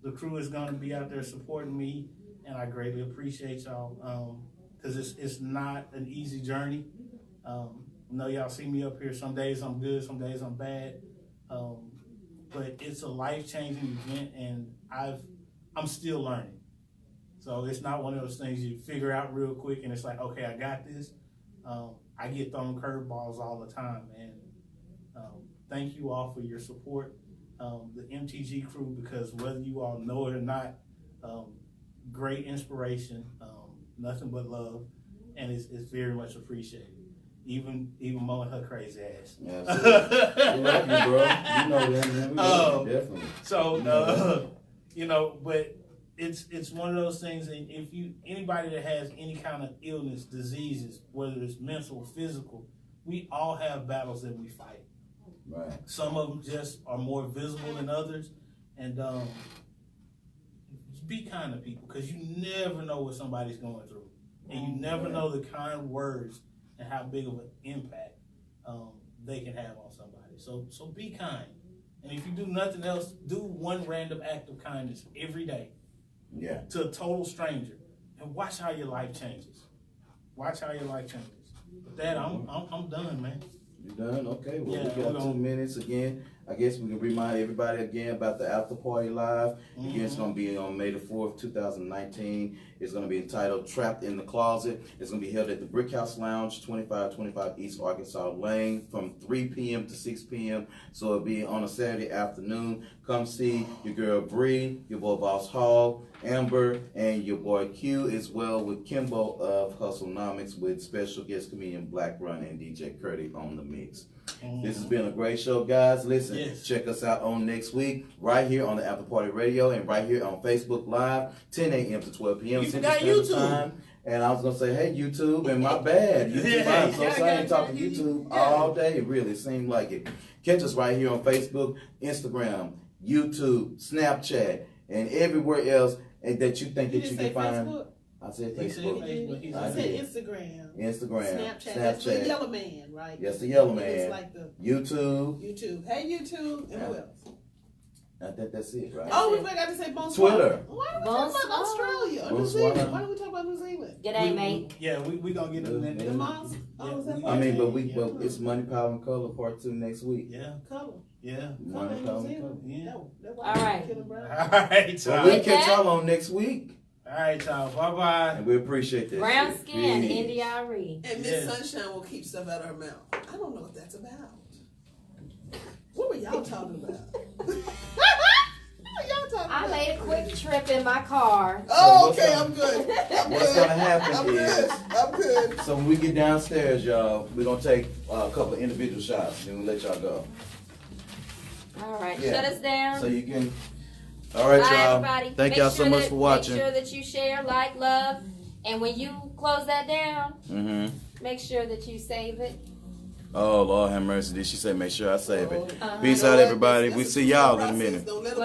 The crew is going to be out there supporting me, and I greatly appreciate y'all, because it's not an easy journey. I know y'all see me up here. Some days I'm good, some days I'm bad, but it's a life-changing event, and I'm still learning. So it's not one of those things you figure out real quick and it's like, okay, I got this. I get thrown curveballs all the time, and thank you all for your support. The MTG crew, because whether you all know it or not, great inspiration, nothing but love, and it's very much appreciated. Even Mo and her crazy ass. Absolutely. We love you, bro. You know that, man. We love you, definitely. So, you know, but it's one of those things. And if anybody that has any kind of illness, diseases, whether it's mental, physical, we all have battles that we fight. Right. Some of them just are more visible than others, and be kind to people, because you never know what somebody's going through, and you never know the kind words and how big of an impact they can have on somebody. So be kind, and if you do nothing else, do one random act of kindness every day. Yeah. To a total stranger, and watch how your life changes. Watch how your life changes. With that, I'm done, man. You done? Okay. Well, Yeah, we got 2 minutes again. I guess we can remind everybody again about the After Party Live. Again, it's going to be on May the 4th, 2019. It's going to be entitled Trapped in the Closet. It's going to be held at the Brick House Lounge, 2525 East Arkansas Lane, from 3 p.m. to 6 p.m. So it'll be on a Saturday afternoon. Come see your girl Bree, your boy Boss Hall, Amber, and your boy Q, as well with Kimbo of Hustlenomics, with special guest comedian Black Run and DJ Curdy on the mix. This has been a great show, guys. Listen, check us out on next week, right here on the After Party Radio, and right here on Facebook Live, 10 a.m. to 12 p.m. Central Standard Time. And I was going to say, hey, YouTube, and my bad. YouTube, I'm so sorry, I ain't talking YouTube all day. It really seemed like it. Catch us right here on Facebook, Instagram, YouTube, Snapchat, and everywhere else that you think that you can find. Facebook? I said Facebook. I said Instagram. Instagram. Snapchat. That's the yellow man, right? Yes, the yellow man. It's like the YouTube. Hey, YouTube. And who else? I think that's it, right? Oh, we forgot to say bonsoir. Twitter. Why do we talk about Australia or New Zealand? Why do we talk about New Zealand? G'day, mate. Yeah, we gonna get into that. The moms? Oh, is that I mean, but it's Money, Power, and Color Part 2 next week. Yeah. Color. Yeah. Money, Power, and Color. Yeah. No, All right. All right, So y'all. we'll catch y'all on next week. All right, y'all. Bye-bye. And we appreciate that. Brown shit. skin, Peace. India.Re. And Miss Sunshine will keep stuff out of her mouth. I don't know what that's about. What were y'all talking about? What were y'all talking about? I made a quick trip in my car. Oh, okay, I'm good. What's going to happen I'm is, I'm good. so when we get downstairs, y'all, we're going to take a couple of individual shots, and we'll let y'all go. All right, Yeah. shut us down. So you can... All right, Bye, y'all. everybody. Thank Make y'all so sure much that- for watching. Make sure that you share, like, love, and when you close that down, make sure that you save it. Oh, Lord have mercy. Did she say make sure I save it? Uh-huh. Peace out, everybody. We see y'all in a minute. Don't let 'em